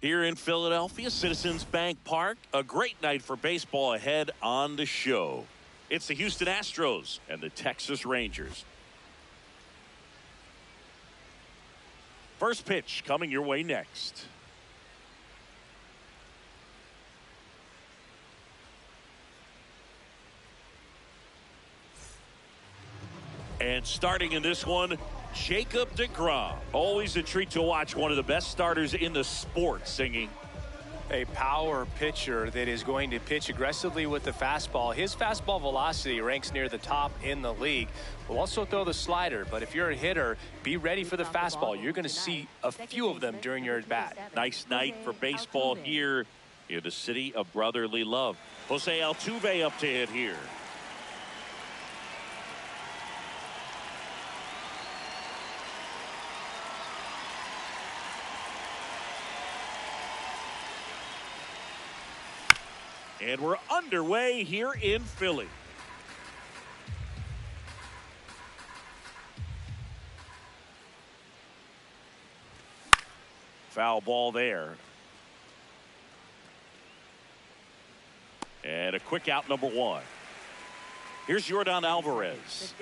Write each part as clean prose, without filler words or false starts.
Here in Philadelphia, Citizens Bank Park, a great night for baseball ahead on the show. It's the Houston Astros and the Texas Rangers. First pitch coming your way next. And starting in this one, Jacob deGrom. Always a treat to watch one of the best starters in the sport singing. A power pitcher that is going to pitch aggressively with the fastball. His fastball velocity ranks near the top in the league. Will also throw the slider, but if you're a hitter, be ready for the fastball. You're going to see a few of them during your at-bat. Nice night for baseball here in the city of brotherly love. Jose Altuve up to hit here. And we're underway here in Philly. Foul ball there. And a quick out, number one. Here's Yordan Alvarez.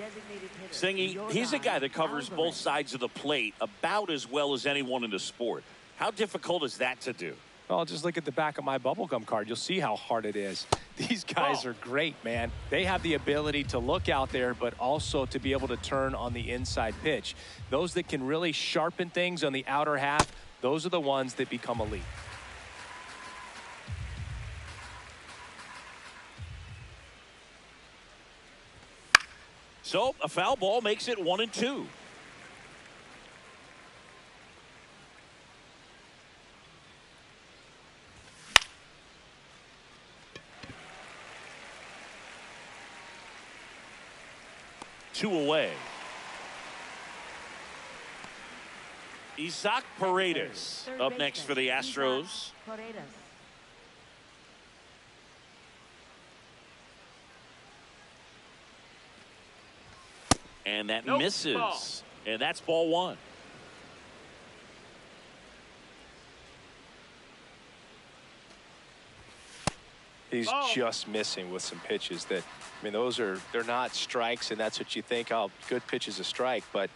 Singing, he's a guy that covers both sides of the plate about as well as anyone in the sport. How difficult is that to do? Well, just look at the back of my bubblegum card. You'll see how hard it is. These guys are great, man. They have the ability to look out there, but also to be able to turn on the inside pitch. Those that can really sharpen things on the outer half, those are the ones that become elite. So a foul ball makes it 1-2. Two away. Isaac Paredes up next for the Astros. And that misses. Ball. And that's ball one. He's just missing with some pitches that, I mean, they're not strikes, and that's what you think, oh, good pitch is a strike. But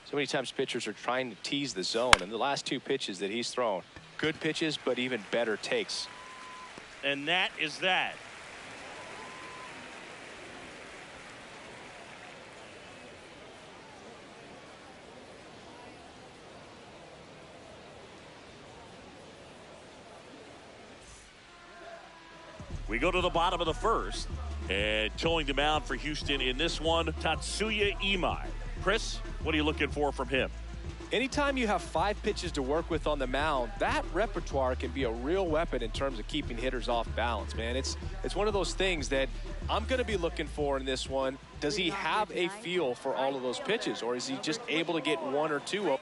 so many times pitchers are trying to tease the zone, and the last two pitches that he's thrown, good pitches, but even better takes. And that is that. We go to the bottom of the first, and towing the mound for Houston in this one, Tatsuya Imai. Chris, what are you looking for from him? Anytime you have 5 pitches to work with on the mound, that repertoire can be a real weapon in terms of keeping hitters off balance, man. It's one of those things that I'm going to be looking for in this one. Does he have a feel for all of those pitches, or is he just able to get 1 or 2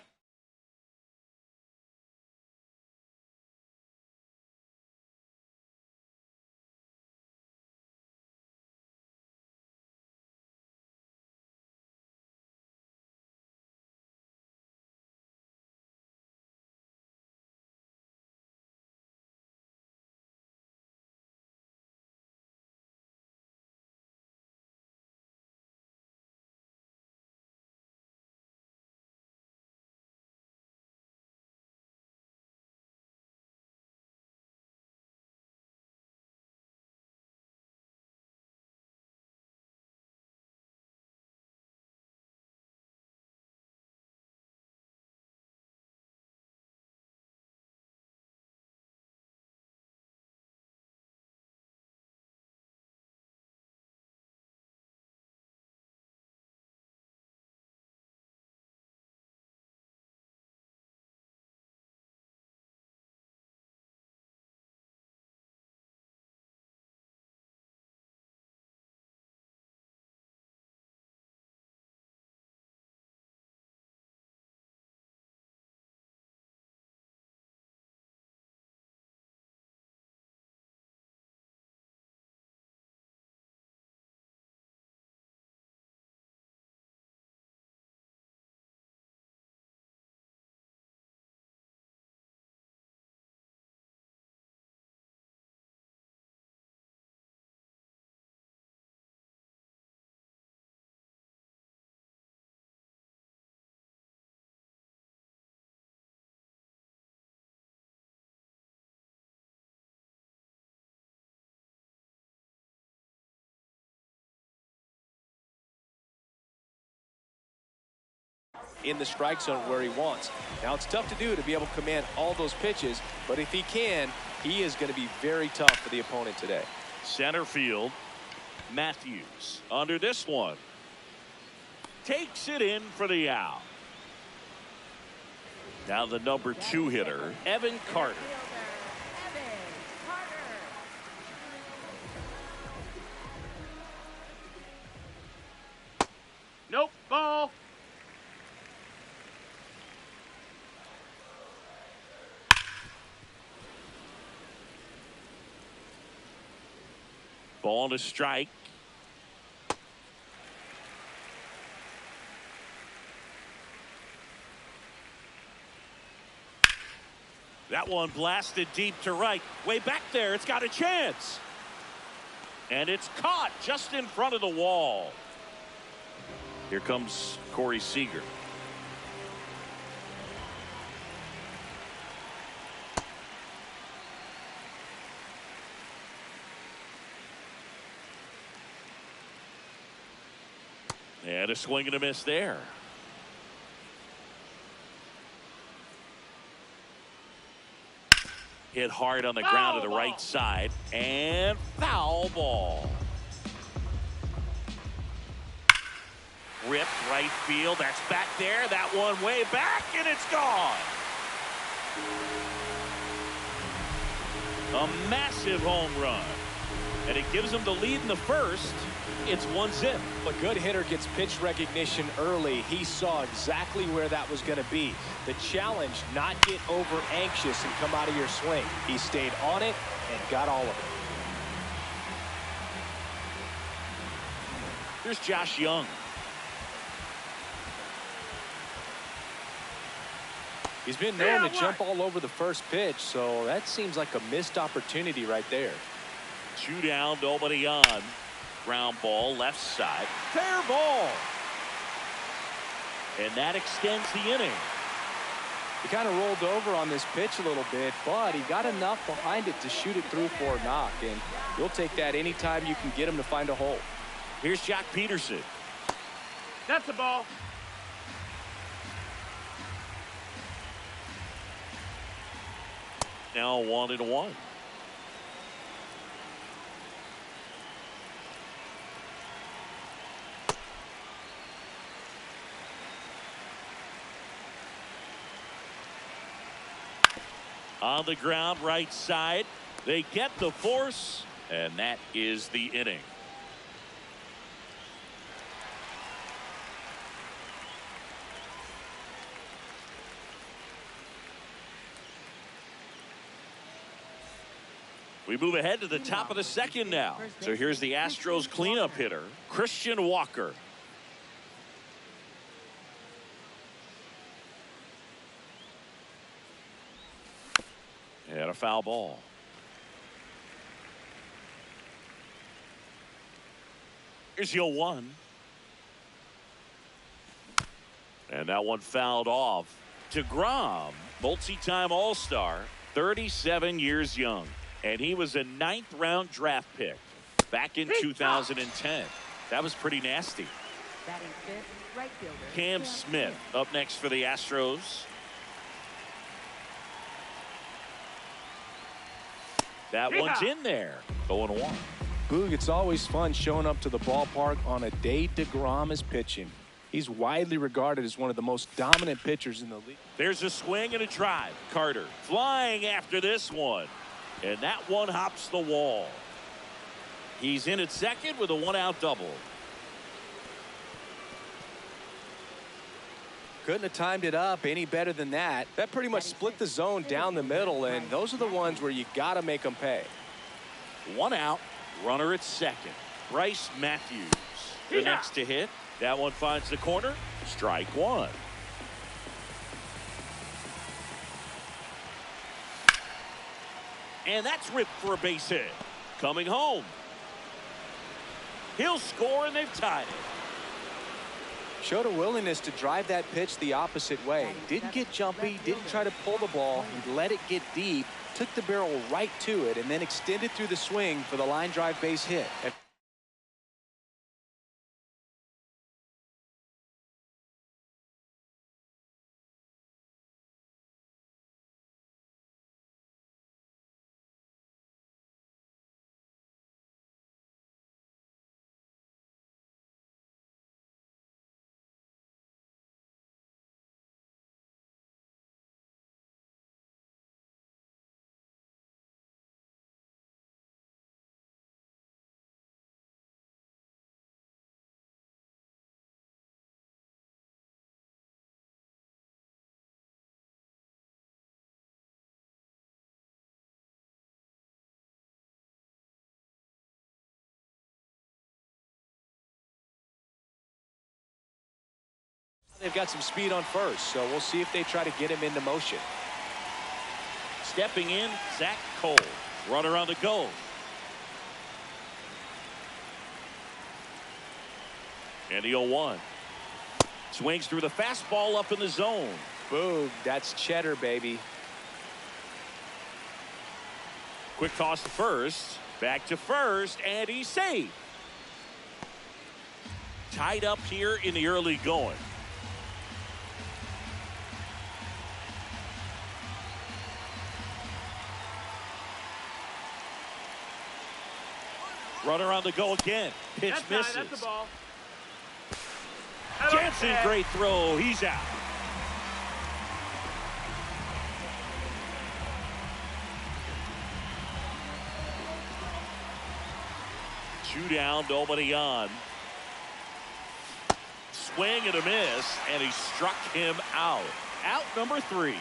in the strike zone where he wants. Now, it's tough to do to be able to command all those pitches, but if he can, he is going to be very tough for the opponent today. Center field, Matthews under this one. Takes it in for the out. Now the number 2 hitter, Evan Carter. Nope, ball. Ball to strike. That one blasted deep to right. Way back there. It's got a chance. And it's caught just in front of the wall. Here comes Corey Seager. And a swing and a miss there. Hit hard on the ground to the right side. And foul ball. Ripped right field. That's back there. That one way back, and it's gone. A massive home run. And it gives them the lead in the first. It's 1-zip. A good hitter gets pitch recognition early. He saw exactly where that was going to be. The challenge, not get over anxious and come out of your swing. He stayed on it and got all of it. Here's Josh Young. He's been known to jump all over the first pitch, so that seems like a missed opportunity right there. 2 down, nobody on. Ground ball, left side. Fair ball. And that extends the inning. He kind of rolled over on this pitch a little bit, but he got enough behind it to shoot it through for a knock. And you'll take that anytime you can get him to find a hole. Here's Jack Peterson. That's the ball. Now 1-1. On the ground, right side. They get the force, and that is the inning. We move ahead to the top of the second now. So here's the Astros cleanup hitter, Christian Walker. And a foul ball. Here's your 1. And that one fouled off. DeGrom, multi-time All-Star, 37 years young. And he was a 9th-round draft pick back in 2010. That was pretty nasty. Cam Smith up next for the Astros. That one's in there. 0-1. Boog, it's always fun showing up to the ballpark on a day DeGrom is pitching. He's widely regarded as one of the most dominant pitchers in the league. There's a swing and a drive. Carter flying after this one. And that one hops the wall. He's in at second with a 1-out double. Couldn't have timed it up any better than that. That pretty much split the zone down the middle, and those are the ones where you got to make them pay. 1 out, runner at second. Bryce Matthews, the next to hit. That one finds the corner. Strike 1. And that's ripped for a base hit. Coming home. He'll score, and they've tied it. Showed a willingness to drive that pitch the opposite way. Didn't get jumpy, didn't try to pull the ball. He let it get deep, took the barrel right to it, and then extended through the swing for the line drive base hit. They've got some speed on first, so we'll see if they try to get him into motion. Stepping in, Zach Cole. Runner on the go. And the 0-1. Swings through the fastball up in the zone. Boom, that's cheddar, baby. Quick toss to first. Back to first, and he's safe. Tied up here in the early going. Runner on the go again. Pitch misses. That's the ball. Jansen, great throw. He's out. Two down, nobody on. Swing and a miss, and he struck him out. Out number 3.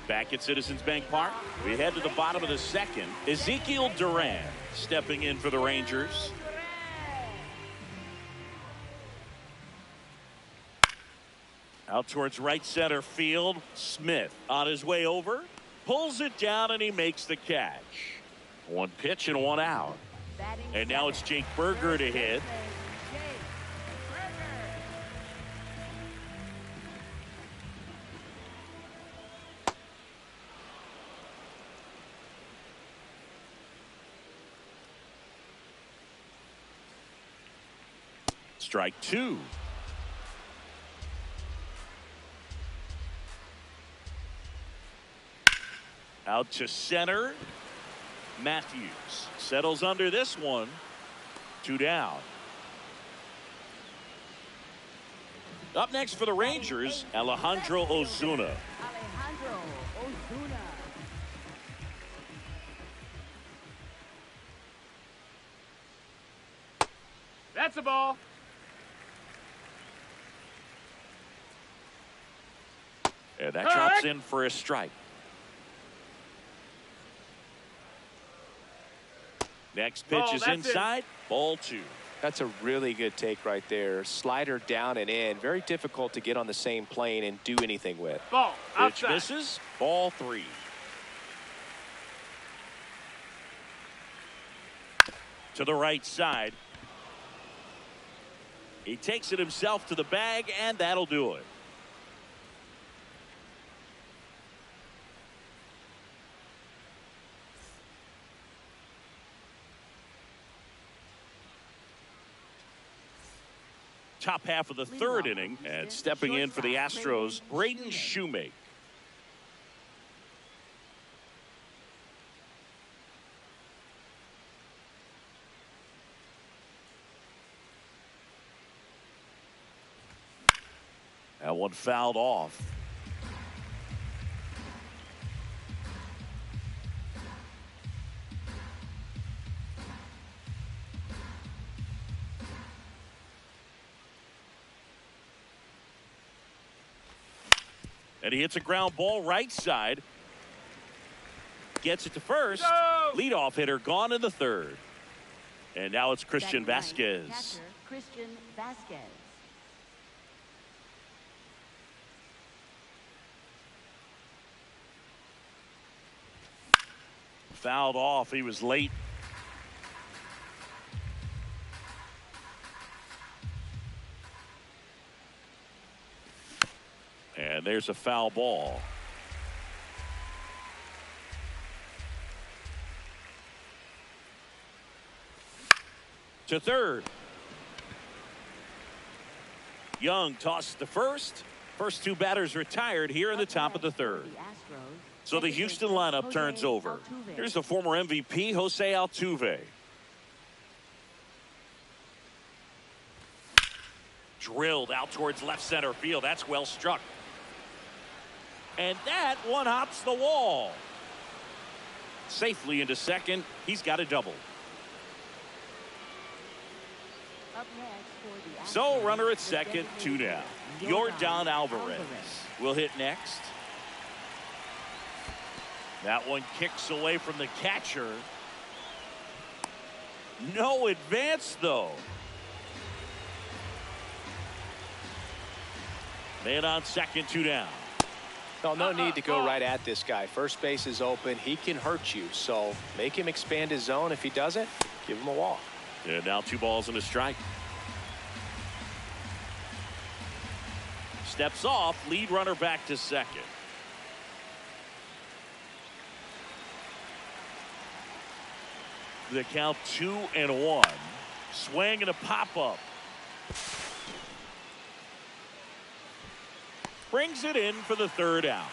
Back at Citizens Bank Park, we head to the bottom of the second. Ezekiel Duran stepping in for the Rangers. Out towards right center field. Smith on his way over. Pulls it down and he makes the catch. One pitch and one out. And now it's Jake Berger to hit. Strike 2. Out to center. Matthews settles under this one. 2 down. Up next for the Rangers, Alejandro Ozuna. That's a ball. And that drops in for a strike. Next pitch is inside. Ball 2. That's a really good take right there. Slider down and in. Very difficult to get on the same plane and do anything with. Ball. Pitch misses. Ball 3. To the right side. He takes it himself to the bag, and that'll do it. Top half of the third inning, and stepping in for the Astros, Braden Shoemake. That one fouled off. And he hits a ground ball right side. Gets it to first. No! Leadoff hitter gone in the third. And now it's Christian Vasquez. Catcher, Christian Vasquez. Fouled off. He was late. And there's a foul ball. To third. Young tosses to first. First 2 batters retired here in the top of the third. So the Houston lineup turns over. Here's the former MVP, Jose Altuve. Drilled out towards left center field. That's well struck. And that one hops the wall. Safely into second. He's got a double. So runner at second, 2 down. Yordan Alvarez will hit next. That one kicks away from the catcher. No advance, though. Man on second, 2 down. No need to go right at this guy. First base is open. He can hurt you. So make him expand his zone. If he doesn't, give him a walk. And now 2 balls and a strike. Steps off, lead runner back to second. The count 2-1. Swing and a pop-up. Brings it in for the 3rd out.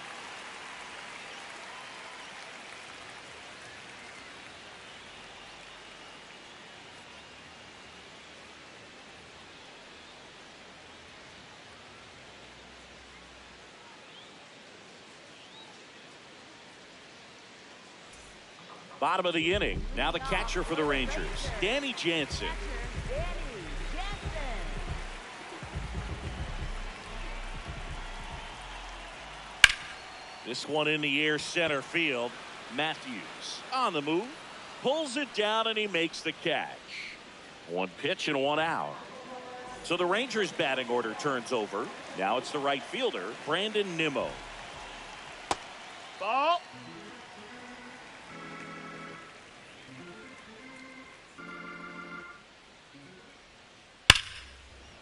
Bottom of the inning. Now the catcher for the Rangers, Danny Jansen. This one in the air, center field. Matthews on the move, pulls it down, and he makes the catch. 1 pitch and 1 out. So the Rangers batting order turns over. Now it's the right fielder, Brandon Nimmo. Ball.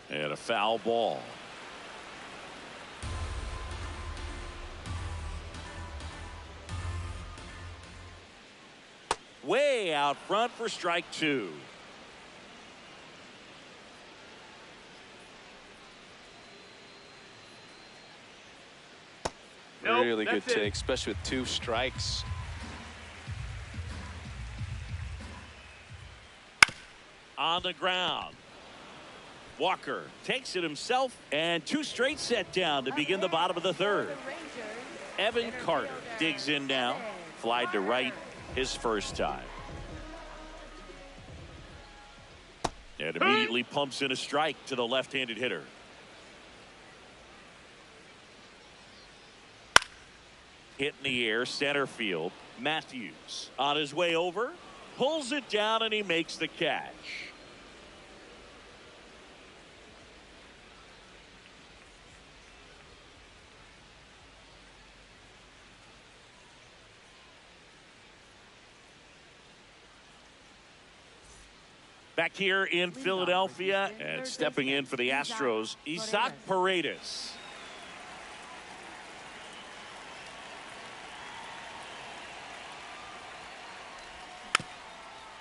And a foul ball. Way out front for strike 2. Nope, really good that's it. take, especially with 2 strikes. On the ground. Walker takes it himself, and 2 straight set down to begin the bottom of the 3rd. Evan Carter digs in now. Flied to right his first time. And immediately pumps in a strike to the left-handed hitter. Hit in the air, center field. Matthews on his way over, pulls it down, and he makes the catch. Back here in Philadelphia, and stepping in for the Astros, Isaac Paredes.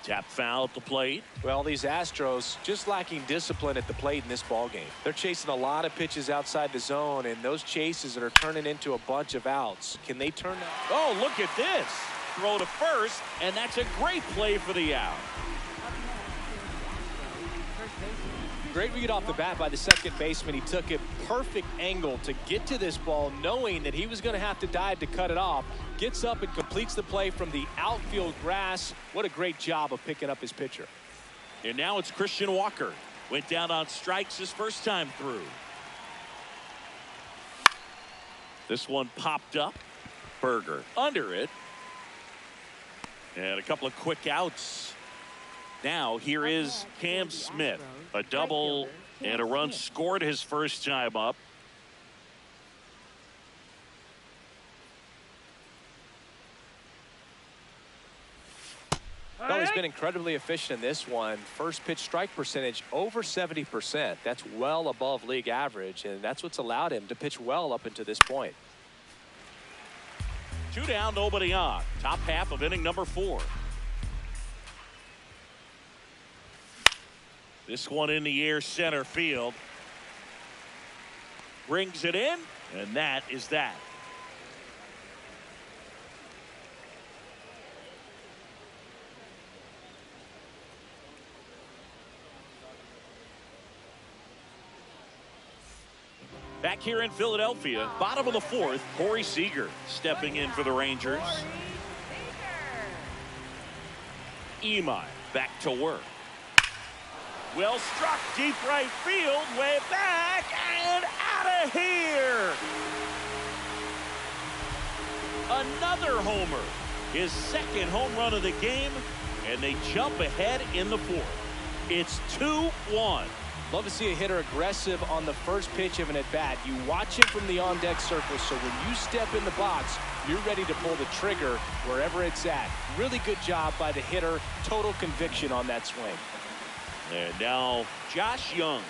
Tap foul at the plate. Well, these Astros just lacking discipline at the plate in this ball game. They're chasing a lot of pitches outside the zone, and those chases that are turning into a bunch of outs. Can they turn that? Oh, look at this. Throw to first, and that's a great play for the out. Great read off the bat by the second baseman. He took a perfect angle to get to this ball, knowing that he was going to have to dive to cut it off. Gets up and completes the play from the outfield grass. What a great job of picking up his pitcher. And now it's Christian Walker. Went down on strikes his first time through. This one popped up. Berger under it. And a couple of quick outs. Now here is Cam Smith. A double and a run scored his first time up. Well, he's been incredibly efficient in this one. First pitch strike percentage over 70%. That's well above league average, and that's what's allowed him to pitch well up until this point. 2 down, nobody on. Top half of inning number 4. This one in the air, center field. Brings it in, and that is that. Back here in Philadelphia, bottom of the 4th, Corey Seager stepping in for the Rangers. Imai back to work. Well struck, deep right field, way back, and out of here. Another homer. His second home run of the game, and they jump ahead in the fourth. It's 2-1. Love to see a hitter aggressive on the first pitch of an at-bat. You watch him from the on-deck circle, so when you step in the box, you're ready to pull the trigger wherever it's at. Really good job by the hitter. Total conviction on that swing. And now Josh Young.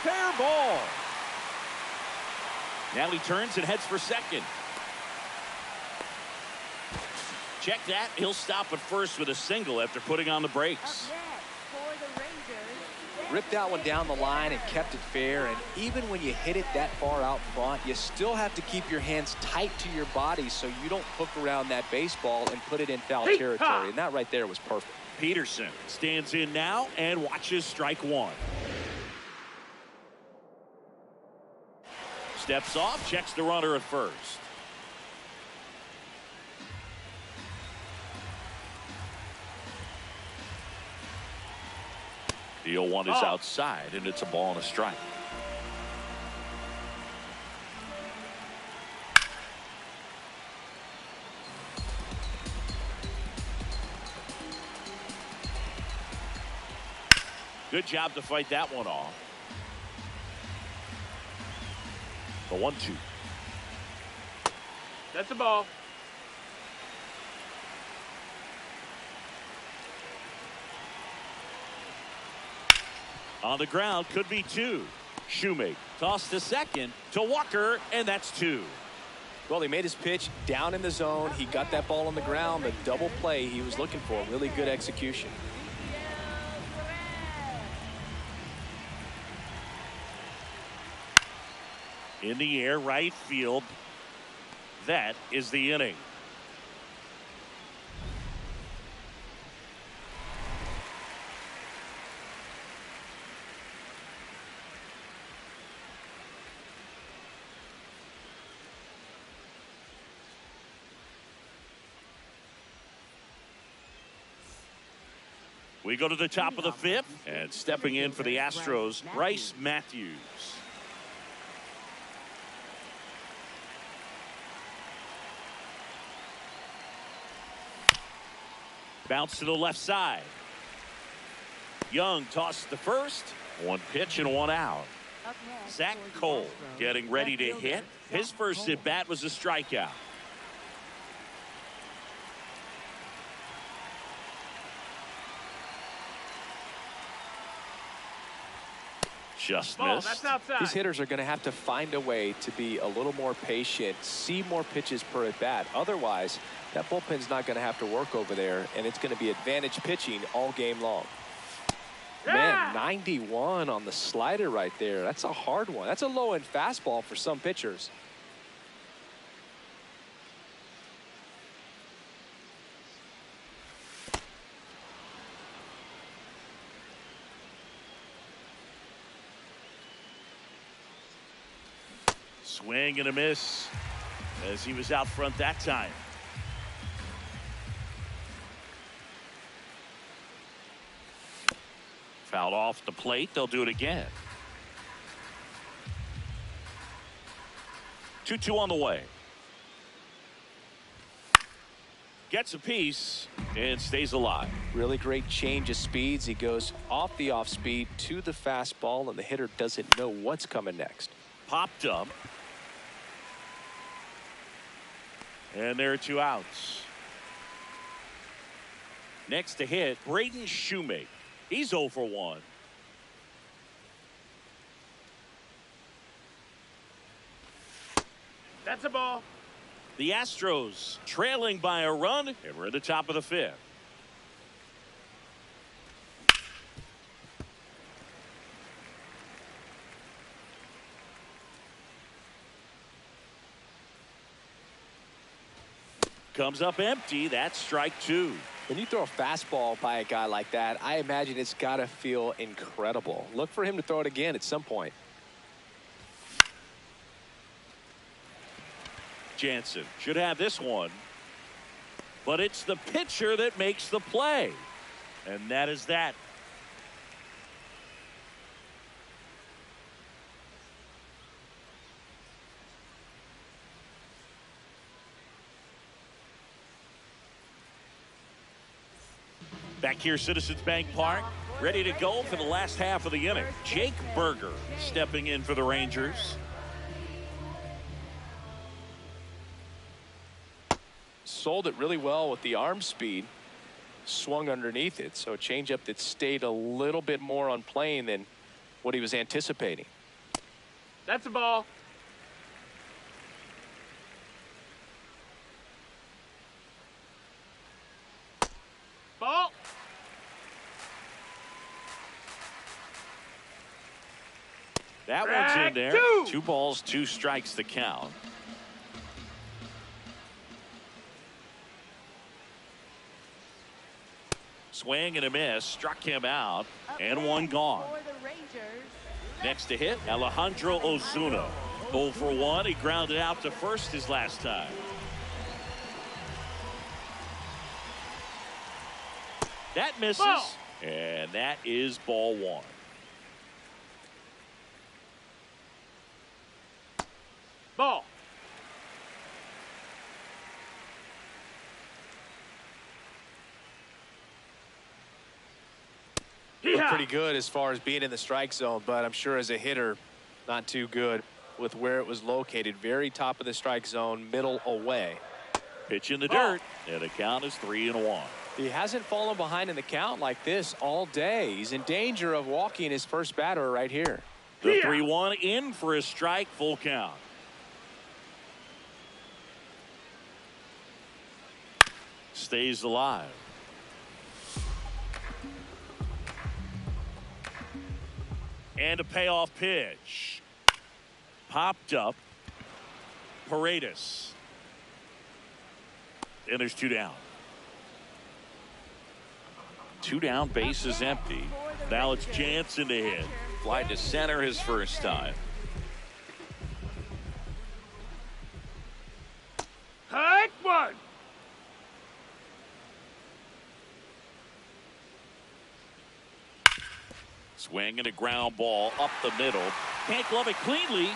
Fair ball. Now he turns and heads for second. Check that. He'll stop at first with a single after putting on the brakes. Ripped that one down the line and kept it fair. And even when you hit it that far out front, you still have to keep your hands tight to your body so you don't hook around that baseball and put it in foul territory. And that right there was perfect. Peterson stands in now and watches strike one. Steps off, checks the runner at first. The 0-1 is outside, and it's a ball and a strike. Good job to fight that one off. The 1-2. That's a ball. On the ground, could be two. Shoemake tossed to second to Walker, and that's two. Well, he made his pitch down in the zone. He got that ball on the ground. The double play he was looking for. Really good execution. In the air, right field. That is the inning. We go to the top of the fifth, and stepping in for the Astros, Bryce Matthews. Bounce to the left side. Young tossed to first. One pitch and one out. Zach Cole getting ready to hit. His first at bat was a strikeout. Just missed. That's outside. These hitters are going to have to find a way to be a little more patient, see more pitches per at bat. Otherwise, that bullpen's not going to have to work over there, and it's going to be advantage pitching all game long. Man, 91 on the slider right there. That's a hard one. That's a low-end fastball for some pitchers. Swing and a miss as he was out front that time. Fouled off the plate. They'll do it again. 2-2 on the way. Gets a piece and stays alive. Really great change of speeds. He goes off the off speed to the fastball, and the hitter doesn't know what's coming next. Popped up. And there are two outs. Next to hit, Braden Shoemake. He's 0 for 1. That's a ball. The Astros trailing by a run, and we're at the top of the fifth. Comes up empty. That's strike two. When you throw a fastball by a guy like that, I imagine it's got to feel incredible. Look for him to throw it again at some point. Jansen should have this one. But it's the pitcher that makes the play. And that is that. Back here, Citizens Bank Park, ready to go for the last half of the inning. Jake Berger stepping in for the Rangers. Sold it really well with the arm speed. Swung underneath it, so a changeup that stayed a little bit more on plane than what he was anticipating. That's a ball. Ball. That one's in there. 2 balls, 2 strikes the count. Swing and a miss, struck him out, and 1 gone. Next to hit, Alejandro Ozuna. 0 for 1. He grounded out to first his last time. That misses, ball. And that is ball 1. Ball. Pretty good as far as being in the strike zone, but I'm sure as a hitter, not too good with where it was located. Very top of the strike zone, middle away. Pitch in the dirt, and the count is 3-1. He hasn't fallen behind in the count like this all day. He's in danger of walking his first batter right here. The 3-1 in for a strike, full count. Stays alive. And a payoff pitch. Popped up. Paredes. And there's 2 down. 2 down, base is empty. Now it's Jansen to hit. Fly to center his first time. Hike 1. Swing and a ground ball up the middle. Can't glove it cleanly.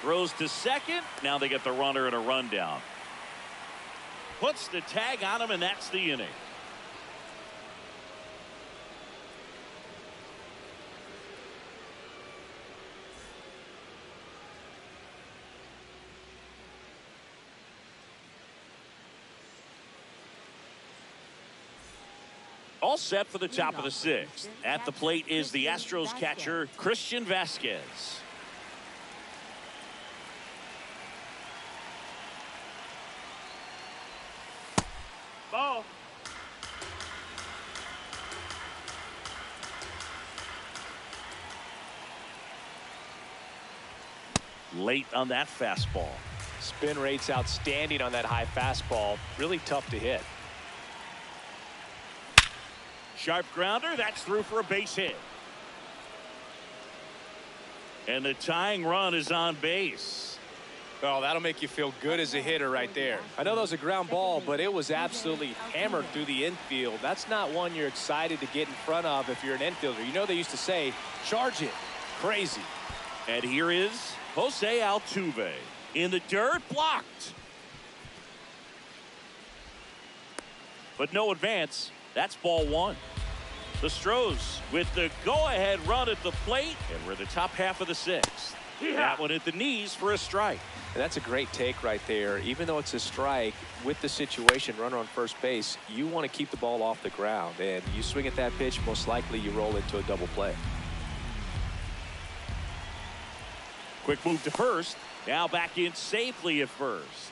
Throws to second. Now they get the runner and a rundown. Puts the tag on him, and that's the inning. All set for the top of the 6th. At the plate is the Astros catcher, Christian Vasquez. Ball. Late on that fastball. Spin rate's outstanding on that high fastball. Really tough to hit. Sharp grounder, that's through for a base hit. And the tying run is on base. Oh, that'll make you feel good as a hitter right there. I know that was a ground ball, but it was absolutely hammered through the infield. That's not one you're excited to get in front of if you're an infielder. You know they used to say, charge it. Crazy. And here is Jose Altuve. In the dirt, blocked. But no advance. That's ball 1. The Astros with the go-ahead run at the plate, and we're in the top half of the 6th. That one at the knees for a strike. And that's a great take right there. Even though it's a strike, with the situation, runner on first base, you want to keep the ball off the ground. And you swing at that pitch, most likely you roll into a double play. Quick move to first. Now back in safely at first.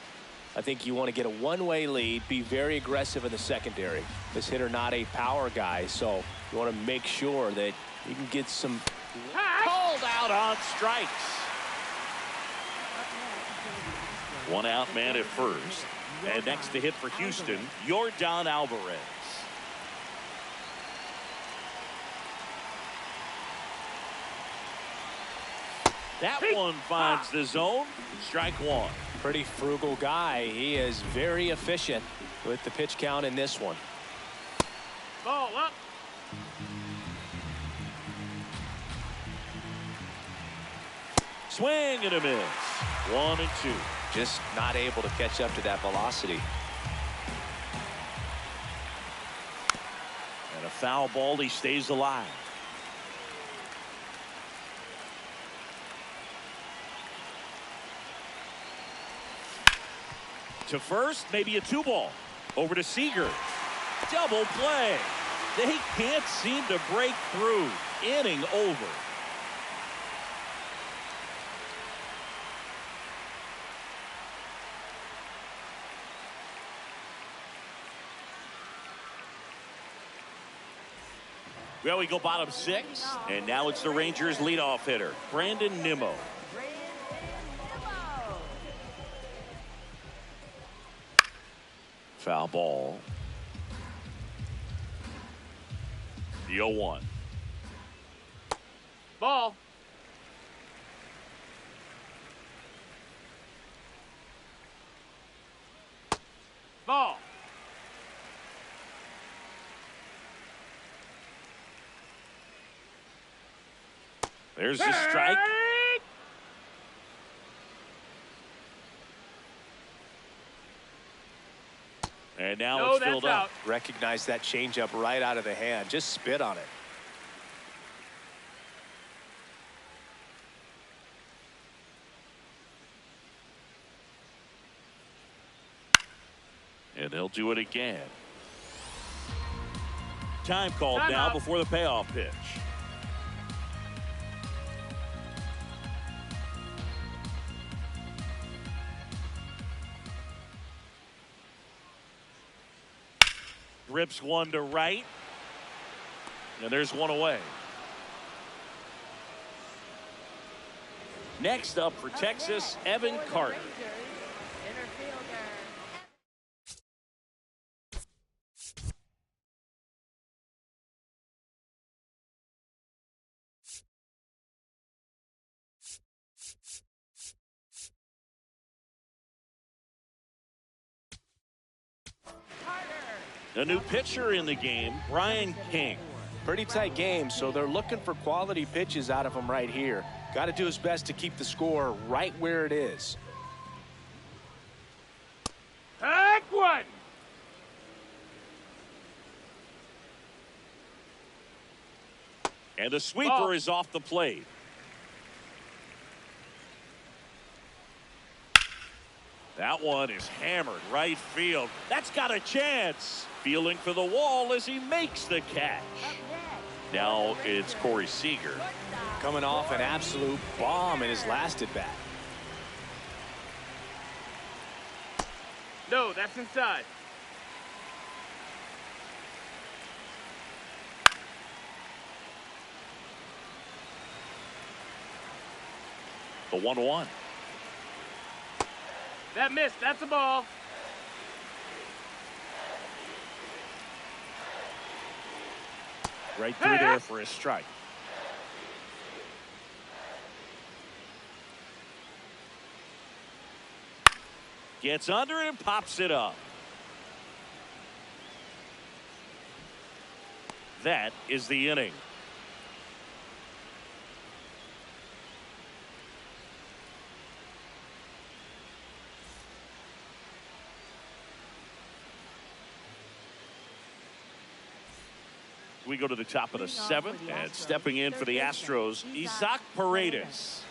I think you want to get a one-way lead, be very aggressive in the secondary. This hitter not a power guy, so you want to make sure that you can get some called out on strikes. 1 out man at first. And next to hit for Houston, Yordan Alvarez. That one finds the zone. Strike 1. Pretty frugal guy. He is very efficient with the pitch count in this one. Ball up. Swing and a miss. 1 and 2. just not able to catch up to that velocity. And a foul ball, he stays alive. To first, maybe a 2-ball. Over to Seager. Double play. They can't seem to break through. Inning over. Well, we go bottom 6, and now it's the Rangers leadoff hitter, Brandon Nimmo. Foul ball. The 0-1. Ball. Ball. There's the strike. And now it's filled up. Recognize that changeup right out of the hand. Just spit on it. And they'll do it again. Time called now before the payoff pitch. Rips one to right. And there's one away. Next up for Texas, Evan Carter. A new pitcher in the game, Brian King. Pretty tight game, so they're looking for quality pitches out of him right here. Got to do his best to keep the score right where it is. Take one. And the sweeper is off the plate. That one is hammered right field. That's got a chance. Feeling for the wall as he makes the catch. Now it's Corey Seager. Coming off an absolute bomb in his last at bat. No, that's inside. The 1-1. That missed. That's a ball. Right through there for a strike. Gets under it and pops it up. That is the inning. We go to the top of the 7th, and stepping in for the Astros, Isaac Paredes.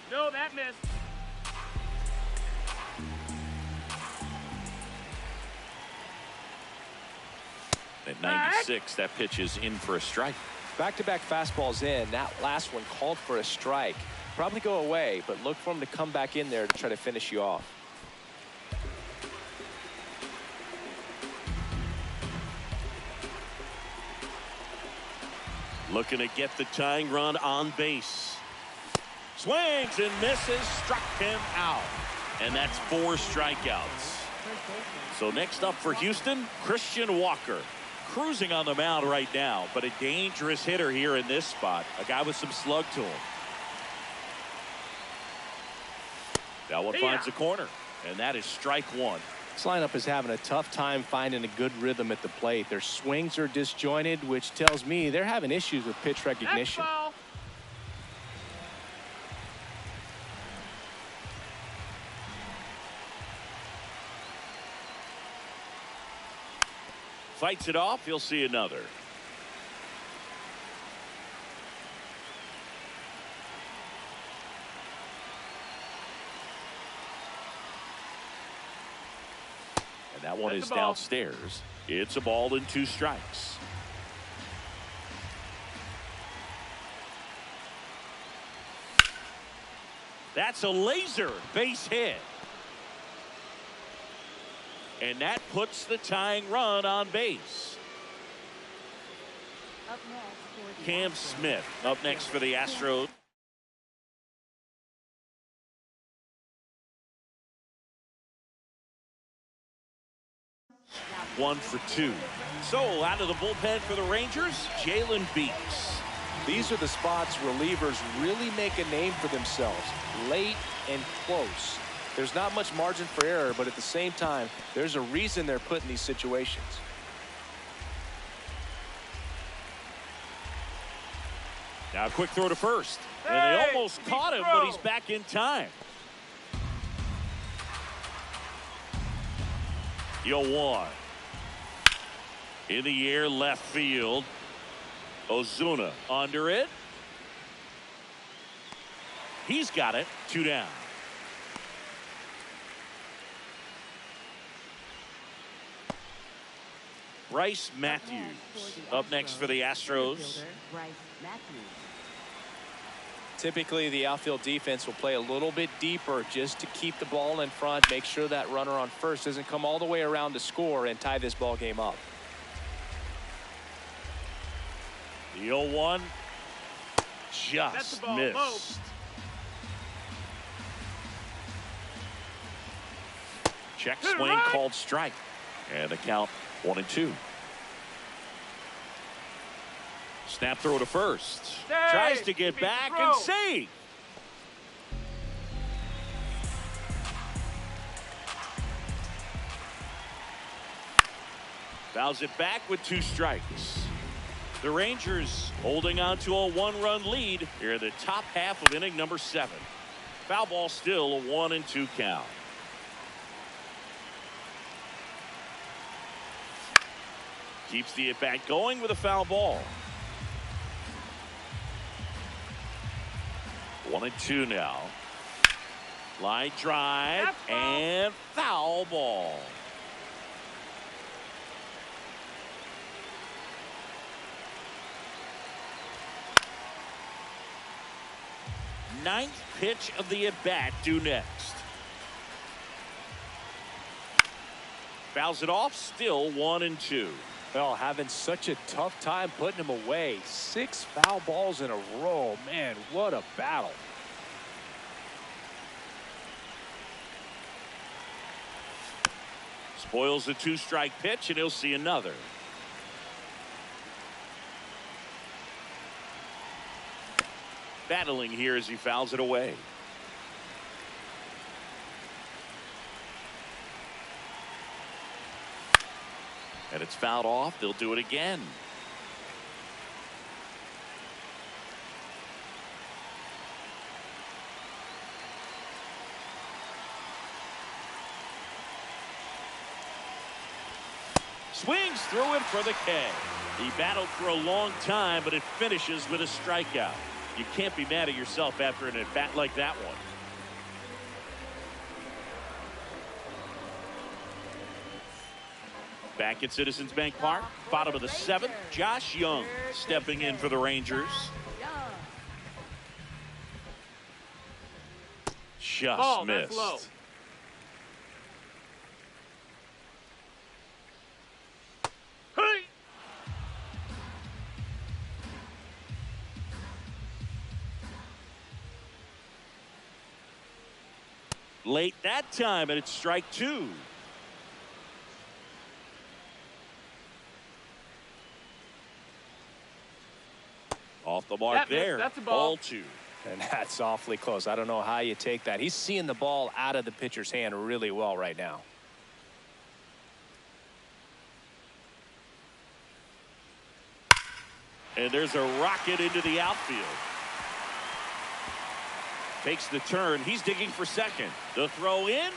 No, that missed. At 96, that pitch is in for a strike. Back-to-back fastballs in. That last one called for a strike. Probably go away, but look for him to come back in there to try to finish you off. Looking to get the tying run on base. Swings and misses, struck him out. And that's 4 strikeouts. So next up for Houston, Christian Walker. Cruising on the mound right now, but a dangerous hitter here in this spot. A guy with some slug to him. That one finds the corner, and that is strike one. This lineup is having a tough time finding a good rhythm at the plate. Their swings are disjointed, which tells me they're having issues with pitch recognition. Fights it off. He'll see another. That one is downstairs. It's a ball and 2 strikes. That's a laser base hit. And that puts the tying run on base. Up next for the Cam Astros. Smith up next for the Astros. One for 2. So out of the bullpen for the Rangers, Jalen Beeks. These are the spots relievers really make a name for themselves, late and close. There's not much margin for error, but at the same time, there's a reason they're put in these situations. Now a quick throw to first. And they almost caught him, but he's back in time. 0-1. In the air, left field. Ozuna under it. He's got it. 2 down. Bryce Matthews up next for the Astros. Bryce Matthews. Typically, the outfield defense will play a little bit deeper just to keep the ball in front, make sure that runner on first doesn't come all the way around to score and tie this ball game up. The 0-1 just missed. Check swing called strike. And the count 1-2. Snap throw to first. Tries to get back and save. Fouls it back with 2 strikes. The Rangers holding on to a 1-run lead here in the top half of inning number 7. Foul ball still a 1-2 count. Keeps the at-bat going with a foul ball. 1-2 now. Line drive and foul ball. Ninth pitch of the at-bat due next. Fouls it off, still 1-2. Well, having such a tough time putting him away. 6 foul balls in a row. Man, what a battle. Spoils the 2-strike pitch, and he'll see another. Battling here as he fouls it away. And it's fouled off. They'll do it again. Swings through it for the K. He battled for a long time, but it finishes with a strikeout. You can't be mad at yourself after an at-bat like that one. Back at Citizens Bank Park, bottom of the 7th, Josh Young stepping in for the Rangers. Just missed. Late that time, and it's strike 2. Off the mark there. That's a ball. Ball 2. And that's awfully close. I don't know how you take that. He's seeing the ball out of the pitcher's hand really well right now. And there's a rocket into the outfield. Takes the turn. He's digging for second. The throw in.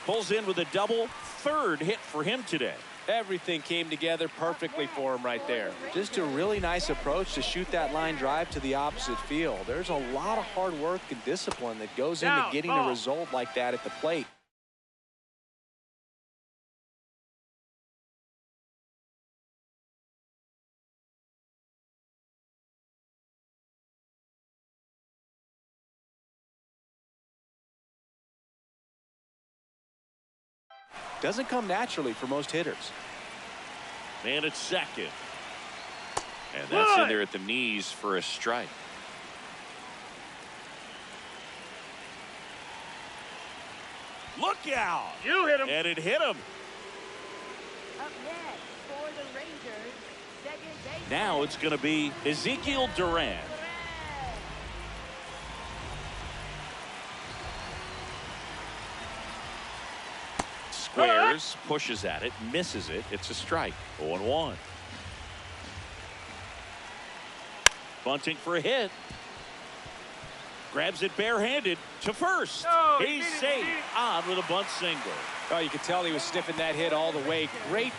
Pulls in with a double. Third hit for him today. Everything came together perfectly for him right there. Just a really nice approach to shoot that line drive to the opposite field. There's a lot of hard work and discipline that goes into getting a result like that at the plate. Doesn't come naturally for most hitters. Man at second. And that's in there at the knees for a strike. Look out. You hit him. And it hit him. Up next for the Rangers, second baseman. Now it's going to be Ezekiel Duran. Squares, pushes at it, misses it. It's a strike. 0-1. Bunting for a hit. Grabs it barehanded to first. No, He's safe. On with a bunt single. Oh, you could tell he was sniffing that hit all the way. Great.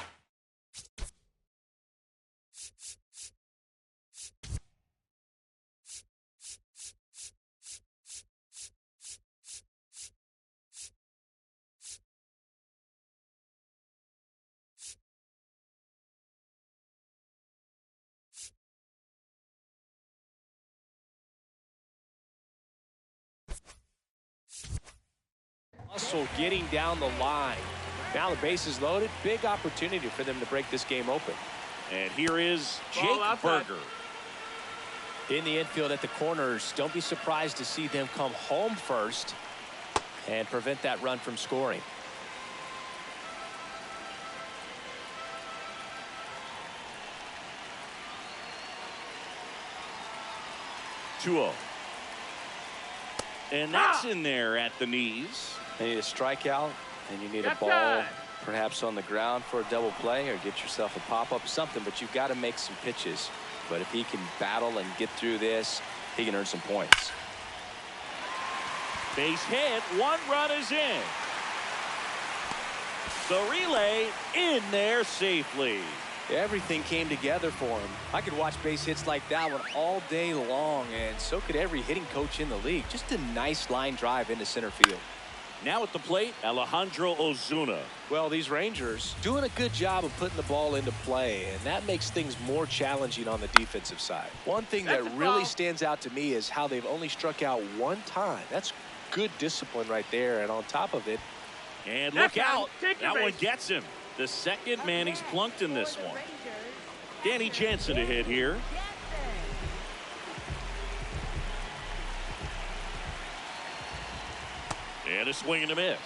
Hustle getting down the line. Now the base is loaded. Big opportunity for them to break this game open. And here is Jake outside. Berger. In the infield at the corners, don't be surprised to see them come home first and prevent that run from scoring. And that's in there at the knees. You need a strikeout, and you need a That's ball right. perhaps on the ground for a double play or get yourself a pop-up, something, but you've got to make some pitches. But if he can battle and get through this, he can earn some points. Base hit. One run is in. The relay in there safely. Everything came together for him. I could watch base hits like that one all day long, and so could every hitting coach in the league. Just a nice line drive into center field. Now at the plate, Alejandro Ozuna. Well, these Rangers doing a good job of putting the ball into play, and that makes things more challenging on the defensive side. One thing that really stands out to me is how they've only struck out one time. That's good discipline right there, and on top of it. And look out. That one gets him. The second man he's plunked in this one. Danny Jansen to hit here. And a swing and a miss.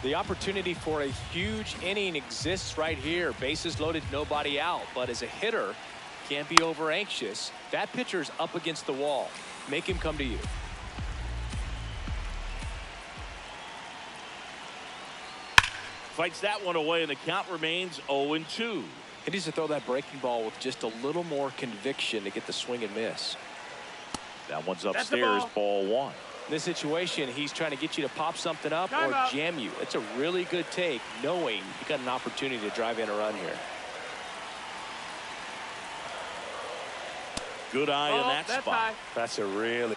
The opportunity for a huge inning exists right here. Bases loaded, nobody out. But as a hitter, can't be over anxious. That pitcher's up against the wall. Make him come to you. Fights that one away, and the count remains 0-2. He needs to throw that breaking ball with just a little more conviction to get the swing and miss. That one's upstairs, ball one. In this situation, he's trying to get you to pop something up or jam you. It's a really good take, knowing you got an opportunity to drive in a run here. Good eye in that spot. High. That's a really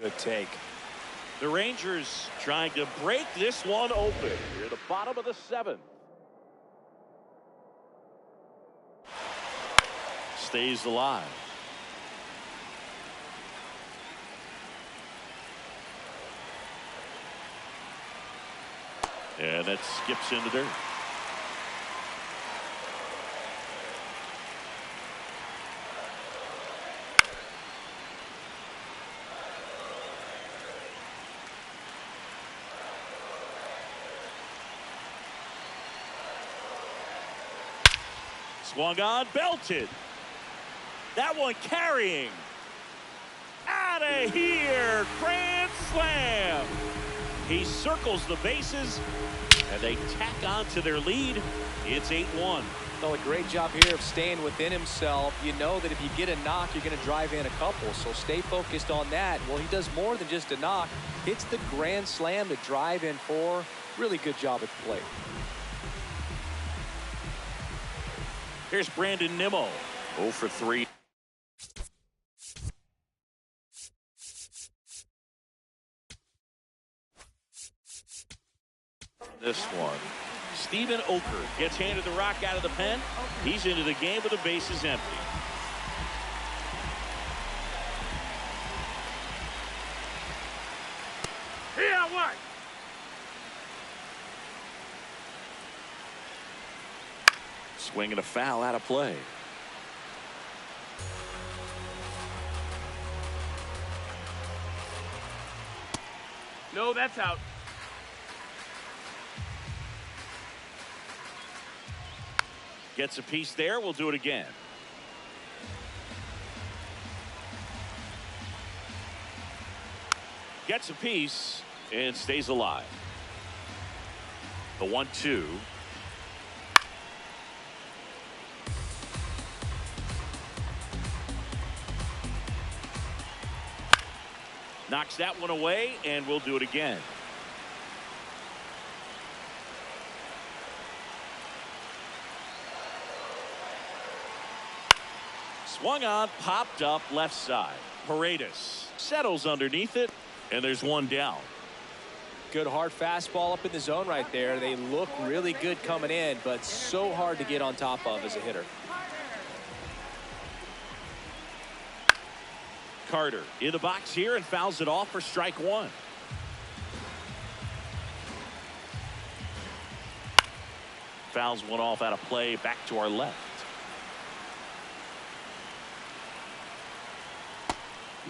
good take. The Rangers trying to break this one open. We're at the bottom of the seventh. Stays alive. And that skips in the dirt. Swung on, belted. That one carrying. Out of here. Grand slam. He circles the bases, and they tack on to their lead. It's 8-1. Well, a great job here of staying within himself. You know that if you get a knock, you're going to drive in a couple, so stay focused on that. Well, he does more than just a knock. Hits the grand slam to drive in 4. Really good job at the plate. Here's Brandon Nimmo. 0 for 3. This one. Steven Oker gets handed the rock out of the pen. He's into the game with the bases empty. Here, what? Swinging a foul out of play. No, that's out. Gets a piece there. We'll do it again. Gets a piece and stays alive. The 1-2. Knocks that one away, and we'll do it again. Swung on, popped up left side. Paredes settles underneath it, and there's one down. Good hard fastball up in the zone right there. They look really good coming in, but so hard to get on top of as a hitter. Carter in the box here and fouls it off for strike 1. Fouls one off out of play, back to our left.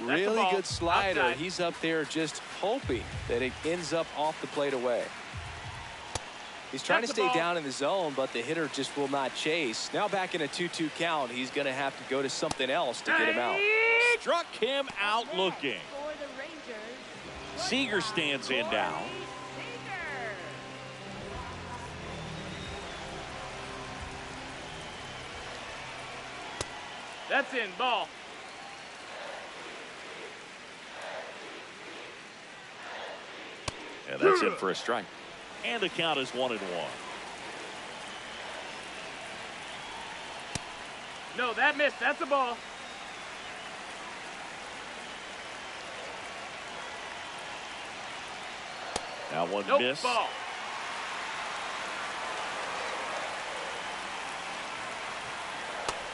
Really good slider. Outside. He's up there just hoping that it ends up off the plate away. He's trying to stay down in the zone, but the hitter just will not chase. Now back in a 2-2 count, he's going to have to go to something else to get him out. Struck him out looking. Seager stands in now. That's in, ball. And that's it for a strike. And the count is 1-1. No, that missed. That's a ball. Now one miss. Ball.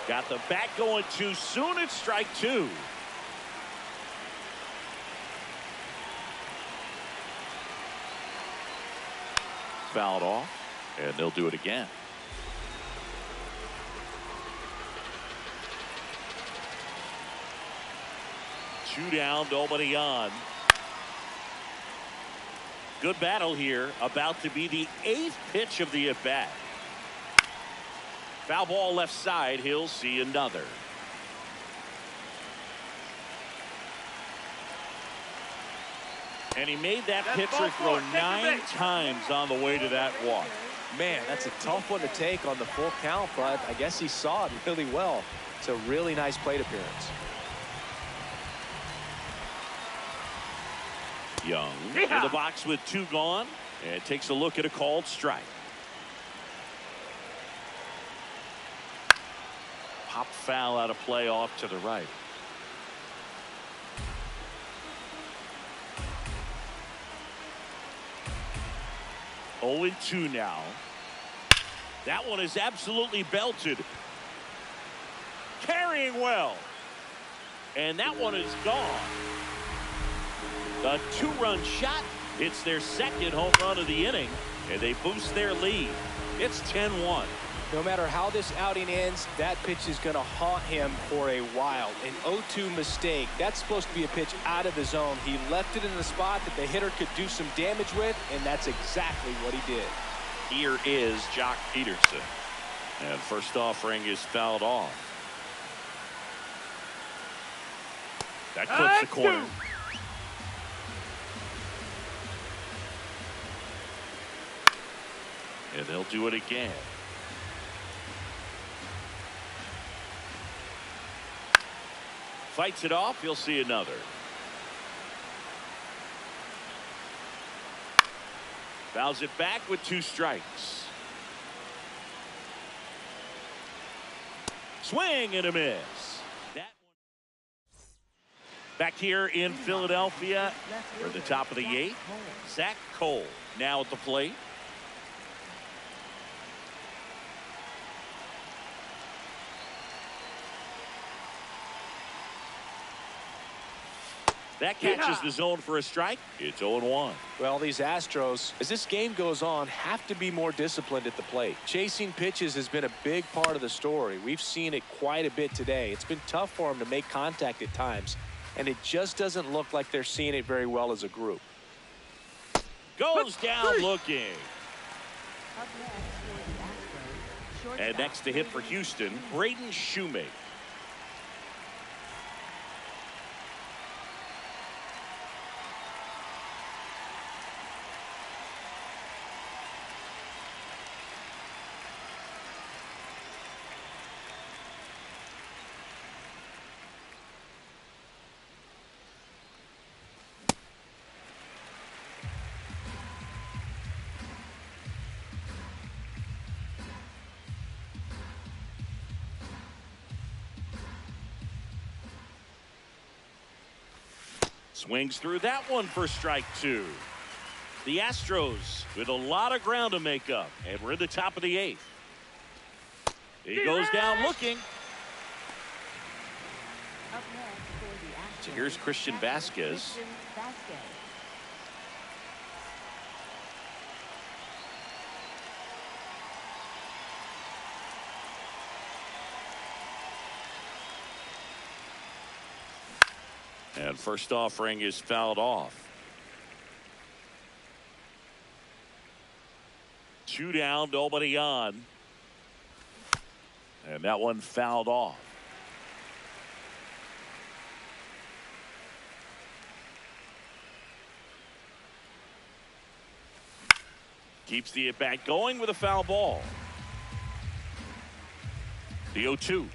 Got the bat going too soon. It's strike 2. Fouled off, and they'll do it again. Two down, nobody on. Good battle here. About to be the 8th pitch of the at-bat. Foul ball left side. He'll see another. And he made that pitcher throw 9 times on the way to that walk. Man, that's a tough one to take on the full count, but I guess he saw it really well. It's a really nice plate appearance. Young in the box with 2 gone, and takes a look at a called strike. Pop foul out of play off to the right. Oh, 0-2 now. That one is absolutely belted. Carrying well. And that one is gone. A 2-run shot. It's their 2nd home run of the inning, and they boost their lead. It's 10-1. No matter how this outing ends, that pitch is going to haunt him for a while. An 0-2 mistake. That's supposed to be a pitch out of the zone. He left it in the spot that the hitter could do some damage with, and that's exactly what he did. Here is Jock Peterson. And first offering is fouled off. That clips the corner. And they'll do it again. Fights it off. You'll see another. Fouls it back with 2 strikes. Swing and a miss. That one. Back here in Philadelphia, we're at the top of the 8th. Zach Cole now at the plate. That catches the zone for a strike. It's 0-1. Well, these Astros, as this game goes on, have to be more disciplined at the plate. Chasing pitches has been a big part of the story. We've seen it quite a bit today. It's been tough for them to make contact at times, and it just doesn't look like they're seeing it very well as a group. Goes down looking. Up next for the Astros, And next to hit for Houston, Braden Shoemaker. Swings through that one for strike 2. The Astros with a lot of ground to make up, and we're at the top of the 8th. He goes down looking. Up next for the Astros, So here's Christian Vasquez. Christian Vasquez. And first offering is fouled off. 2 down, nobody on. And that one fouled off. Keeps the at-bat going with a foul ball. The 0-2.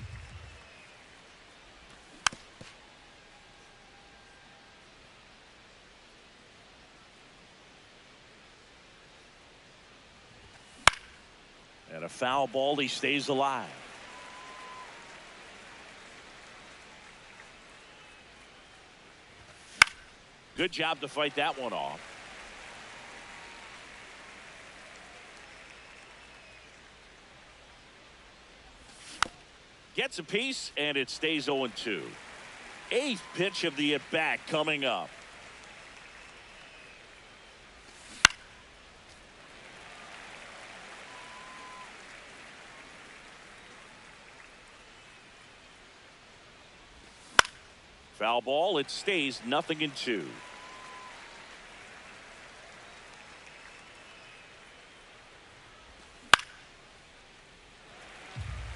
And a foul ball, he stays alive. Good job to fight that one off. Gets a piece, and it stays 0-2. 8th pitch of the at-bat coming up. Foul ball, it stays 0-2.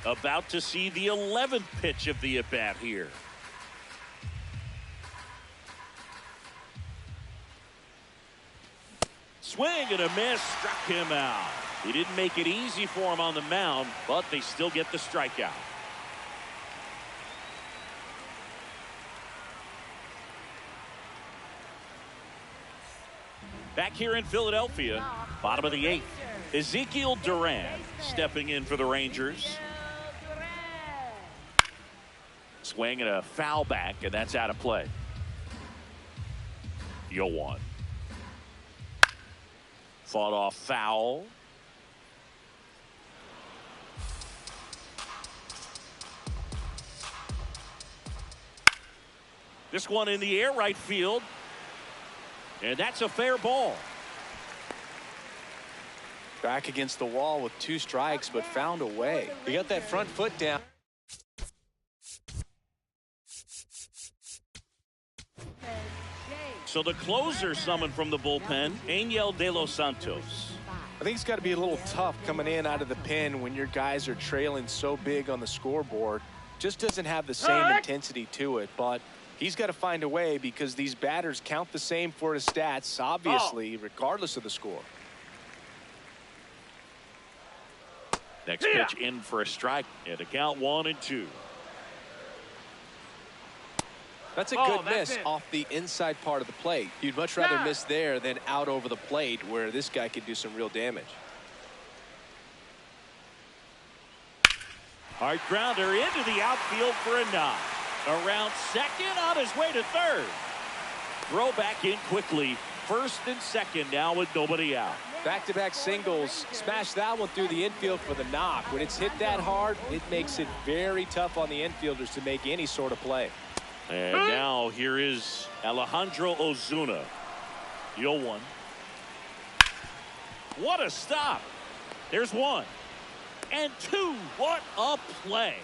About to see the 11th pitch of the at-bat here. Swing and a miss, struck him out. He didn't make it easy for him on the mound, but they still get the strikeout. Back here in Philadelphia, bottom of the 8th, Ezekiel Duran stepping in for the Rangers. Swing and a foul back, and that's out of play. 0-1. Fought off foul. This one in the air, right field. And that's a fair ball. Back against the wall with 2 strikes, but found a way. He got that front foot down. So the closer summoned from the bullpen, Angel De Los Santos. I think it's got to be a little tough coming in out of the pen when your guys are trailing so big on the scoreboard. Just doesn't have the same intensity to it, but he's got to find a way because these batters count the same for his stats, obviously, regardless of the score. Next pitch in for a strike at a count 1-2. That's a good miss off the inside part of the plate. You'd much rather miss there than out over the plate where this guy could do some real damage. Hard grounder into the outfield for a knock. Around second, on his way to third. Throw back in quickly. First and second now with nobody out. Back-to-back singles. Smash that one through the infield for the knock. When it's hit that hard, it makes it very tough on the infielders to make any sort of play. And now here is Alejandro Ozuna. 0-1. What a stop. There's 1 and 2. What a play.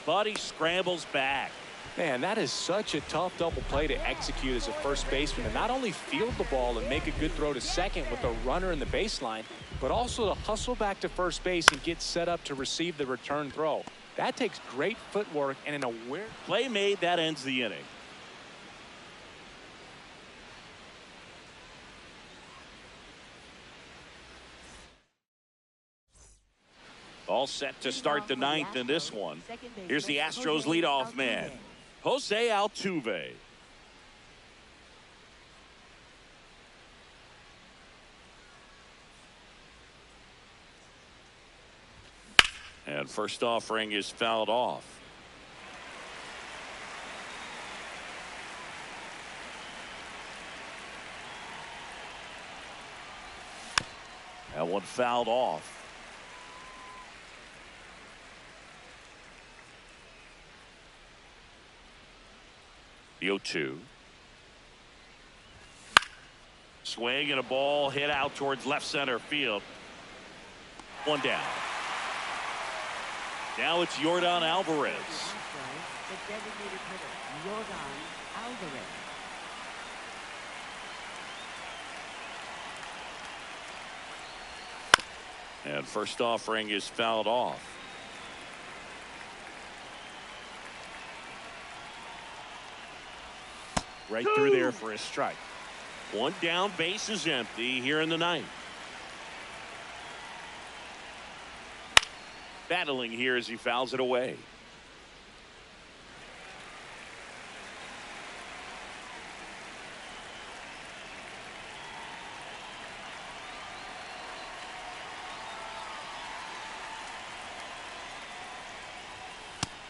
Buddy scrambles back. Man, that is such a tough double play to execute as a first baseman, and not only field the ball and make a good throw to second with a runner in the baseline, but also to hustle back to first base and get set up to receive the return throw. That takes great footwork and an aware play made that ends the inning. All set to start the 9th in this one. Here's the Astros leadoff man, Jose Altuve. And first offering is fouled off. That one fouled off. The 0-2. Swing and a ball hit out towards left center field. One down. Now it's Yordan Alvarez. The designated hitter, Yordan Alvarez. And first offering is fouled off. Right through there for a strike. One down, base is empty here in the 9th. Battling here as he fouls it away.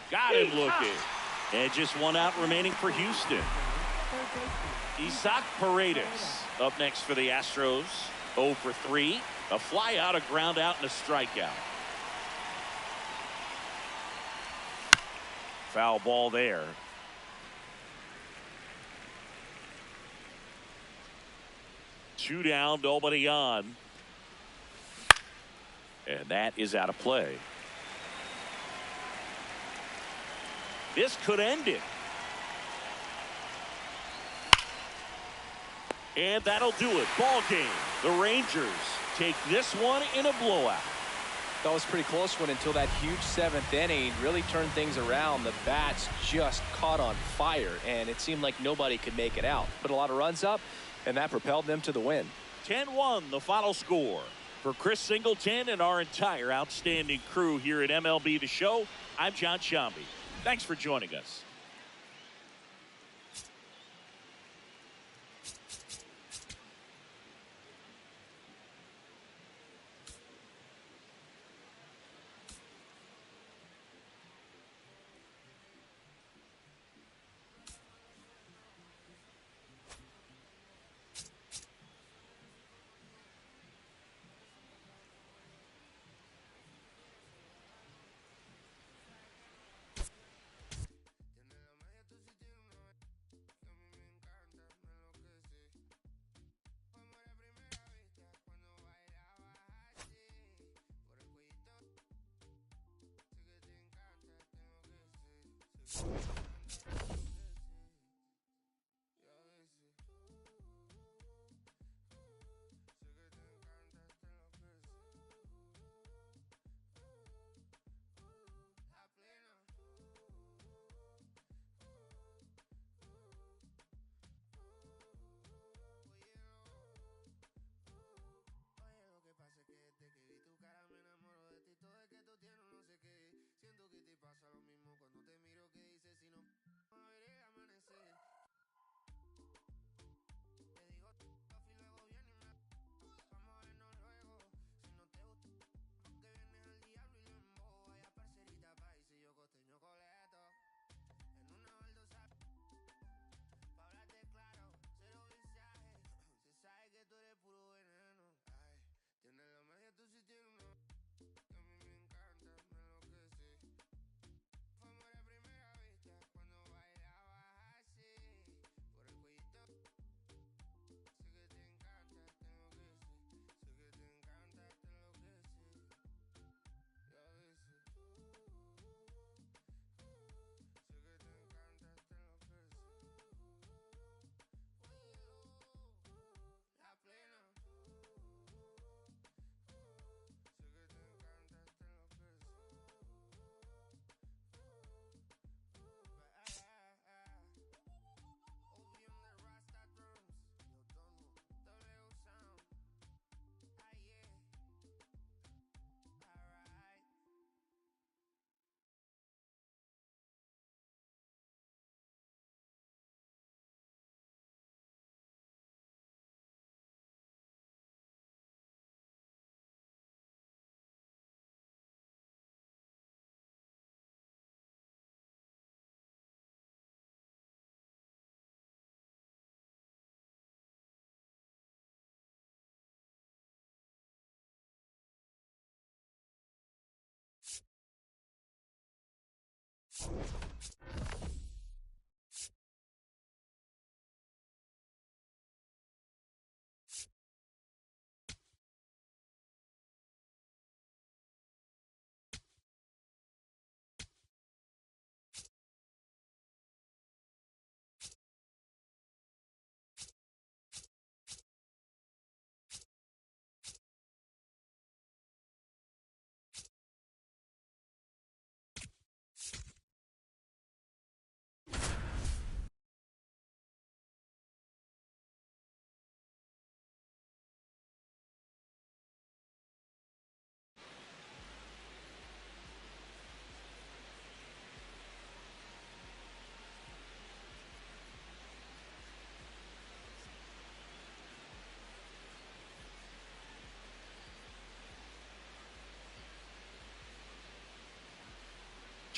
Got him looking. And just one out remaining for Houston. Isaac Paredes up next for the Astros. 0 for 3. A fly out, a ground out, and a strikeout. Foul ball there. Two down, nobody on. And that is out of play. This could end it. And that'll do it. Ball game. The Rangers take this one in a blowout. That was a pretty close one until that huge 7th inning really turned things around. The bats just caught on fire, and it seemed like nobody could make it out. Put a lot of runs up, and that propelled them to the win. 10-1 the final score. For Chris Singleton and our entire outstanding crew here at MLB The Show, I'm John Shambi. Thanks for joining us.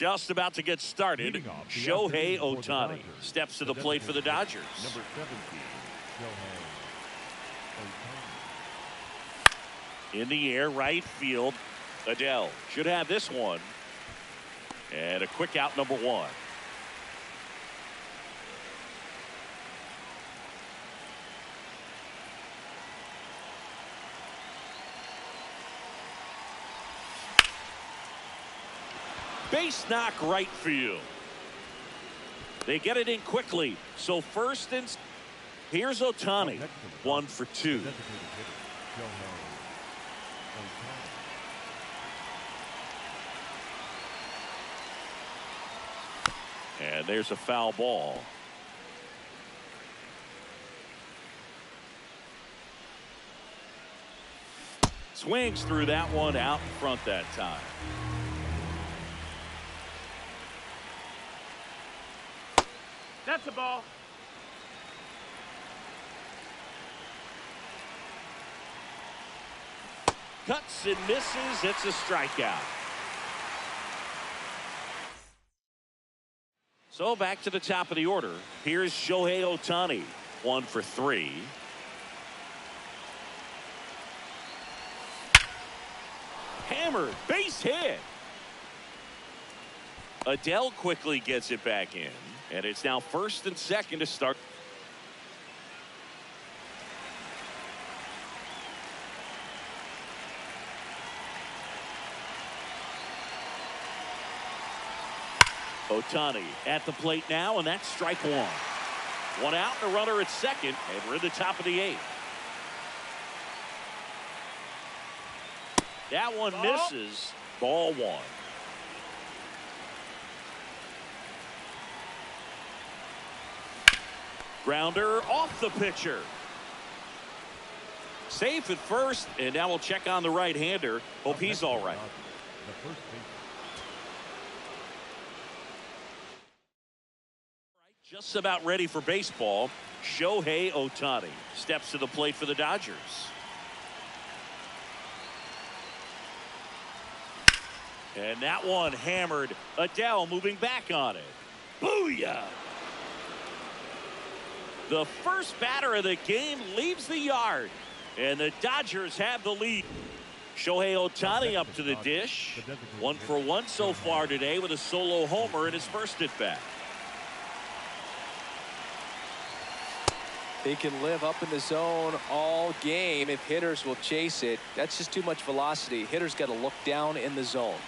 Just about to get started. Shohei Ohtani steps to the plate for the Dodgers. Number 17, Shohei Ohtani. In the air, right field. Adele should have this one. And a quick out, number 1. Base knock right field. They get it in quickly. So first and here's Ohtani. 1 for 2. And there's a foul ball. Swings through that one out in front that time. That's a ball. Cuts and misses. It's a strikeout. So back to the top of the order. Here's Shohei Ohtani. 1 for 3. Hammered. Base hit. Adele quickly gets it back in. And it's now first and second to start. Ohtani at the plate now, and that's strike 1. 1 out, and a runner at second, and we're at the top of the 8th. That one misses. Ball 1. Grounder off the pitcher. Safe at first, and now we'll check on the right-hander. Hope he's all right. Just about ready for baseball. Shohei Ohtani steps to the plate for the Dodgers. And that one hammered. Adele moving back on it. Booyah! The first batter of the game leaves the yard, and the Dodgers have the lead. Shohei Ohtani up to the dish. 1 for 1 so far today with a solo homer in his first at bat. They can live up in the zone all game if hitters will chase it. That's just too much velocity. Hitters got to look down in the zone.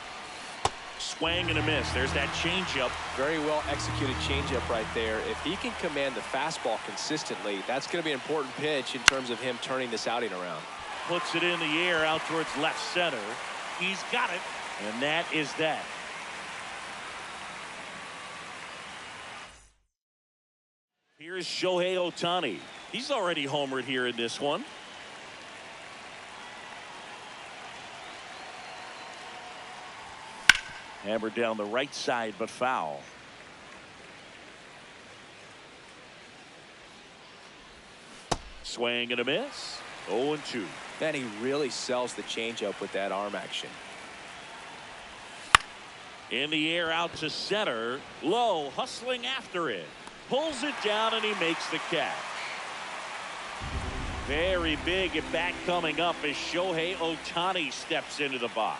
Swing and a miss. There's that changeup. Very well executed changeup right there. If he can command the fastball consistently, that's going to be an important pitch in terms of him turning this outing around. Puts it in the air out towards left center. He's got it, and that is that. Here's Shohei Ohtani. He's already homered here in this one. Hammered down the right side, but foul. Swing and a miss. 0-2. Man, he really sells the changeup with that arm action. In the air out to center. Low, hustling after it. Pulls it down, and he makes the catch. Very big at bat coming up as Shohei Ohtani steps into the box.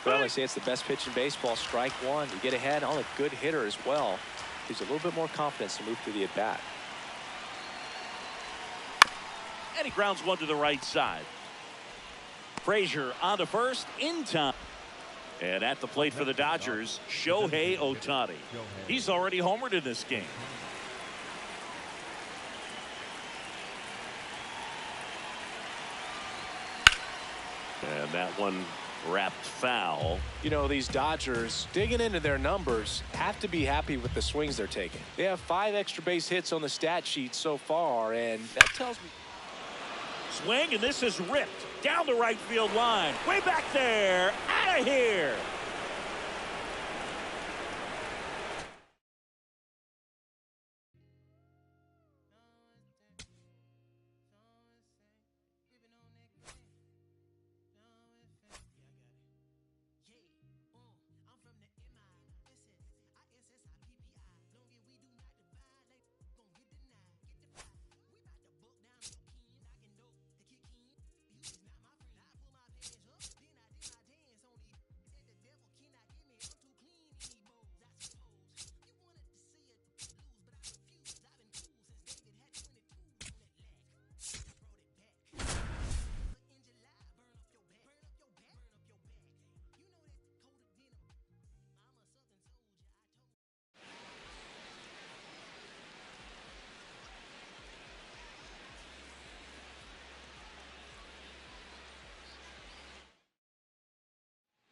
Well, I say it's the best pitch in baseball. Strike one. You get ahead on a good hitter as well. Gives you a little bit more confidence to move through the at-bat. And he grounds one to the right side. Frazier on to first in time. And at the plate for the Dodgers, Shohei Ohtani. He's already homered in this game. And that one wrapped foul. You know, these Dodgers, digging into their numbers, have to be happy with the swings they're taking. They have 5 extra base hits on the stat sheet so far, and that tells me. Swing, and this is ripped down the right field line. Way back there. Out of here.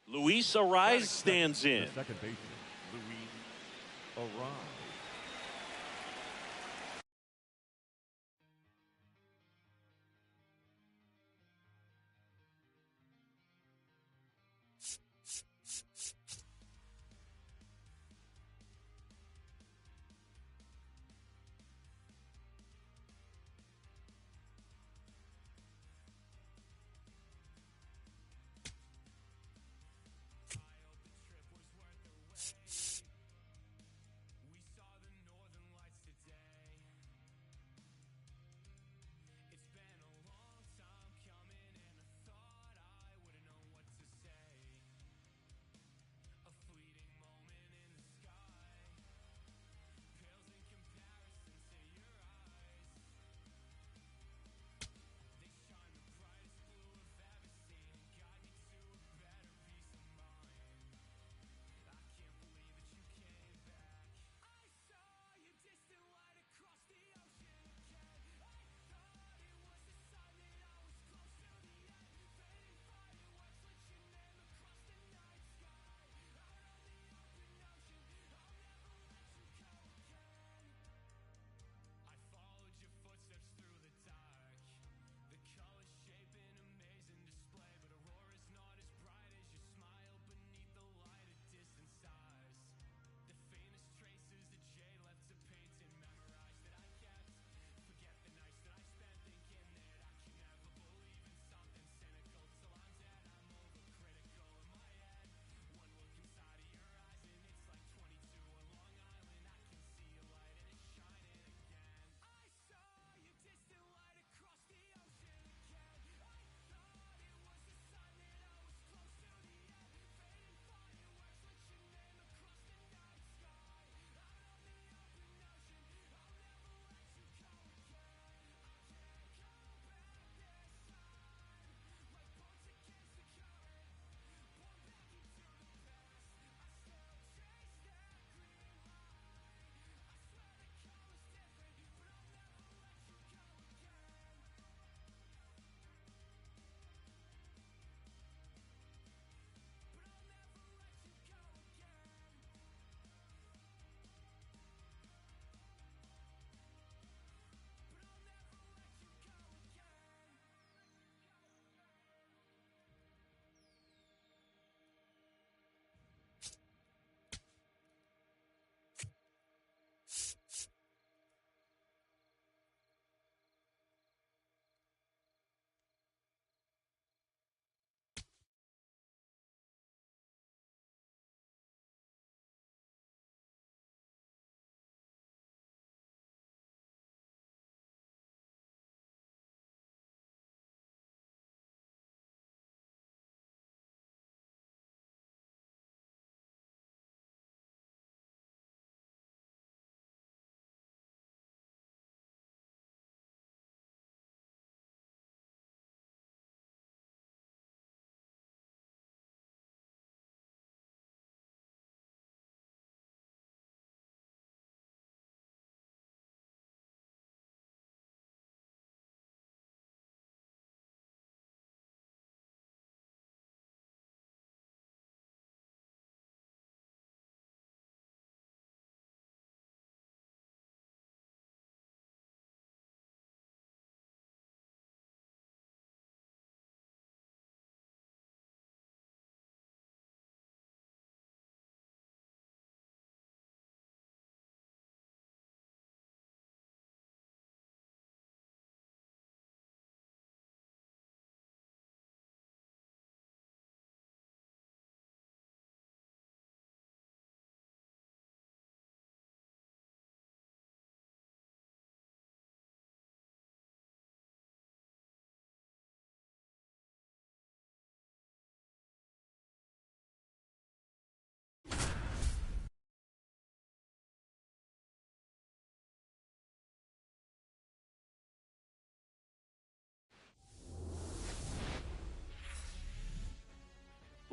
Luis Arraez stands in. Second baseman, Luis Arraez.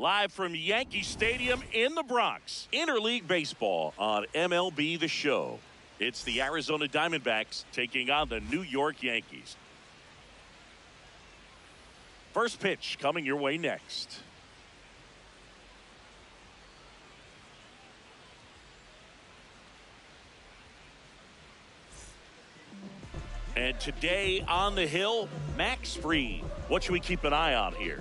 Live from Yankee Stadium in the Bronx. Interleague Baseball on MLB The Show. It's the Arizona Diamondbacks taking on the New York Yankees. First pitch coming your way next. And today on the hill, Max Fried. What should we keep an eye on here?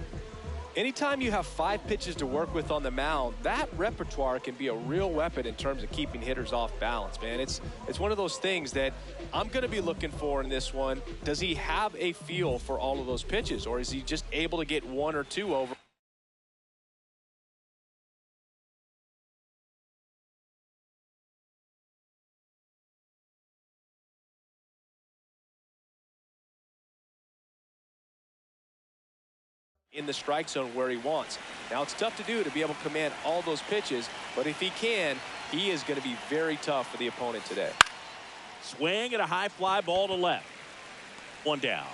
Anytime you have 5 pitches to work with on the mound, that repertoire can be a real weapon in terms of keeping hitters off balance, man. It's one of those things that I'm going to be looking for in this one. Does he have a feel for all of those pitches, or is he just able to get 1 or 2 over? In the strike zone where he wants. Now it's tough to do to be able to command all those pitches, but if he can, he is going to be very tough for the opponent today. Swing and a high fly ball to left. 1 down.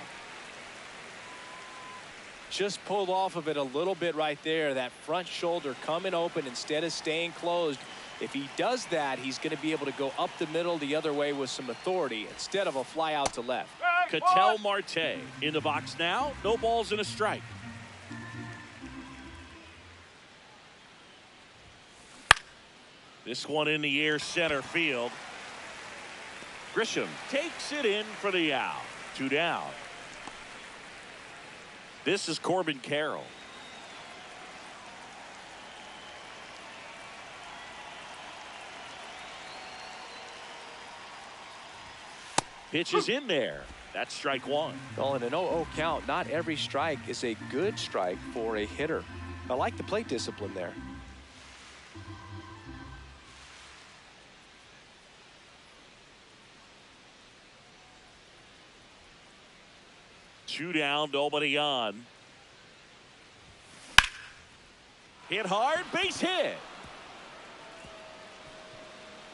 Just pulled off of it a little bit right there. That front shoulder coming open instead of staying closed. If he does that, he's going to be able to go up the middle the other way with some authority instead of a fly out to left. Ketel Marte in the box now. No balls and a strike. This one in the air, center field. Grisham takes it in for the out. 2 down. This is Corbin Carroll. Pitch is in there. That's strike 1. Well, in an 0-0 count, not every strike is a good strike for a hitter. I like the plate discipline there. Two down, nobody on. Hit hard, base hit.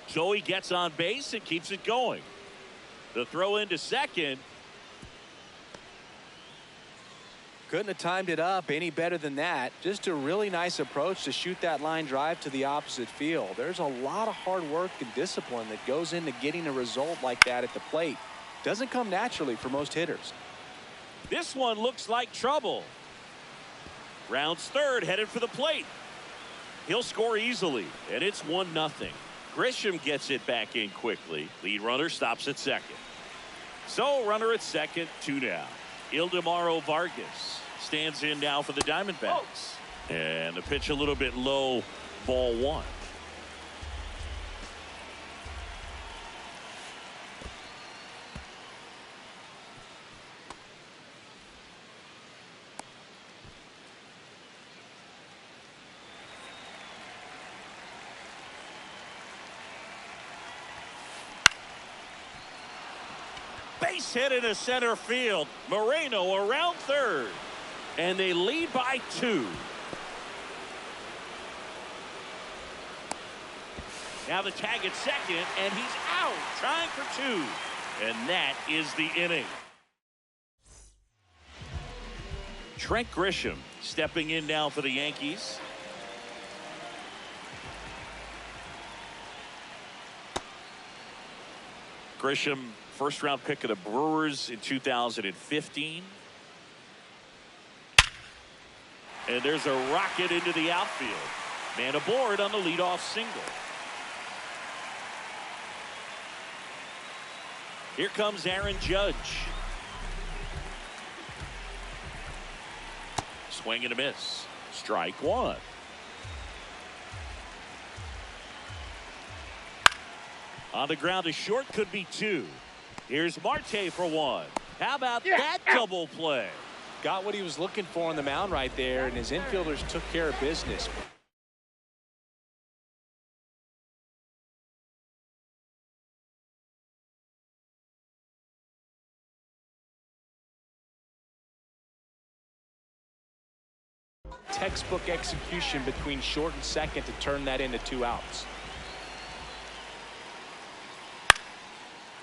So he gets on base and keeps it going. The throw into second. Couldn't have timed it up any better than that. Just a really nice approach to shoot that line drive to the opposite field. There's a lot of hard work and discipline that goes into getting a result like that at the plate. Doesn't come naturally for most hitters. This one looks like trouble. Rounds third, headed for the plate. He'll score easily, and it's 1-0. Grisham gets it back in quickly. Lead runner stops at second. So runner at second, 2 down. Ildemaro Vargas stands in now for the Diamondbacks. And the pitch a little bit low, ball 1. Base hit into center field. Moreno around third. And they lead by 2. Now the tag at second, and he's out, trying for 2. And that is the inning. Trent Grisham stepping in now for the Yankees. Grisham, first-round pick of the Brewers in 2015. And there's a rocket into the outfield. Man aboard on the leadoff single. Here comes Aaron Judge. Swing and a miss. Strike 1. On the ground to short, could be 2. Here's Marte for 1. How about that double play? Got what he was looking for on the mound right there, and his infielders took care of business. Textbook execution between short and second to turn that into 2 outs.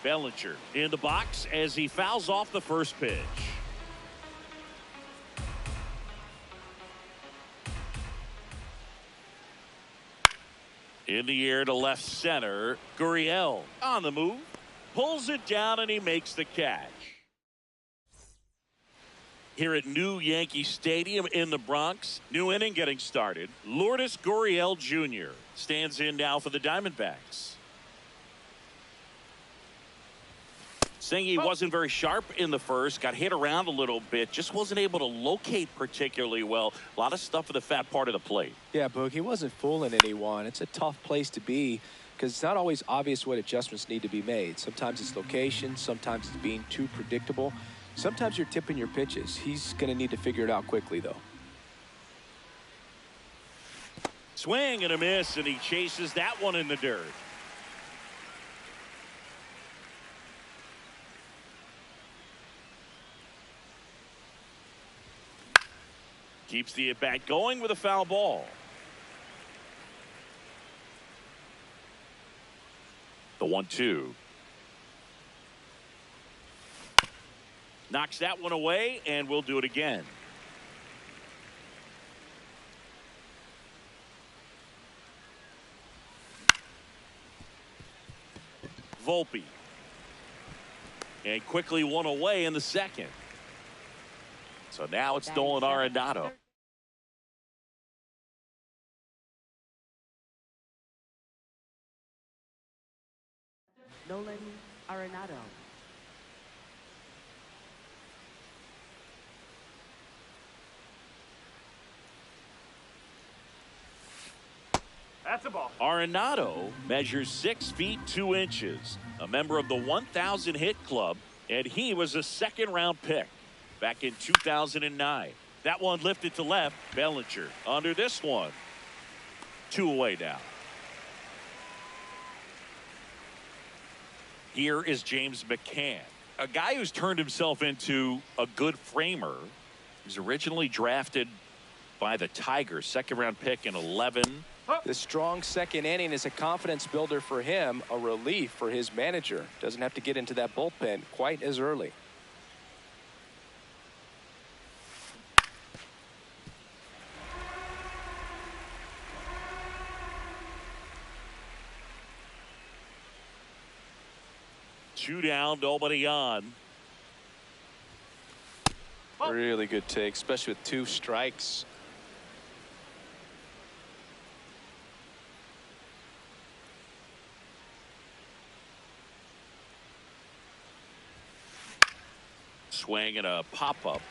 Bellinger in the box as he fouls off the first pitch. In the air to left center. Gurriel on the move. Pulls it down and he makes the catch. Here at New Yankee Stadium in the Bronx. New inning getting started. Lourdes Gurriel Jr. stands in now for the Diamondbacks. Singy wasn't very sharp in the first. Got hit around a little bit. Just wasn't able to locate particularly well. A lot of stuff for the fat part of the plate. Yeah, Boog, he wasn't fooling anyone. It's a tough place to be because it's not always obvious what adjustments need to be made. Sometimes it's location. Sometimes it's being too predictable. Sometimes you're tipping your pitches. He's going to need to figure it out quickly, though. Swing and a miss, and he chases that one in the dirt. Keeps the at-bat going with a foul ball. The 1-2. Knocks that one away, and we'll do it again. Volpe. And quickly one away in the second. So now it's Nolan Arenado. Nolan Arenado. That's a ball. Arenado measures 6 feet 2 inches, a member of the 1,000 hit club, and he was a second-round pick back in 2009. That one lifted to left. Bellinger under this one. 2 away now. Here is James McCann, a guy who's turned himself into a good framer. He was originally drafted by the Tigers, second-round pick in 11. The strong second inning is a confidence builder for him, a relief for his manager. Doesn't have to get into that bullpen quite as early. Two down, nobody on. Really good take, especially with 2 strikes. Swing and a pop-up.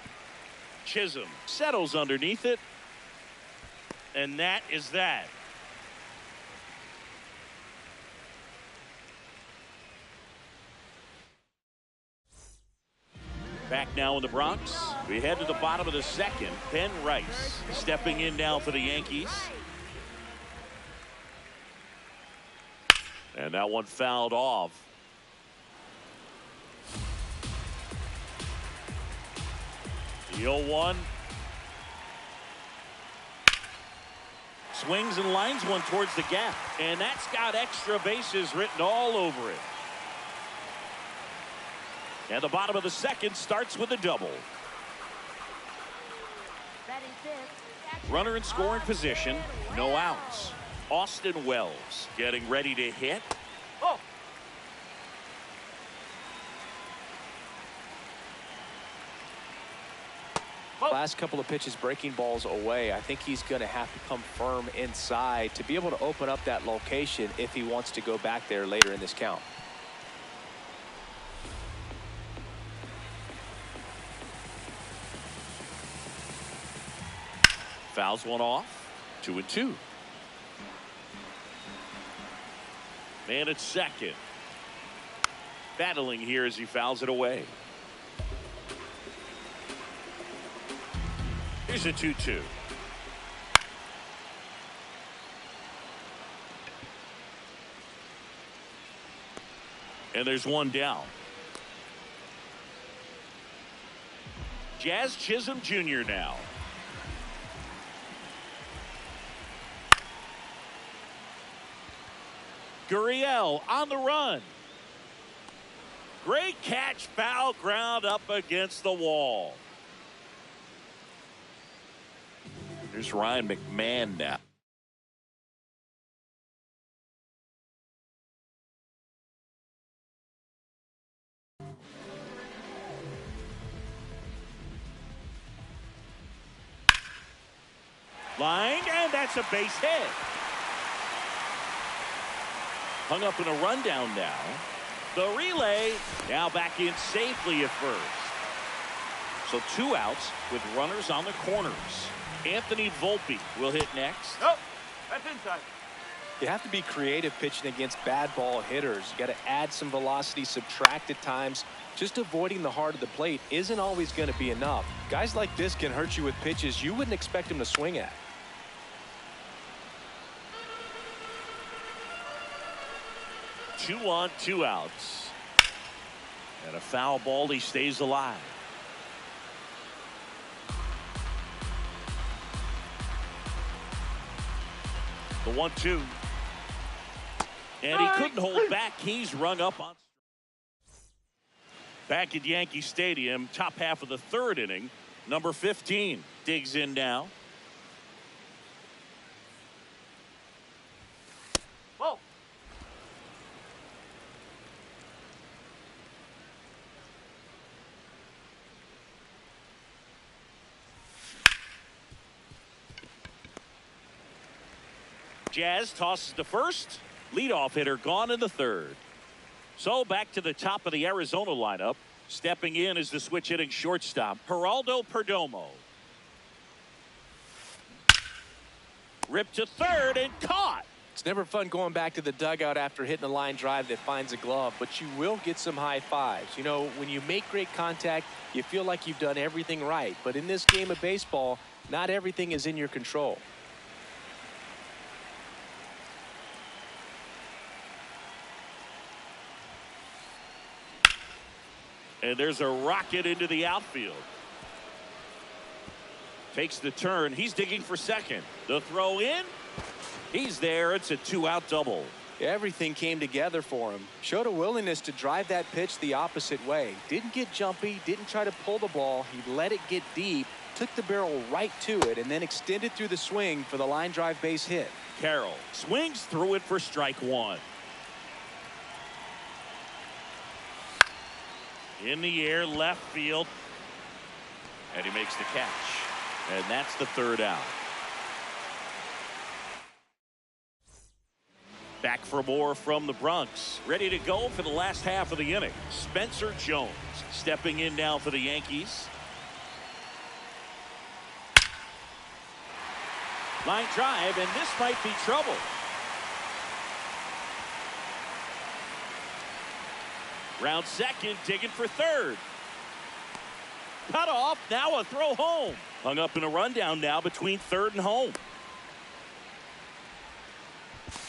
Chisholm settles underneath it. And that is that. Back now in the Bronx. We head to the bottom of the second. Ben Rice stepping in now for the Yankees. And that one fouled off. The 0-1. Swings and lines one towards the gap. And that's got extra bases written all over it. And the bottom of the second starts with a double. Runner in scoring position, no outs. Austin Wells getting ready to hit. Oh. Last couple of pitches breaking balls away. I think he's going to have to come firm inside to be able to open up that location if he wants to go back there later in this count. Fouls one off. 2-2. Man at second. Battling here as he fouls it away. Here's a 2-2. And there's one down. Jazz Chisholm Jr. now. Gurriel on the run. Great catch, foul ground up against the wall. Here's Ryan McMahon now. Line, and that's a base hit. Hung up in a rundown now. The relay now back in safely at first. So 2 outs with runners on the corners. Anthony Volpe will hit next. Nope, that's inside. You have to be creative pitching against bad ball hitters. You got to add some velocity, subtract at times. Just avoiding the heart of the plate isn't always going to be enough. Guys like this can hurt you with pitches you wouldn't expect them to swing at. Two on, 2 outs. And a foul ball. He stays alive. The 1-2. And he couldn't hold back. He's rung up on. Back at Yankee Stadium, top half of the 3rd inning. Number 15 digs in now. Whoa. Jazz tosses to first. Leadoff hitter gone in the 3rd. So back to the top of the Arizona lineup. Stepping in is the switch hitting shortstop, Geraldo Perdomo. Ripped to 3rd and caught. It's never fun going back to the dugout after hitting a line drive that finds a glove, but you will get some high fives. You know, when you make great contact, you feel like you've done everything right. But in this game of baseball, not everything is in your control. And there's a rocket into the outfield. Takes the turn. He's digging for second. The throw in. He's there. It's a 2-out double. Everything came together for him. Showed a willingness to drive that pitch the opposite way. Didn't get jumpy. Didn't try to pull the ball. He let it get deep. Took the barrel right to it and then extended through the swing for the line drive base hit. Carroll swings through it for strike 1. In the air, left field. And he makes the catch. And that's the 3rd out. Back for more from the Bronx. Ready to go for the last half of the inning. Spencer Jones stepping in now for the Yankees. Line drive, and this might be trouble. Round second, digging for 3rd. Cut off, now a throw home. Hung up in a rundown now between 3rd and home.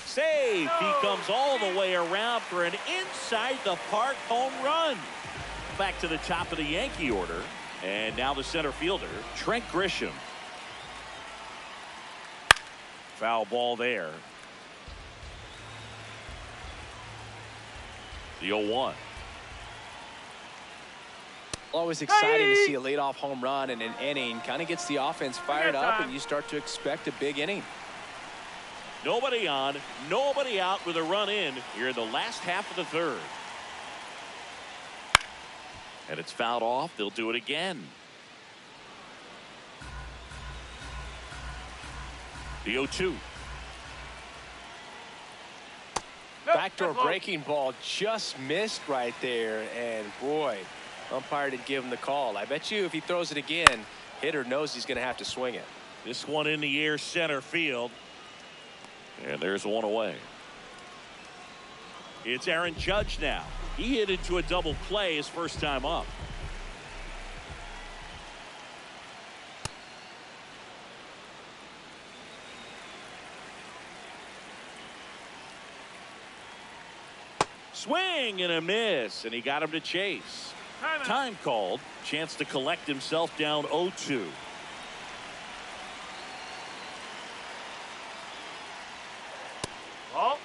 Save. He comes all the way around for an inside the park home run. Back to the top of the Yankee order. And now the center fielder, Trent Grisham. Foul ball there. The 0-1. Always exciting to see a leadoff home run in an inning. Kind of gets the offense fired up, and you start to expect a big inning. Nobody on, nobody out with a run in here in the last half of the 3rd. And it's fouled off. They'll do it again. The 0-2. Backdoor breaking ball just missed right there, and boy, umpire didn't give him the call. I bet you if he throws it again, hitter knows he's going to have to swing it. This one in the air, center field. And there's one away. It's Aaron Judge now. He hit into a double play his first time up. Swing and a miss, and he got him to chase. Time called. Chance to collect himself down 0-2. Oh.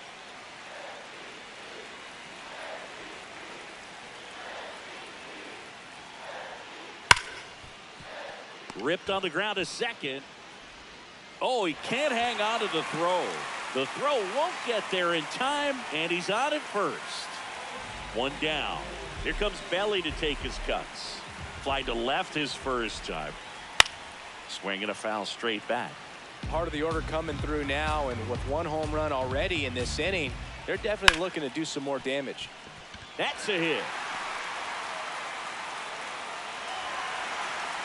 Ripped on the ground to second. Oh, he can't hang on to the throw. The throw won't get there in time, and he's on at first. One down. Here comes Belly to take his cuts. Fly to left his first time. Swinging a foul straight back. Part of the order coming through now, and with one home run already in this inning, they're definitely looking to do some more damage. That's a hit.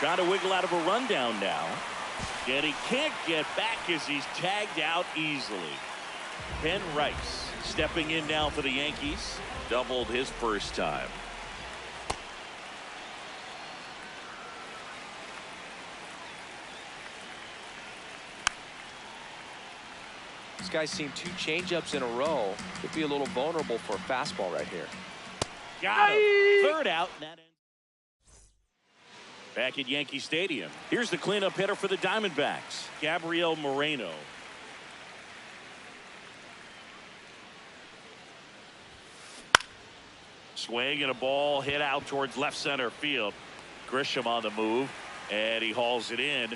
Trying to wiggle out of a rundown now. And he can't get back as he's tagged out easily. Ken Rice stepping in now for the Yankees. Doubled his first time. This guy's seen 2 changeups in a row. Could be a little vulnerable for a fastball right here. Got him. Third out. And that ends. Back at Yankee Stadium. Here's the cleanup hitter for the Diamondbacks, Gabriel Moreno. Swing and a ball hit out towards left center field. Grisham on the move, and he hauls it in.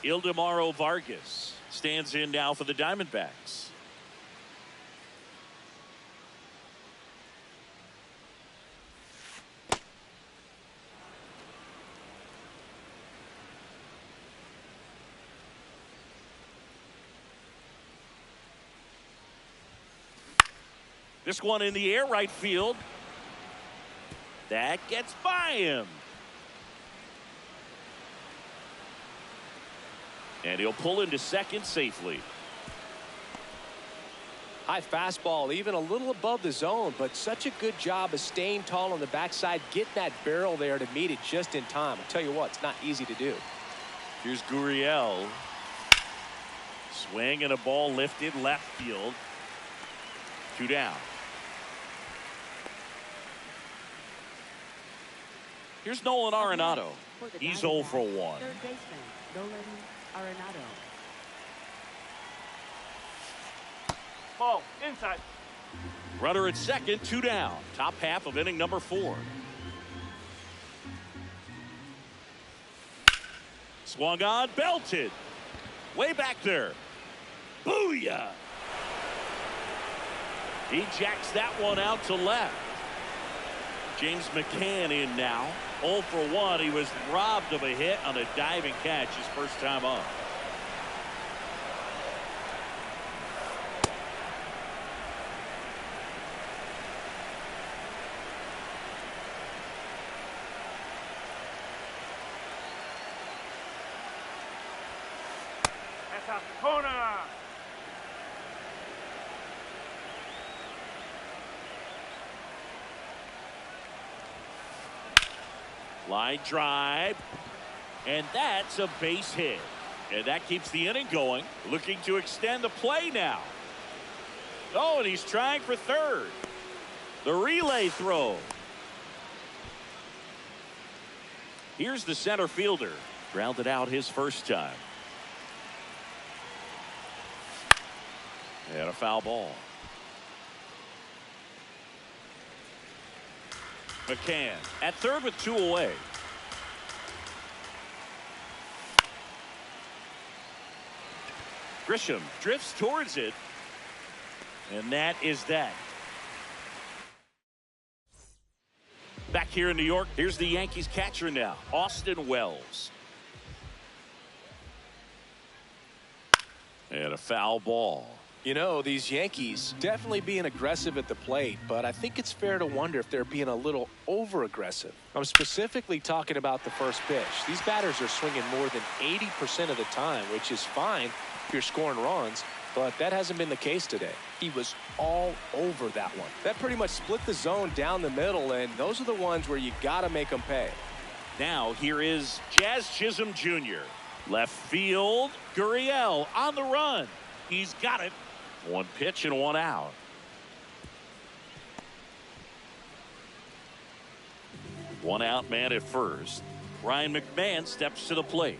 Ildemaro Vargas stands in now for the Diamondbacks. This one in the air, right field. That gets by him. And he'll pull into second safely. High fastball, even a little above the zone, but such a good job of staying tall on the backside, getting that barrel there to meet it just in time. I'll tell you what, it's not easy to do. Here's Gurriel. Swing and a ball lifted left field. 2 down. Here's Nolan Arenado. He's 0 for 1. Third baseman, Nolan Arenado. Ball, inside. Runner at second, 2 down. Top half of inning number 4. Swung on, belted. Way back there. Booyah! He jacks that one out to left. James McCann in now. 0 for 1. He was robbed of a hit on a diving catch his first time up. That's a corner. Line drive, and that's a base hit, and that keeps the inning going. Looking to extend the play now. Oh, and he's trying for third. The relay throw. Here's the center fielder, grounded out his first time, and a foul ball. McCann at third with 2 away. Grisham drifts towards it, and that is that. Back here in New York, here's the Yankees catcher now, Austin Wells. And a foul ball. You know, these Yankees definitely being aggressive at the plate, but I think it's fair to wonder if they're being a little over-aggressive. I'm specifically talking about the first pitch. These batters are swinging more than 80% of the time, which is fine if you're scoring runs, but that hasn't been the case today. He was all over that one. That pretty much split the zone down the middle, and those are the ones where you got to make them pay. Now here is Jazz Chisholm Jr. Left field, Gurriel on the run. He's got it. 1 pitch and 1 out. One out man at first. Ryan McMahon steps to the plate.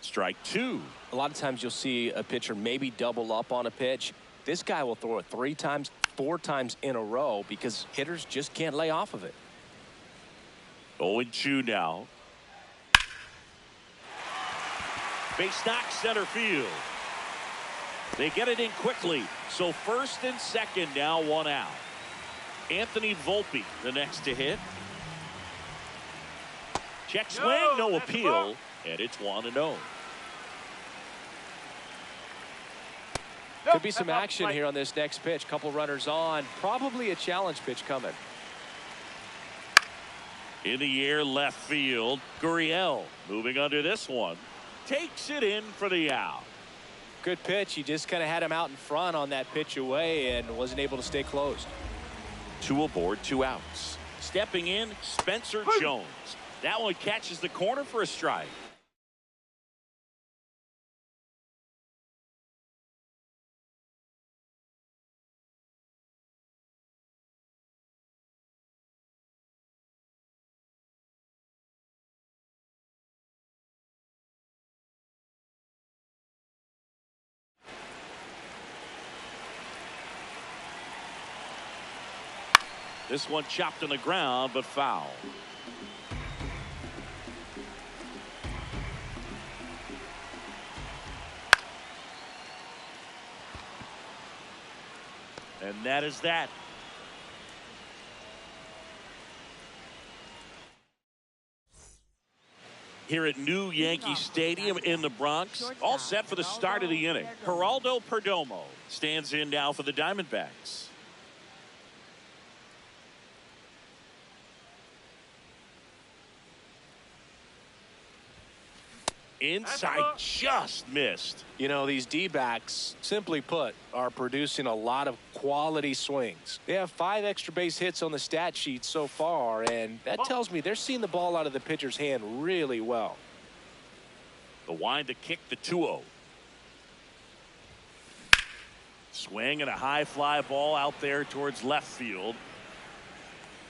Strike 2. A lot of times you'll see a pitcher maybe double up on a pitch. This guy will throw it 3 times, 4 times in a row because hitters just can't lay off of it. 0-2 now. Base knock center field. They get it in quickly. So first and second now, one out. Anthony Volpe, the next to hit. Check swing, no appeal, and it's 1-0. Could be some action here on this next pitch. Couple runners on. Probably a challenge pitch coming. In the air, left field. Gurriel moving under this one. Takes it in for the out. Good pitch. He just kind of had him out in front on that pitch away and wasn't able to stay closed. 2 aboard, 2 outs. Stepping in, Spencer Jones. That one catches the corner for a strike. This one chopped on the ground, but foul. And that is that. Here at New Yankee Stadium in the Bronx, all set for the start of the inning. Geraldo Perdomo stands in now for the Diamondbacks. Inside, just missed. You know, these D-backs, simply put, are producing a lot of quality swings. They have 5 extra base hits on the stat sheet so far, and that tells me they're seeing the ball out of the pitcher's hand really well. The wind to kick the 2-0. Swing and a high fly ball out there towards left field.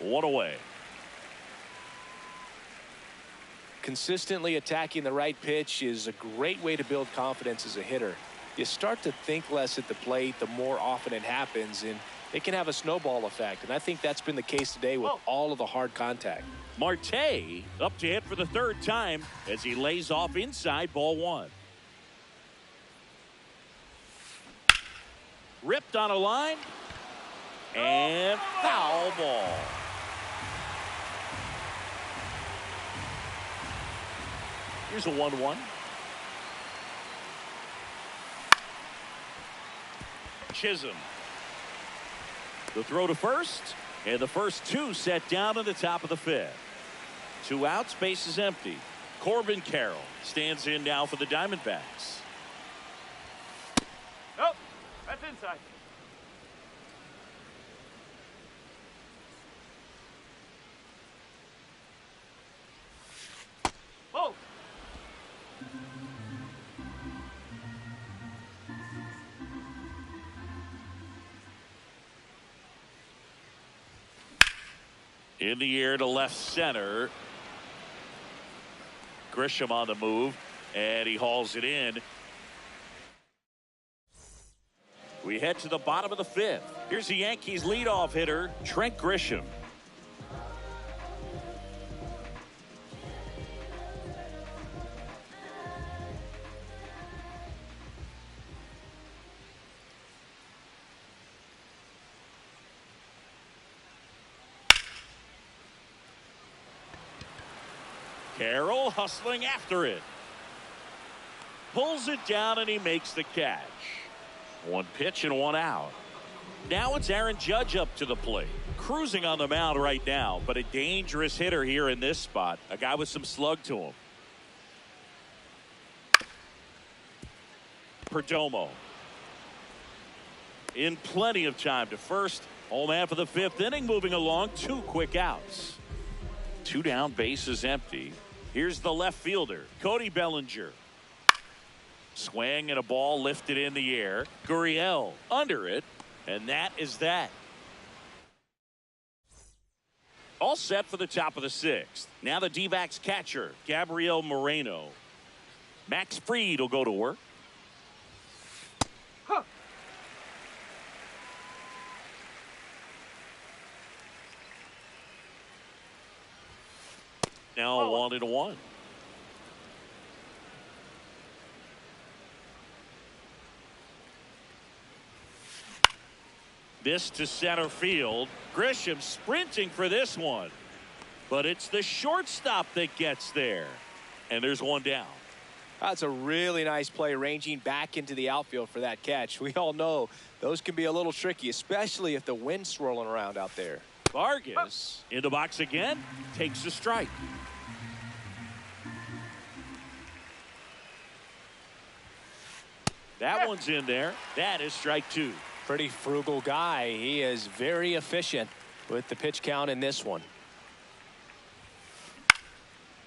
1 away. Consistently attacking the right pitch is a great way to build confidence as a hitter. You start to think less at the plate the more often it happens, and it can have a snowball effect. And I think that's been the case today with all of the hard contact. Marte up to hit for the 3rd time as he lays off inside, ball 1. Ripped on a line and foul ball. Here's a 1-1. Chisholm. The throw to first, and the first 2 set down at the top of the 5th. 2 outs, base is empty. Corbin Carroll stands in now for the Diamondbacks. Nope, that's inside. Whoa. In the air to left center. Grisham on the move, and he hauls it in. We head to the bottom of the 5th. Here's the Yankees leadoff hitter, Trent Grisham. Carroll hustling after it. Pulls it down and he makes the catch. 1 pitch and 1 out. Now it's Aaron Judge up to the plate. Cruising on the mound right now, but a dangerous hitter here in this spot. A guy with some slug to him. Perdomo. In plenty of time to first. Home half of the 5th inning, moving along. 2 quick outs. 2 down, bases empty. Here's the left fielder, Cody Bellinger. Swing and a ball lifted in the air. Gurriel under it, and that is that. All set for the top of the 6th. Now the D-backs catcher, Gabriel Moreno. Max Fried will go to work. Now 1-1. This to center field. Grisham sprinting for this one. But it's the shortstop that gets there. And there's one down. That's a really nice play, ranging back into the outfield for that catch. We all know those can be a little tricky, especially if the wind's swirling around out there. Vargas in the box again, takes a strike. That one's in there. That is strike two. Pretty frugal guy. He is very efficient with the pitch count in this one.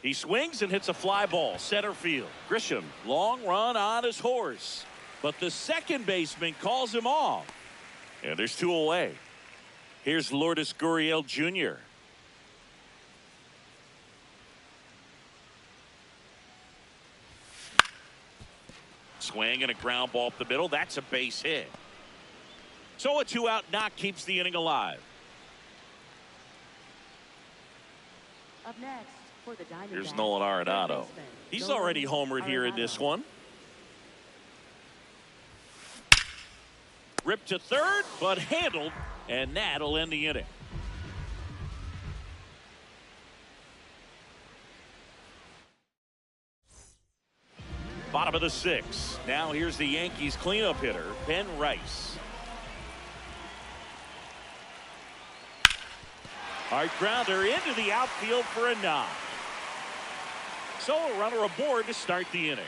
He swings and hits a fly ball, center field. Grisham, long run on his horse. But the second baseman calls him off. And there's two away. Here's Lourdes Gurriel Jr. Swing and a ground ball up the middle. That's a base hit. So a 2-out knock keeps the inning alive. Up next for the Diamondbacks. Here's Nolan Arenado. He's already homered here in this one. Ripped to third, but handled, and that'll end the inning. Bottom of the sixth. Now here's the Yankees cleanup hitter, Ben Rice. Hard grounder into the outfield for a knock. So a runner aboard to start the inning.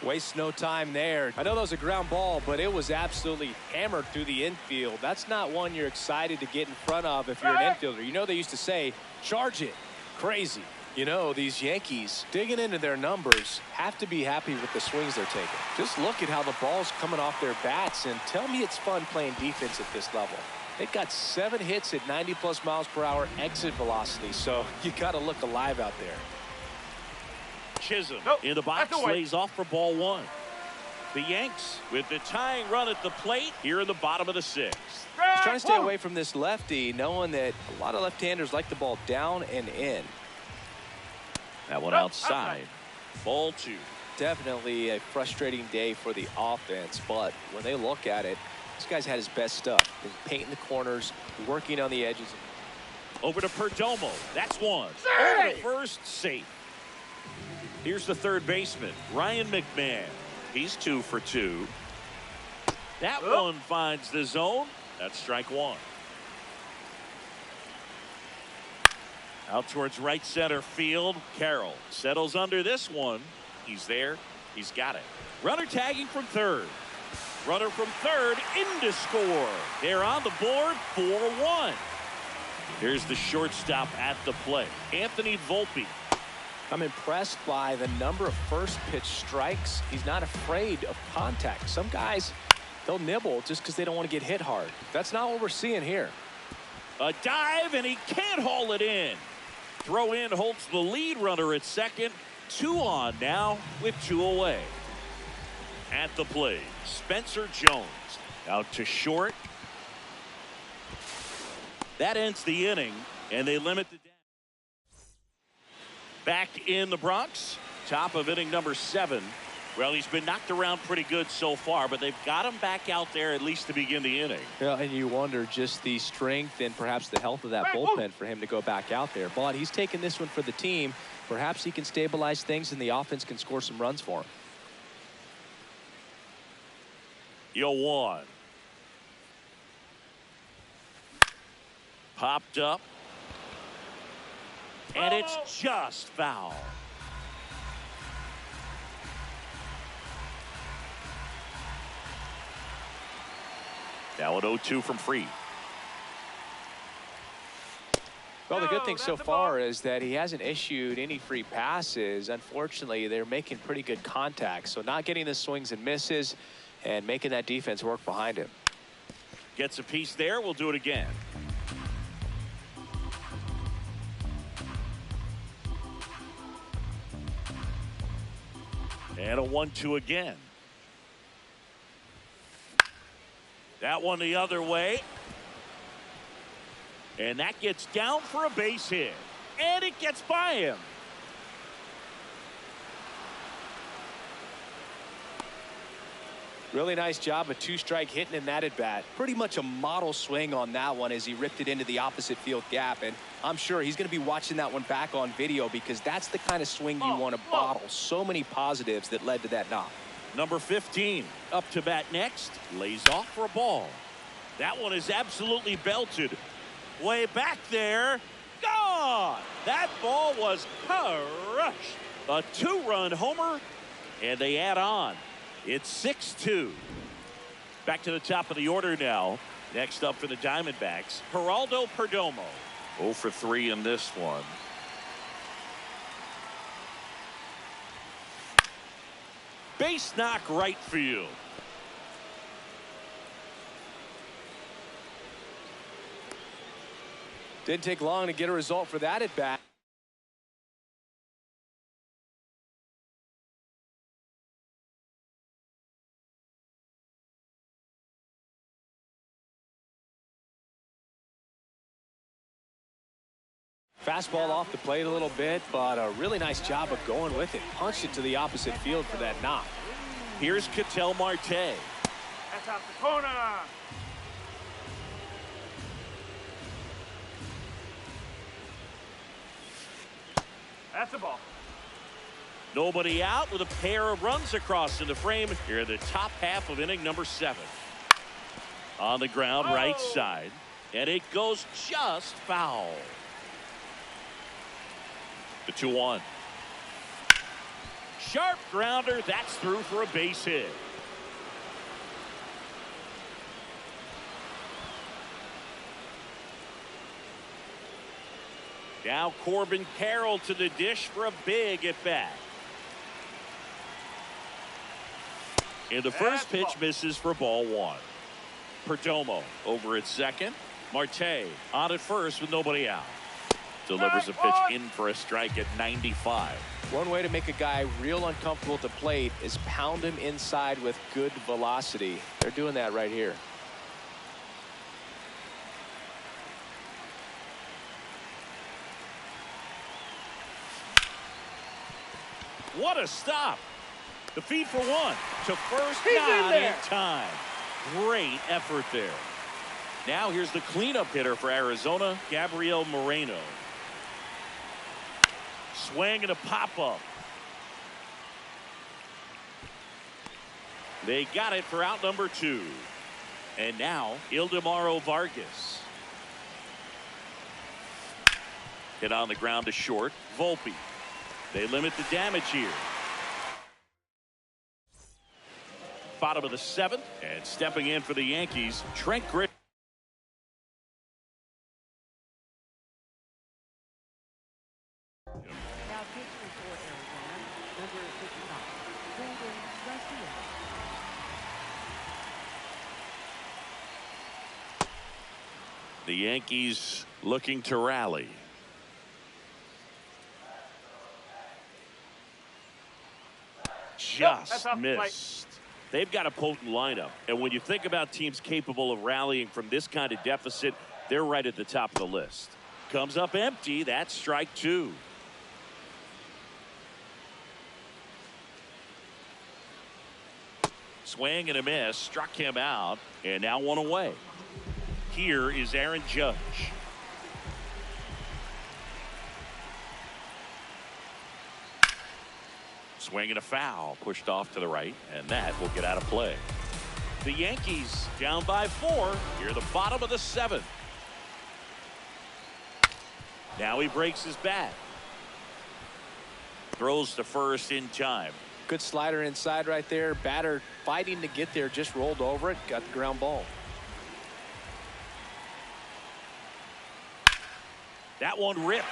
Waste no time there. I know that was a ground ball, but it was absolutely hammered through the infield. That's not one you're excited to get in front of if you're an infielder. You know, they used to say, charge it. Crazy. You know, these Yankees, digging into their numbers, have to be happy with the swings they're taking. Just look at how the ball's coming off their bats, and tell me it's fun playing defense at this level. They've got 7 hits at 90+ miles per hour exit velocity, so you got to look alive out there. Chisholm in the box, lays off for ball one. The Yanks with the tying run at the plate here in the bottom of the sixth. He's trying to stay away from this lefty, knowing that a lot of left-handers like the ball down and in. That one outside. Ball two. Definitely a frustrating day for the offense, but when they look at it, this guy's had his best stuff. He's painting the corners, working on the edges. Over to Perdomo. That's one. Over to first, safe. Here's the third baseman, Ryan McMahon. He's 2 for 2. That one finds the zone. That's strike one. Out towards right center field. Carroll settles under this one. He's there. He's got it. Runner tagging from third. Runner from third in to score. They're on the board, 4-1. Here's the shortstop at the plate, Anthony Volpe. I'm impressed by the number of first pitch strikes. He's not afraid of contact. Some guys, they'll nibble just because they don't want to get hit hard. That's not what we're seeing here. A dive, and he can't haul it in. Throw in holds the lead runner at second. 2 on now with 2 away. At the plate, Spencer Jones out to short. That ends the inning, and they limit the damage. Back in the Bronx, top of inning number 7. Well, he's been knocked around pretty good so far, but they've got him back out there at least to begin the inning. Yeah, and you wonder just the strength and perhaps the health of that bullpen for him to go back out there. But he's taking this one for the team. Perhaps he can stabilize things and the offense can score some runs for him. 0-1. Popped up. And it's just foul. Now an 0-2 from Fried. Well, the good thing so far is that he hasn't issued any free passes. Unfortunately, they're making pretty good contact. So not getting the swings and misses and making that defense work behind him. Gets a piece there. We'll do it again. And a 1-2 again. That one the other way. And that gets down for a base hit. And it gets by him. Really nice job, a two-strike hitting in that at-bat. Pretty much a model swing on that one as he ripped it into the opposite field gap. And I'm sure he's going to be watching that one back on video because that's the kind of swing you want to bottle. So many positives that led to that knock. Number 15 up to bat next. Lays off for a ball. That one is absolutely belted. Way back there. Gone! That ball was crushed. A two-run homer, and they add on. It's 6-2. Back to the top of the order now. Next up for the Diamondbacks, Geraldo Perdomo. 0 for 3 in this one. Base knock right field. Didn't take long to get a result for that at bat. Fastball off the plate a little bit, but a really nice job of going with it. Punched it to the opposite field for that knock. Here's Ketel Marte. That's out the corner. That's a ball. Nobody out with a pair of runs across in the frame here in the top half of inning number 7. On the ground, right side, and it goes just foul. The 2-1. Sharp grounder. That's through for a base hit. Now Corbin Carroll to the dish for a big at bat. And the first pitch misses for ball 1. Perdomo over at second. Marte on at first with nobody out. Delivers a pitch in for a strike at 95. One way to make a guy real uncomfortable at the plate is pound him inside with good velocity. They're doing that right here. What a stop. The feed for 1 to first. He's not in there. in time. Great effort there. Now here's the cleanup hitter for Arizona, Gabriel Moreno. Swing and a pop-up. They got it for out number 2. And now Ildemaro Vargas. Hit on the ground to short. Volpe. They limit the damage here. Bottom of the 7th, and stepping in for the Yankees, Trent Grisham. Now pitching for Arizona, number 55, Golden Garcia. The Yankees looking to rally. Just missed. They've got a potent lineup, and when you think about teams capable of rallying from this kind of deficit, they're right at the top of the list. Comes up empty. That's strike 2. Swing and a miss. Struck him out, and now 1 away. Here is Aaron Judge. Swing and a foul, pushed off to the right, and that will get out of play. The Yankees down by 4 here at the bottom of the 7th. Now he breaks his bat. Throws to first in time. Good slider inside right there. Batter fighting to get there, just rolled over it, got the ground ball. That one ripped,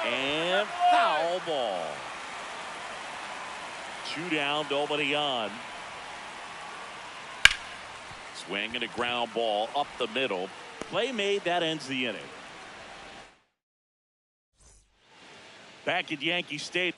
and foul ball. 2 down, nobody on. Swing and a ground ball up the middle. Play made, that ends the inning. Back at Yankee Stadium.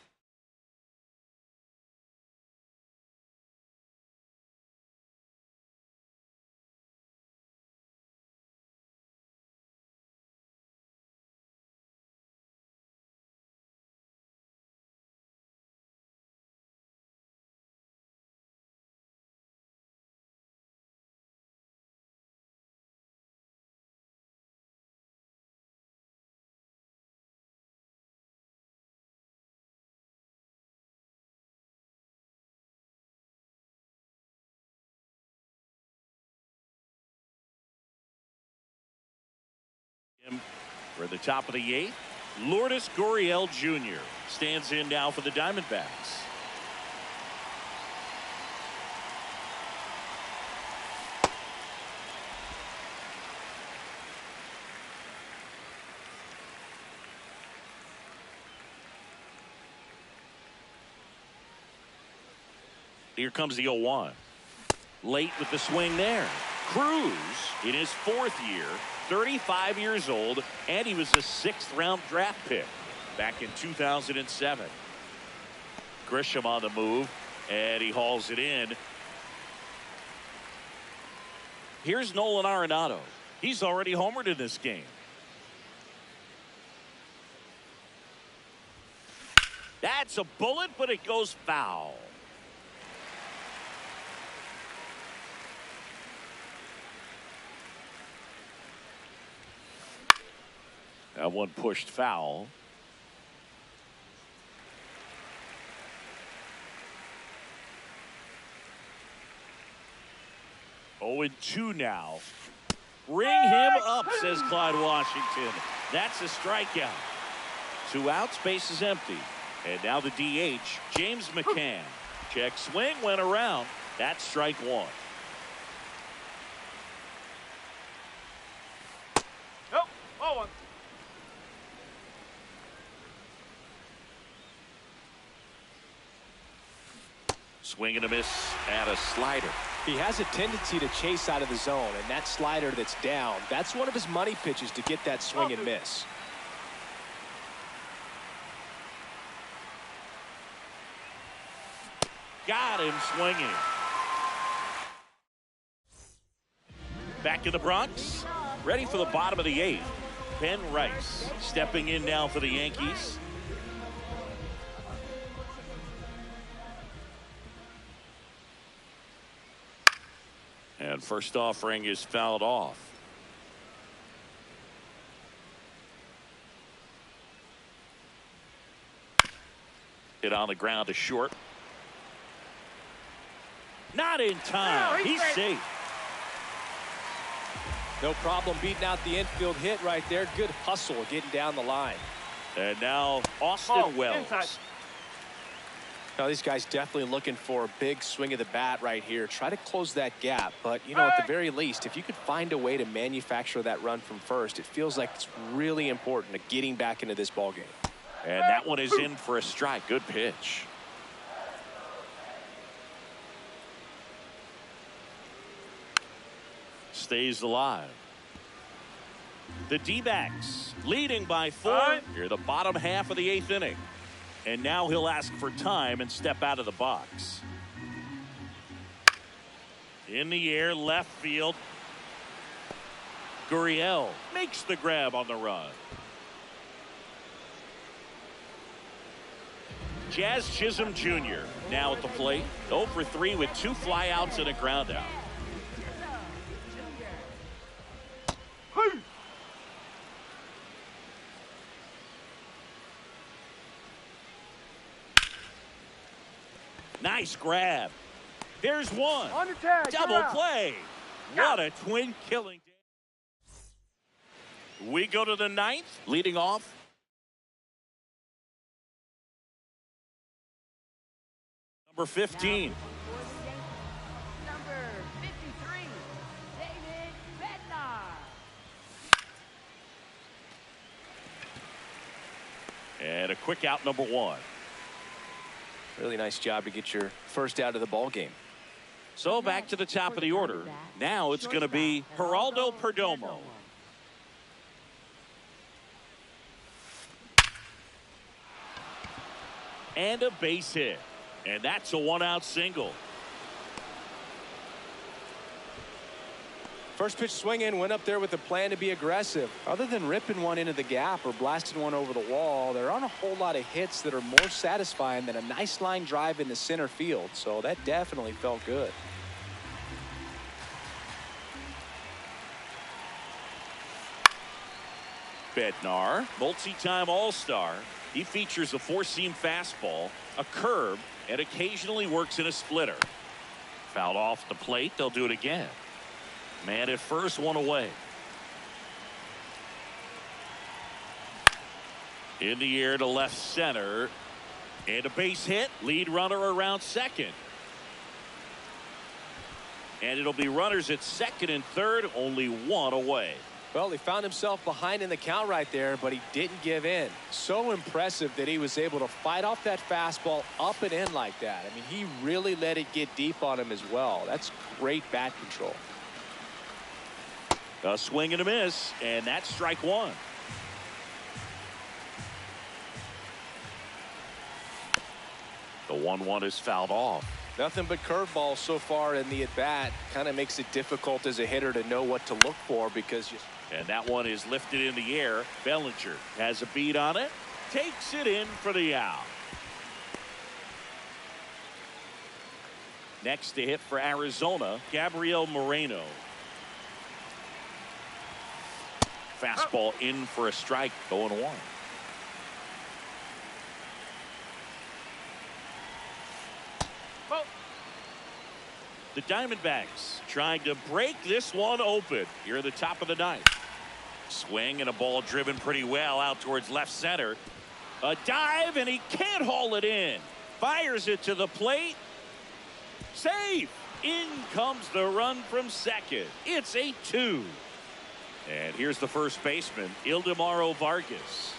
For the top of the 8th, Lourdes Gurriel Jr. stands in now for the Diamondbacks. Here comes the 0-1. Late with the swing there. Cruz in his 4th year, 35 years old, and he was a 6th-round draft pick back in 2007. Grisham on the move, and he hauls it in. Here's Nolan Arenado. He's already homered in this game. That's a bullet, but it goes foul. That one pushed foul. Oh, 0-2 now. Ring him up, says Clyde Washington. That's a strikeout. 2 outs, base is empty. And now the DH, James McCann. Check swing, went around. That's strike 1. Nope. 0-1. Swing and a miss at a slider. He has a tendency to chase out of the zone, and that slider that's down, that's one of his money pitches to get that swing and miss. Got him swinging. Back in the Bronx, ready for the bottom of the 8th. Ben Rice stepping in now for the Yankees. And first offering is fouled off. Hit on the ground to short. Not in time. He's safe. No problem beating out the infield hit right there. Good hustle getting down the line. And now Austin Wells. Inside. Now these guys definitely looking for a big swing of the bat right here. Try to close that gap, but you know, at the very least, if you could find a way to manufacture that run from first, it feels like it's really important to getting back into this ball game. And that one is in for a strike. Good pitch. Stays alive. The D-backs leading by 4 here the bottom half of the 8th inning. And now he'll ask for time and step out of the box. In the air, left field. Gurriel makes the grab on the run. Jazz Chisholm Jr. now at the plate. 0 for 3 with 2 flyouts and a ground out. Nice grab. There's one. On the tag. Double play. What a twin killing. We go to the 9th. Leading off. Number 15. Number 53, David Bednar. And a quick out, number 1. Really nice job to get your first out of the ball game. So back to the top of the order. Now it's going to be Geraldo Perdomo. And a base hit. And that's a 1-out single. First pitch swinging, went up there with a plan to be aggressive. Other than ripping one into the gap or blasting one over the wall, there aren't a whole lot of hits that are more satisfying than a nice line drive in the center field. So that definitely felt good. Bednar, multi-time All-Star. He features a 4-seam fastball, a curve, and occasionally works in a splitter. Fouled off the plate. They'll do it again. Man at first, 1 away. In the air to left center. And a base hit. Lead runner around second. And it'll be runners at second and third, only one away. Well, he found himself behind in the count right there, but he didn't give in. So impressive that he was able to fight off that fastball up and in like that. I mean, he really let it get deep on him as well. That's great bat control. A swing and a miss, and that's strike one. The 1-1 is fouled off. Nothing but curveballs so far in the at-bat. Kind of makes it difficult as a hitter to know what to look for because you... And that one is lifted in the air. Bellinger has a beat on it. Takes it in for the out. Next to hit for Arizona, Gabriel Moreno. Fastball in for a strike, 0-1. The Diamondbacks trying to break this one open here at the top of the ninth. Swing and a ball driven pretty well out towards left center. A dive and he can't haul it in. Fires it to the plate. Safe. In comes the run from second. It's 8-2. And here's the first baseman, Ildemaro Vargas.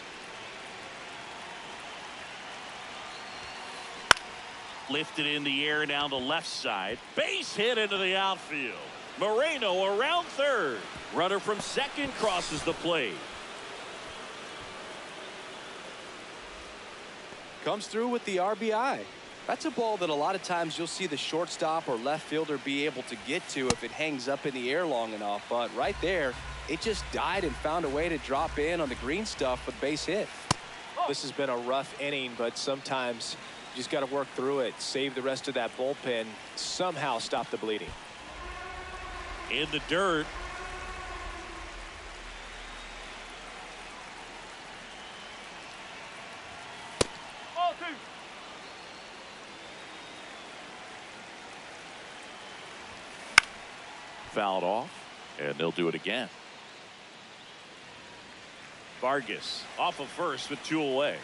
Lifted in the air down the left side. Base hit into the outfield. Moreno around third. Runner from second crosses the plate. Comes through with the RBI. That's a ball that a lot of times you'll see the shortstop or left fielder be able to get to if it hangs up in the air long enough. But right there, it just died and found a way to drop in on the green stuff with base hit. This has been a rough inning, but sometimes you just got to work through it, save the rest of that bullpen, somehow stop the bleeding. In the dirt. Ball two. Fouled off, and they'll do it again. Vargas off of first with two away.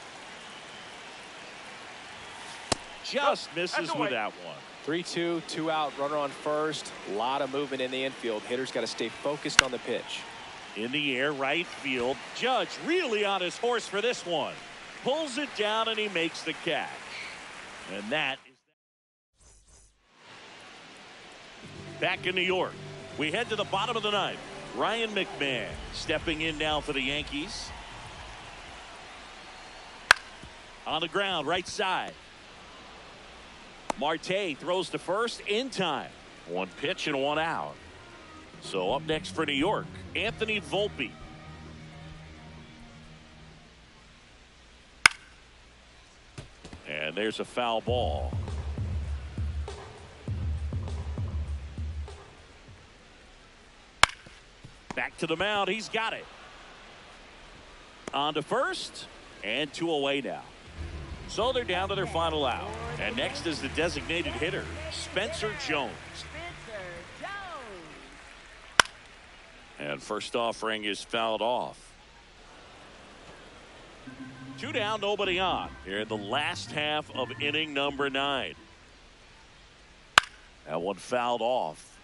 Just misses with that one. 3-2, 2 out, runner on first. A lot of movement in the infield. Hitters got to stay focused on the pitch. In the air, right field. Judge really on his horse for this one. Pulls it down and he makes the catch. And that is back in New York. We head to the bottom of the ninth. Ryan McMahon stepping in now for the Yankees. On the ground, right side. Marte throws to first in time. One pitch and one out. So up next for New York, Anthony Volpe. And there's a foul ball. Back to the mound. He's got it. On to first and two away now. So they're down to their final out. And next is the designated hitter, Spencer Jones. And first offering is fouled off. Two down, nobody on here in the last half of inning number 9. That one fouled off.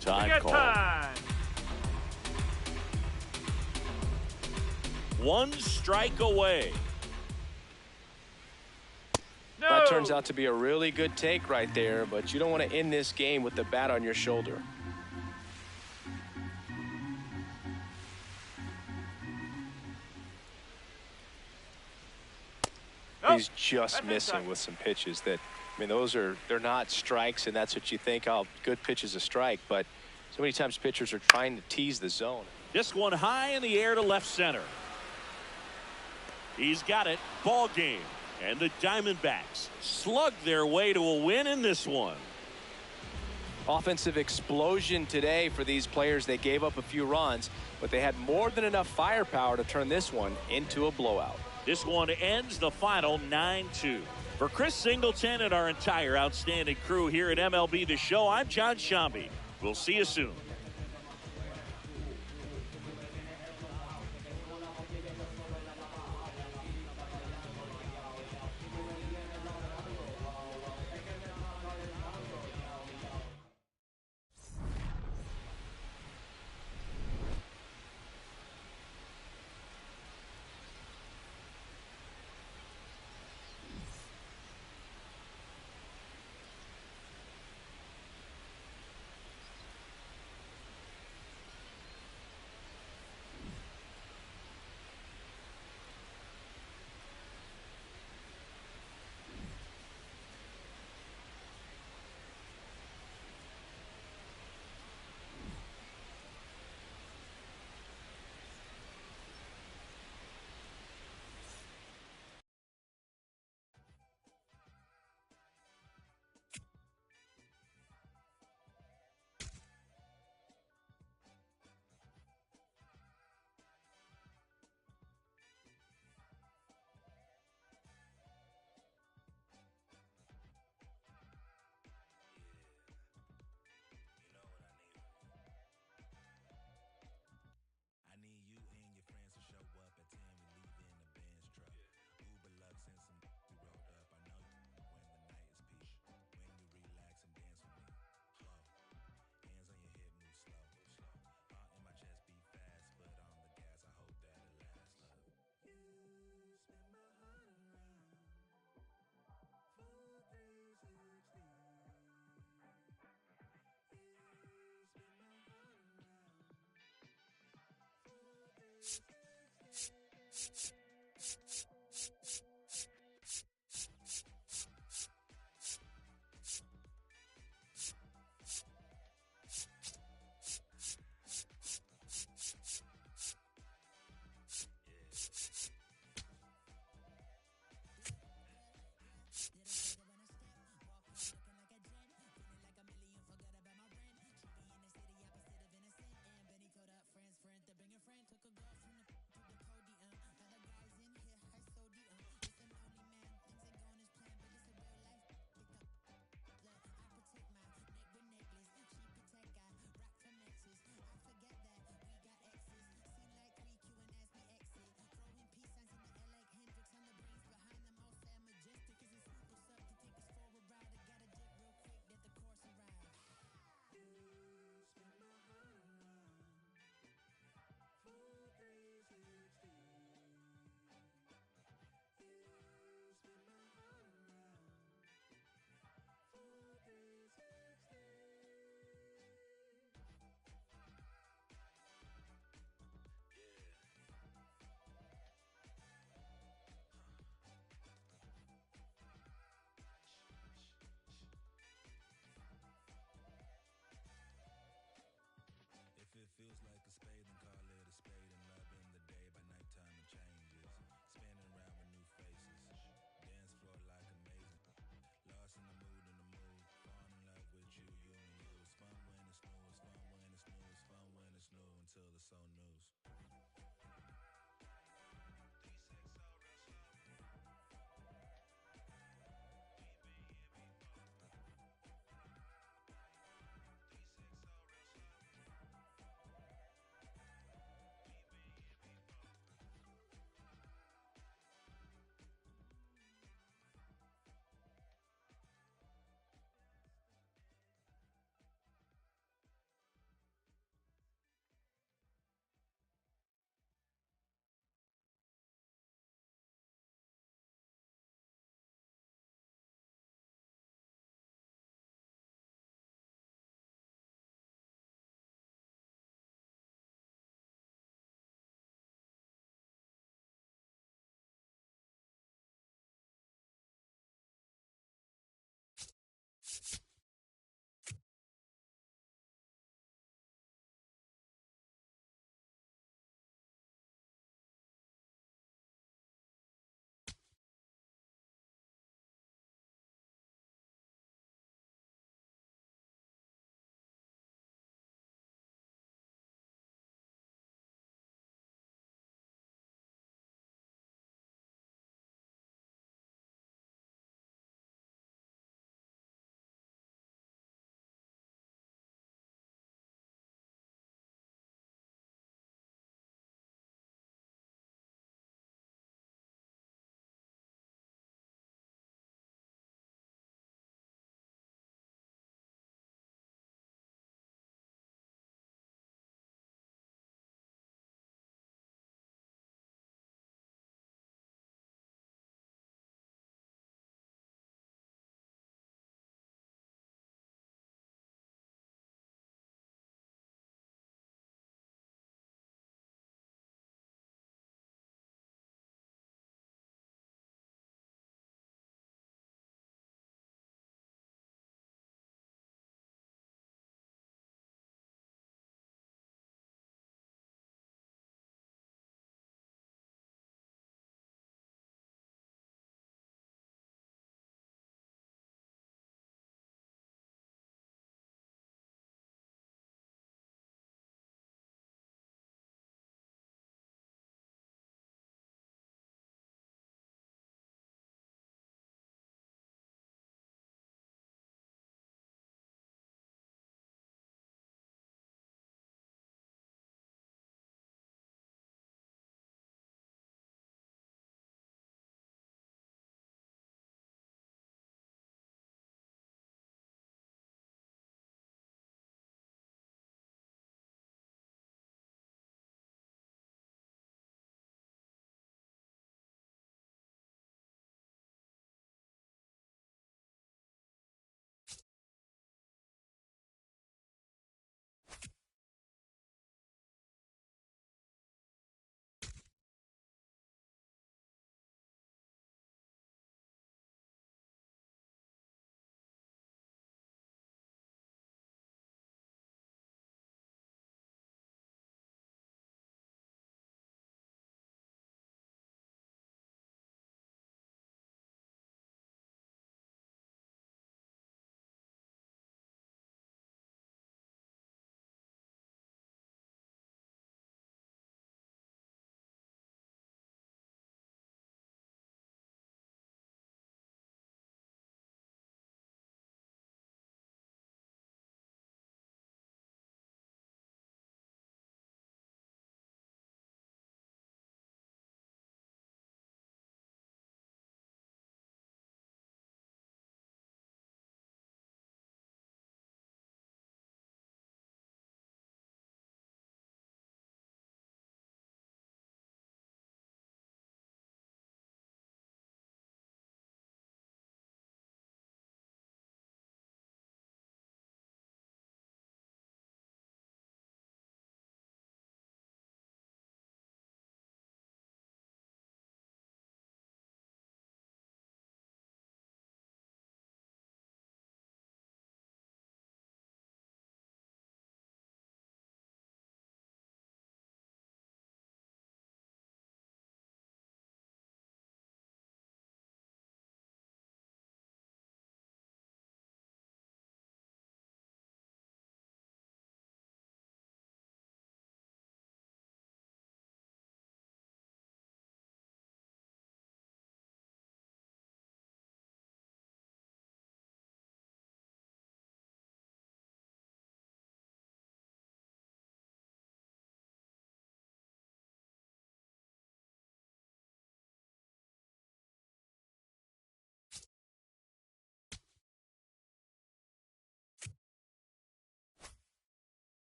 Time call. Time. One strike away. No. That turns out to be a really good take right there, but you don't want to end this game with the bat on your shoulder. Nope. He's just missing with some pitches that, I mean, they're not strikes, and that's what you think, oh, good pitch is a strike, but so many times pitchers are trying to tease the zone. This one high in the air to left center. He's got it. Ball game. And the Diamondbacks slug their way to a win in this one. Offensive explosion today for these players. They gave up a few runs, but they had more than enough firepower to turn this one into a blowout. This one ends the final 9-2. For Chris Singleton and our entire outstanding crew here at MLB The Show, I'm John Shambi. We'll see you soon. Friend to bring a friend, took a girl from the podium. Other guys in here,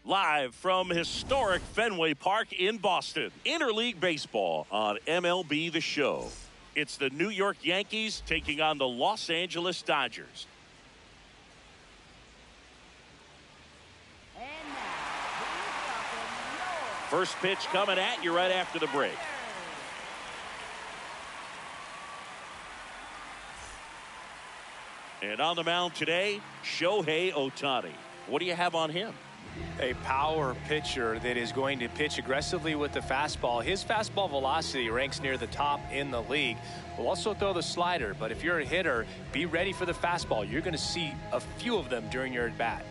Live from historic Fenway Park in Boston, Interleague Baseball on MLB The Show. It's the New York Yankees taking on the Los Angeles Dodgers. And now, please welcome your First pitch coming at you right after the break. And on the mound today, Shohei Ohtani. What do you have on him? A power pitcher that is going to pitch aggressively with the fastball. His fastball velocity ranks near the top in the league. Will also throw the slider, but if you're a hitter, be ready for the fastball. You're going to see a few of them during your at-bat.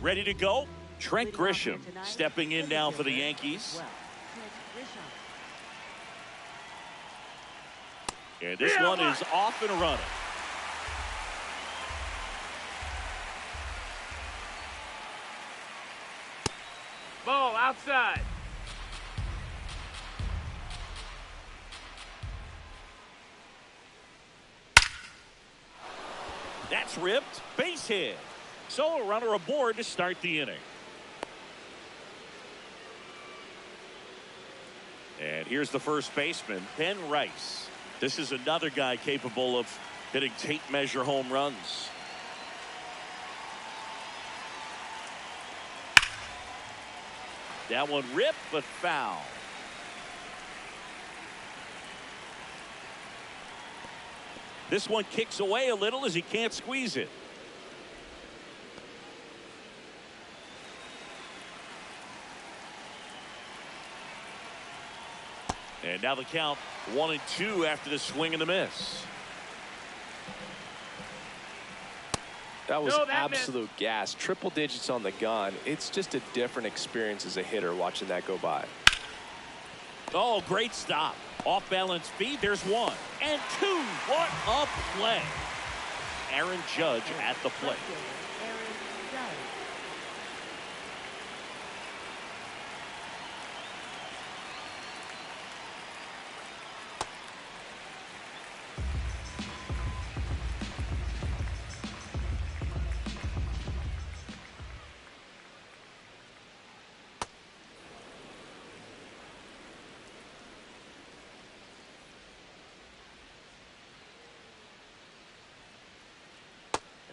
Ready to go? Trent Grisham stepping in now for the Yankees. And this one is off and running. Ball outside. That's ripped. Base hit. So a runner aboard to start the inning. And here's the first baseman, Ben Rice. This is another guy capable of hitting tape measure home runs. That one ripped, but foul. This one kicks away a little as he can't squeeze it. And now the count 1-2 after the swing and the miss. That was absolute gas. Triple digits on the gun. It's just a different experience as a hitter watching that go by. Oh, great stop. Off balance feed. There's one and two. What a play. Aaron Judge at the plate.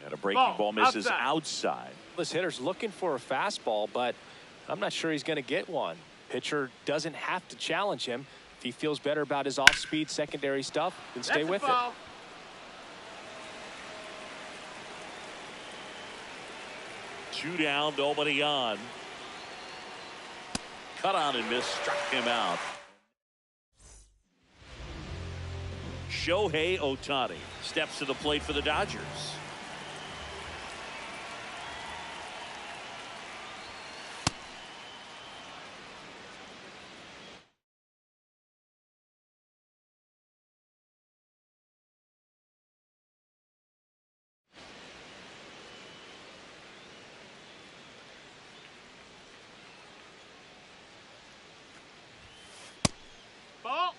And a breaking ball misses outside. This hitter's looking for a fastball, but I'm not sure he's going to get one. Pitcher doesn't have to challenge him. If he feels better about his off-speed secondary stuff, then stay with it. Two down, nobody on. Cut on and miss, struck him out. Shohei Ohtani steps to the plate for the Dodgers. Ball.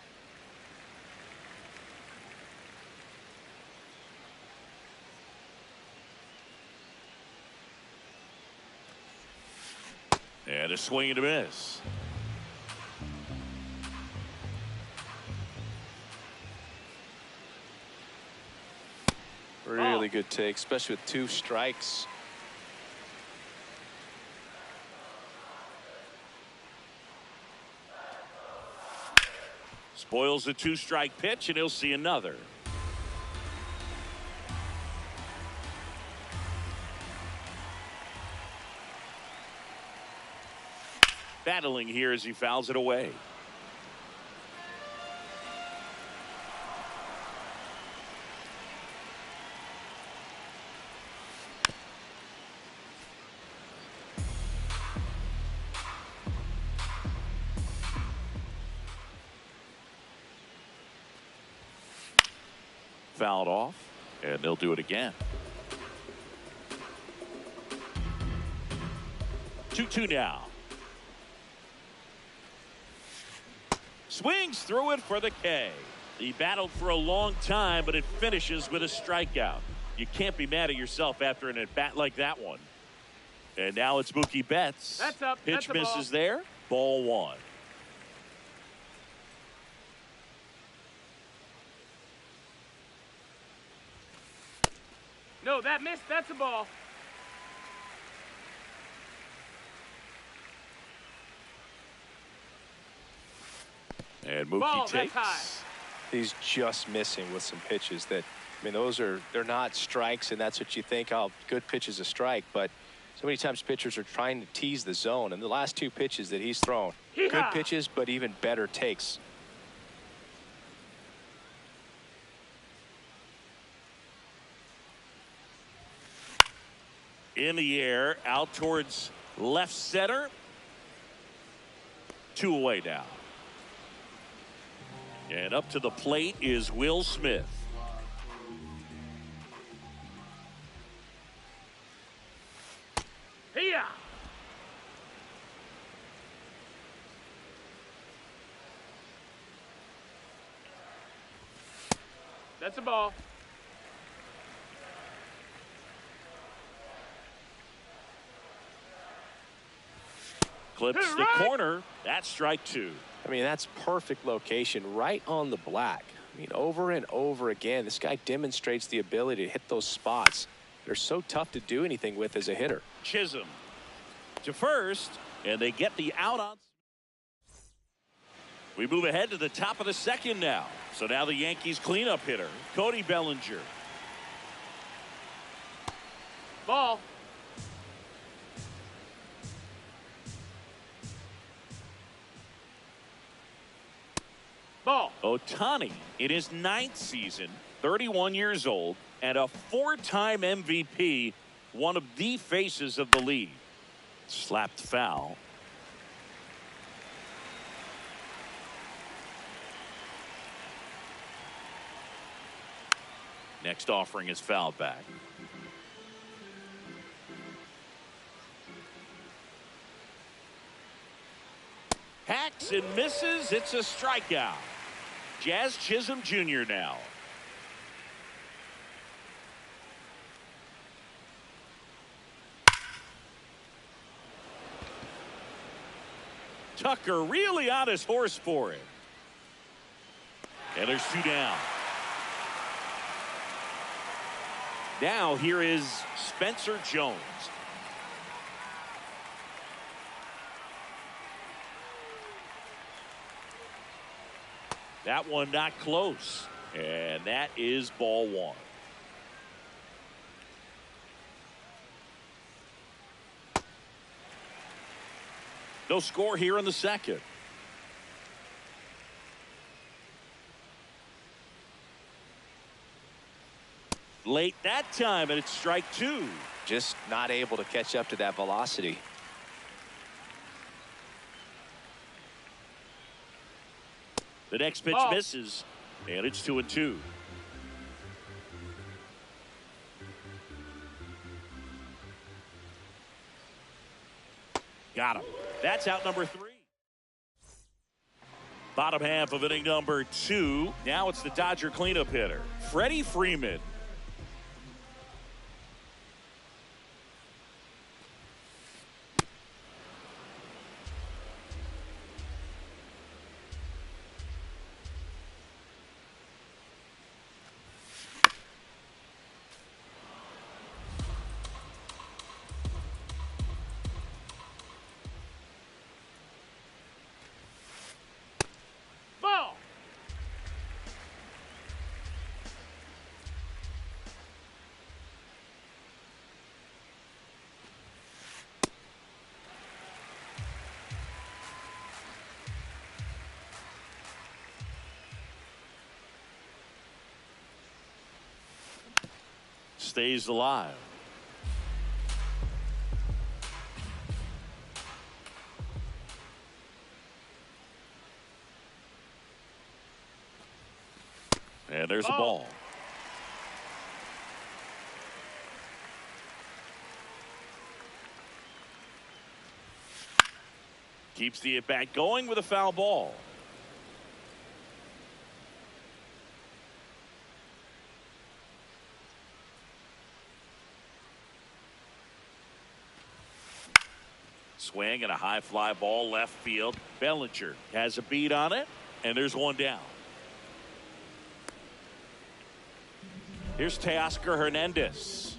And a swing and a miss. Really good take, especially with two strikes. Spoils the two-strike pitch, and he'll see another. Battling here as he fouls it away. Fouled off, and they'll do it again. 2-2 now. Swings through it for the K. He battled for a long time, but it finishes with a strikeout. You can't be mad at yourself after an at-bat like that one. And now it's Mookie Betts. That's up. Pitch That's a misses ball. there. Ball one. No, that missed. That's a ball. And Mookie Ball, that's takes. high. He's just missing with some pitches that, I mean, they're not strikes, and that's what you think, oh, good pitch is a strike, but so many times pitchers are trying to tease the zone, and the last two pitches that he's thrown, good Hee-haw. pitches, but even better takes. In the air, out towards left center. 2 away now. And up to the plate is Will Smith. Here. That's a ball. Clips Hey, the right. corner. That's strike 2. I mean, that's perfect location, right on the black. I mean, over and over again, this guy demonstrates the ability to hit those spots. They're so tough to do anything with as a hitter. Chisholm to first, and they get the out on. We move ahead to the top of the second now. So now the Yankees cleanup hitter, Cody Bellinger. Ball. Ball. Ohtani in his 9th season, 31 years old, and a 4-time MVP, one of the faces of the league. Slapped foul. Next offering is foul back. Hacks and misses. It's a strikeout. Jazz Chisholm Jr. now. Tucker really on his horse for it. And there's 2 down. Now here is Spencer Jones. That one not close. And that is ball 1. No score here in the second. Late that time, and it's strike 2. Just not able to catch up to that velocity. The next pitch Ball. misses, and it's 2-2. Got him. That's out number 3. Bottom half of inning number 2. Now it's the Dodger cleanup hitter, Freddie Freeman. Ball. Stays alive. And there's a ball. Keeps the at-bat going with a foul ball. Swing and a high fly ball left field. Bellinger has a beat on it, and there's one down. Here's Teoscar Hernandez.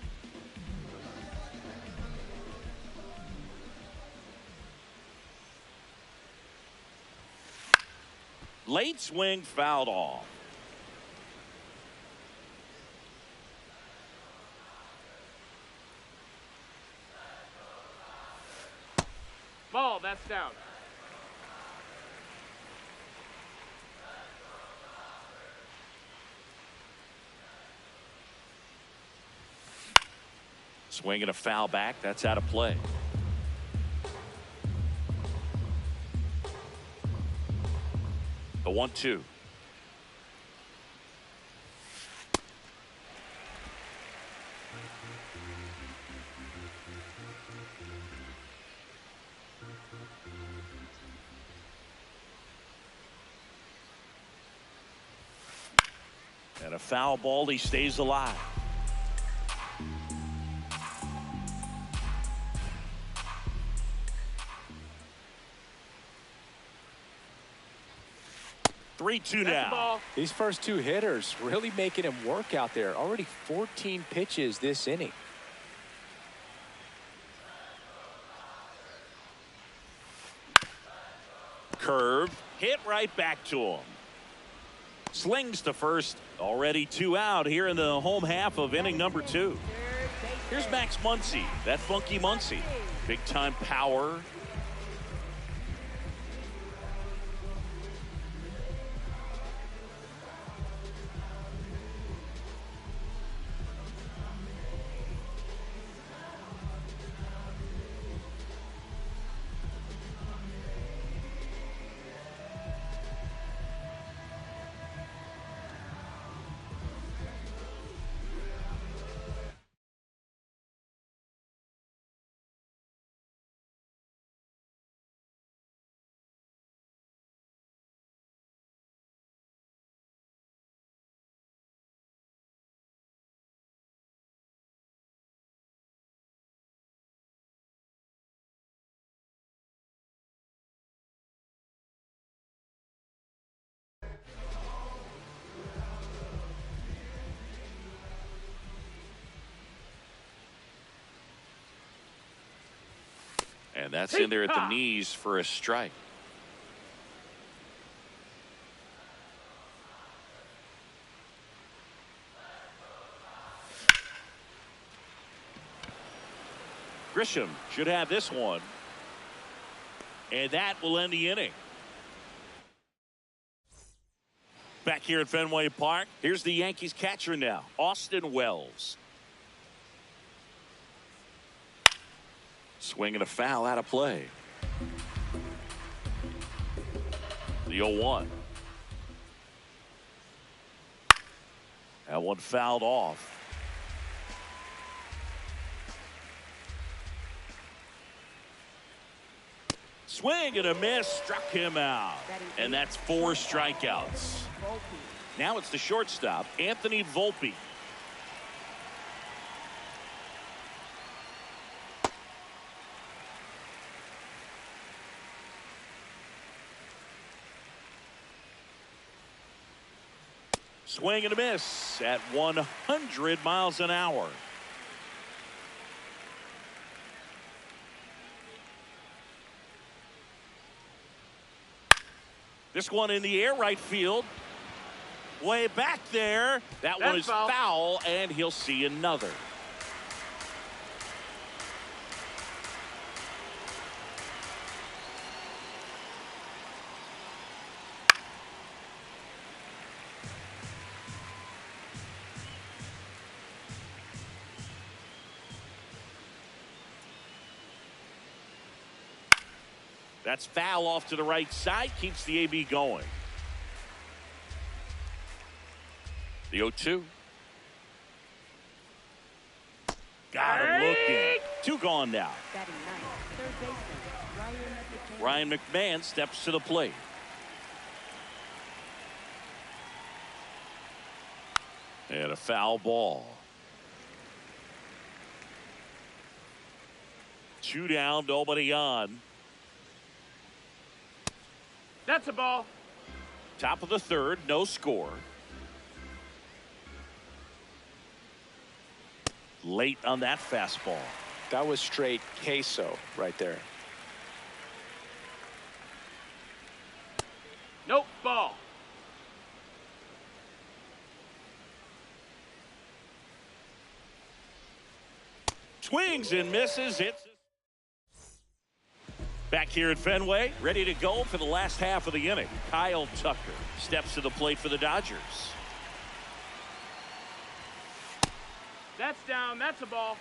Late swing fouled off. Ball, that's down. Swing and a foul back. That's out of play. The 1-2. And a foul ball. He stays alive. Three-two now. These first two hitters really making him work out there. Already 14 pitches this inning. Curve hit right back to him. Slings to first. Already 2 out here in the home half of inning number 2. Here's Max Muncy. That funky Muncy. Big time power. And that's in there at the knees for a strike. Grisham should have this one. And that will end the inning. Back here at Fenway Park, here's the Yankees catcher now, Austin Wells. Swing and a foul out of play. The 0-1. That one fouled off. Swing and a miss, struck him out. And that's 4 strikeouts. Now it's the shortstop, Anthony Volpe. Swing and a miss at 100 miles an hour. This one in the air, right field. Way back there. That one is foul, and he'll see another. That's foul off to the right side. Keeps the AB going. The 0-2. Got him looking. 2 gone now. Ryan McMahon steps to the plate. And a foul ball. 2 down, nobody on. That's a ball. Top of the third, no score. Late on that fastball. That was straight queso right there. Nope, ball. Swings and misses. Hits. Back here at Fenway, ready to go for the last half of the inning. Kyle Tucker steps to the plate for the Dodgers. That's down. That's a ball.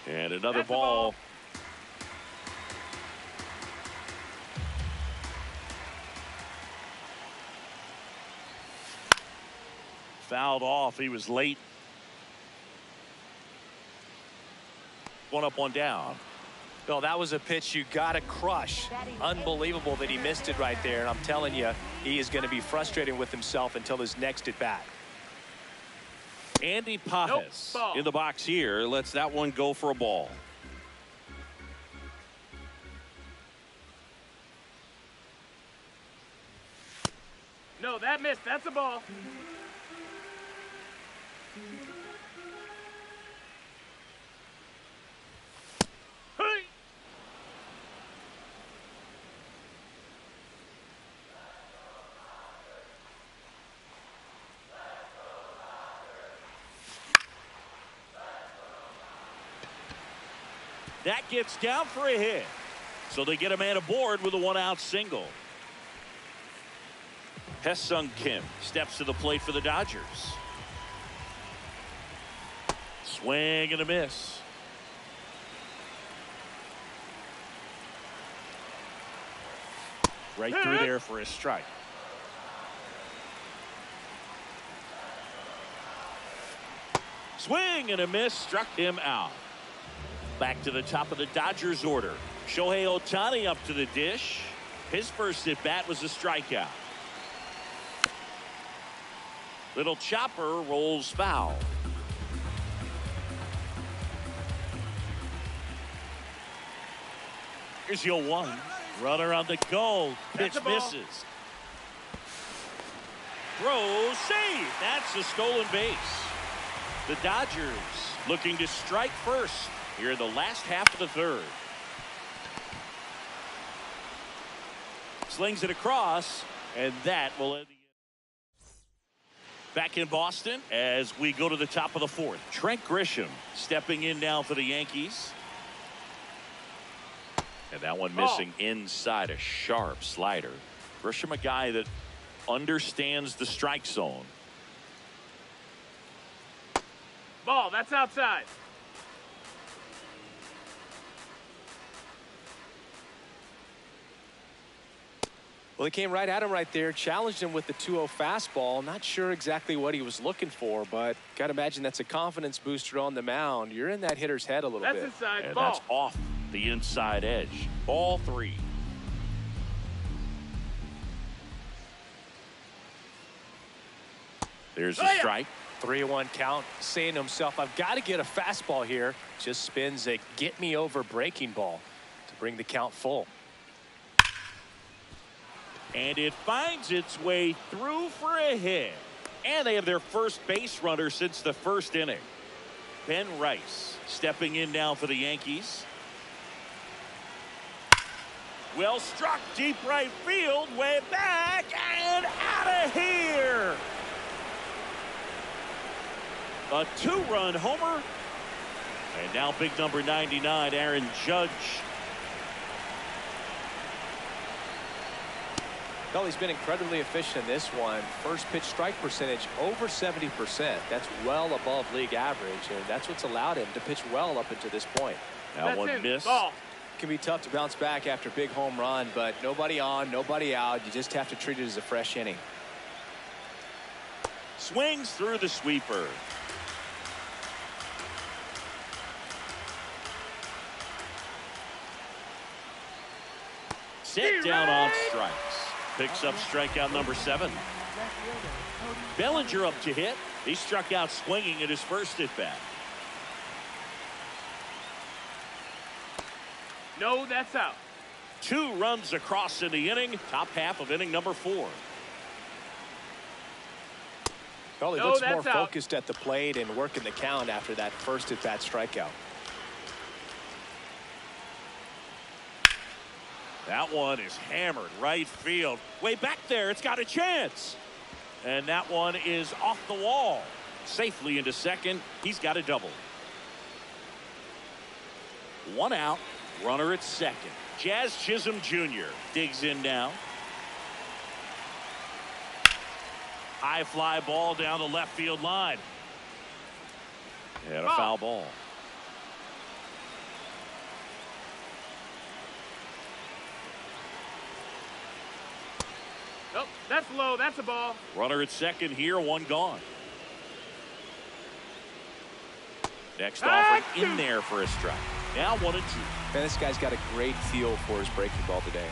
And another That's a ball. ball. Fouled off. He was late. 1 up, 1 down. No, that was a pitch you got to crush. Unbelievable that he missed it right there. And I'm telling you, he is going to be frustrated with himself until his next at bat. Andy Pajes Nope, in the box here. Lets that one go for a ball. No, that missed. That's a ball. Hey! That gets down for a hit. So they get a man aboard with a 1-out single. Hesung Kim steps to the plate for the Dodgers. Swing and a miss. Right through there for a strike. Swing and a miss, struck him out. Back to the top of the Dodgers order. Shohei Ohtani up to the dish. His first at bat was a strikeout. Little chopper rolls foul. Here's your 1. Runner on the goal. Pitch misses. Throw, save. That's a stolen base. The Dodgers looking to strike first here in the last half of the third. Slings it across, and that will end the back in Boston as we go to the top of the 4th. Trent Grisham stepping in now for the Yankees. And that one missing inside, a sharp slider. Grisham, a guy that understands the strike zone. Ball. That's outside. Well, he came right at him right there, challenged him with the 2-0 fastball. Not sure exactly what he was looking for, but got to imagine that's a confidence booster on the mound. You're in that hitter's head a little bit. That's inside. And Ball. that's off the inside edge. Ball 3. There's the strike. 3-1 count, saying to himself, I've got to get a fastball here. Just spins a get me over breaking ball to bring the count full. And it finds its way through for a hit. And they have their first base runner since the first inning. Ben Rice stepping in now for the Yankees. Well struck, deep right field, way back and out of here. A 2-run homer. And now big number 99, Aaron Judge. Well, he's been incredibly efficient in this one. First pitch strike percentage over 70%. That's well above league average, and that's what's allowed him to pitch well up until this point. That one missed. Ball. Can be tough to bounce back after a big home run, but nobody on, nobody out. You just have to treat it as a fresh inning. Swings through the sweeper. Set down on strikes. Picks up strikeout number 7. Left fielder, Cody Bellinger up to hit. He struck out swinging at his first at bat. No, that's out. 2 runs across in the inning. Top half of inning number 4. Well, he No, looks that's more out. focused at the plate and working the count after that first at bat strikeout. That one is hammered right field. Way back there. It's got a chance. And that one is off the wall. Safely into second. He's got a double. 1 out. Runner at second. Jazz Chisholm Jr. digs in now. High fly ball down the left field line. And a foul ball. Nope, that's low. That's a ball. Runner at second here. 1 gone. Next offering in there for a strike. Now 1-2. Man, this guy's got a great feel for his breaking ball today.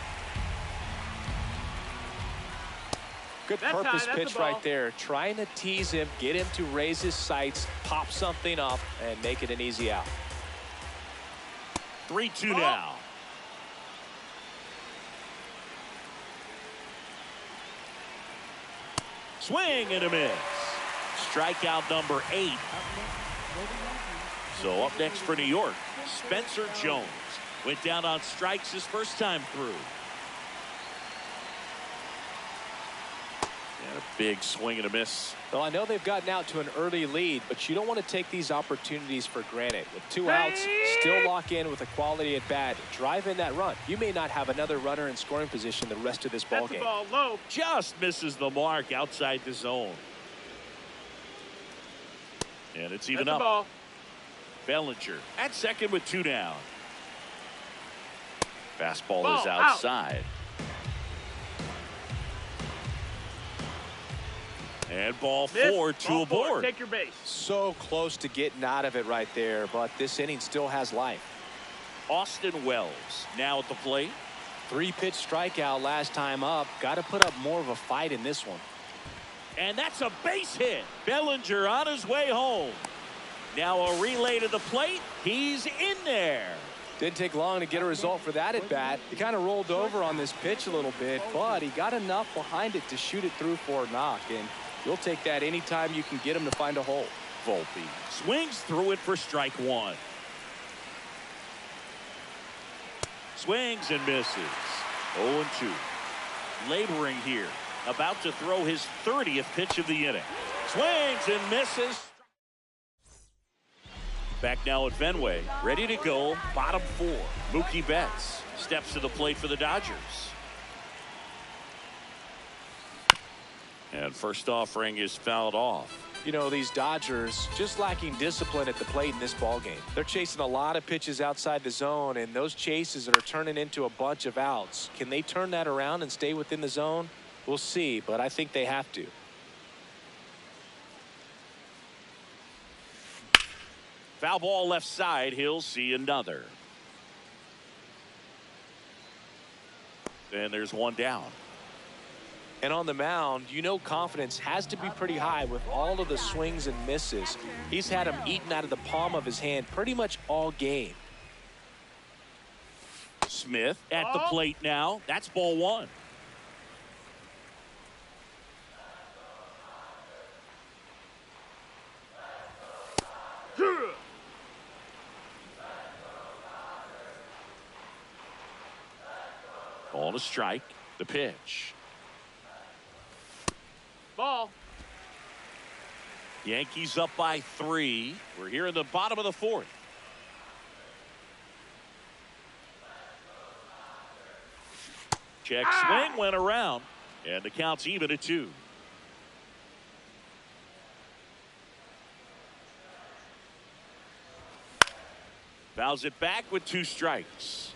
Good That's purpose high, that's pitch a ball. right there. Trying to tease him, get him to raise his sights, pop something up, and make it an easy out. 3-2 now. Swing and a miss. Strikeout number 8. So up next for New York, Spencer Jones. Went down on strikes his first time through. And a big swing and a miss. Well, I know they've gotten out to an early lead, but you don't want to take these opportunities for granted. With 2 outs, still lock in with a quality at bat, drive in that run. You may not have another runner in scoring position the rest of this ball That's game. a ball low. Just misses the mark outside the zone. And it's even That's a up. ball. Bellinger at second with 2 down. Fastball Ball is out. outside. And ball Miss. 4, 2 Ball 4. aboard. Take your base. So close to getting out of it right there, but this inning still has life. Austin Wells now at the plate. 3-pitch strikeout last time up. Got to put up more of a fight in this one. And that's a base hit. Bellinger on his way home. Now a relay to the plate. He's in there. Didn't take long to get a result for that at bat. He kind of rolled over on this pitch a little bit, but he got enough behind it to shoot it through for a knock, and you'll take that anytime you can get him to find a hole. Volpe swings through it for strike 1. Swings and misses. 0-2. Laboring here. About to throw his 30th pitch of the inning. Swings and misses. Back now at Fenway. Ready to go. Bottom 4. Mookie Betts steps to the plate for the Dodgers. And first offering is fouled off. You know, these Dodgers just lacking discipline at the plate in this ball game. They're chasing a lot of pitches outside the zone, and those chases are turning into a bunch of outs. Can they turn that around and stay within the zone? We'll see, but I think they have to. Foul ball left side. He'll see another. And there's 1 down. And on the mound, you know confidence has to be pretty high with all of the swings and misses. He's had them eaten out of the palm of his hand pretty much all game. Smith at the plate now. That's ball 1. Ball to strike. The pitch. Ball. Yankees up by 3. We're here in the bottom of the 4th. Check swing went around, and the count's even at 2. Fouls it back with 2 strikes.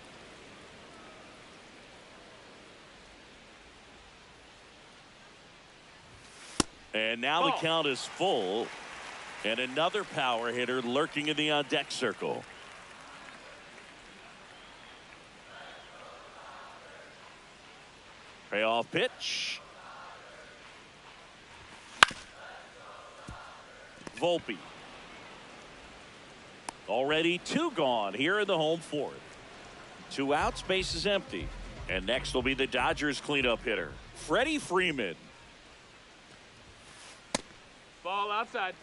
And now the count is full. And another power hitter lurking in the on-deck circle. Payoff pitch. Volpe. Already 2 gone here in the home fourth. 2 outs, base is empty. And next will be the Dodgers cleanup hitter, Freddie Freeman. Ball outside.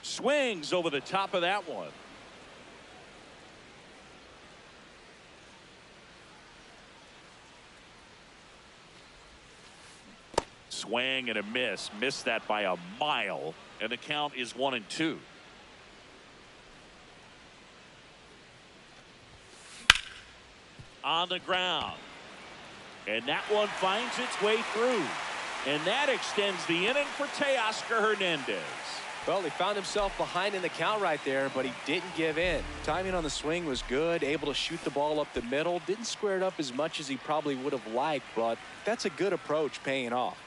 Swings over the top of that one. Swing and a miss. Missed that by a mile. And the count is 1-2. On the ground. And that one finds its way through. And that extends the inning for Teoscar Hernandez. Well, he found himself behind in the count right there, but he didn't give in. Timing on the swing was good, able to shoot the ball up the middle. Didn't square it up as much as he probably would have liked, but that's a good approach paying off.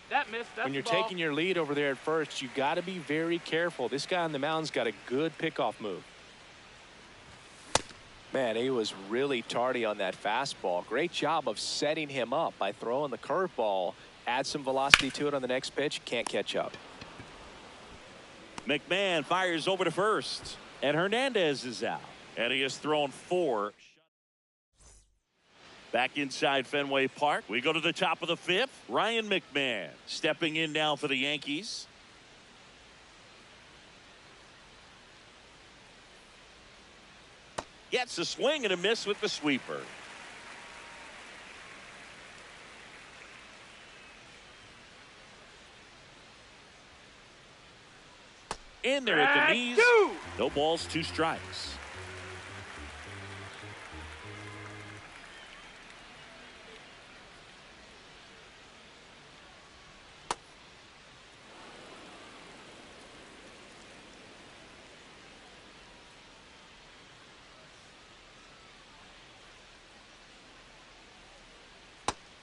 That missed. That's when you're the ball. taking your lead over there at first, you got to be very careful. This guy on the mound's got a good pickoff move. Man, he was really tardy on that fastball. Great job of setting him up by throwing the curveball. Add some velocity to it on the next pitch. Can't catch up. McMahon fires over to first. And Hernandez is out. And he has thrown 4. Back inside Fenway Park. We go to the top of the 5th. Ryan McMahon stepping in now for the Yankees. Gets a swing and a miss with the sweeper. In there at the knees. No balls, 2 strikes.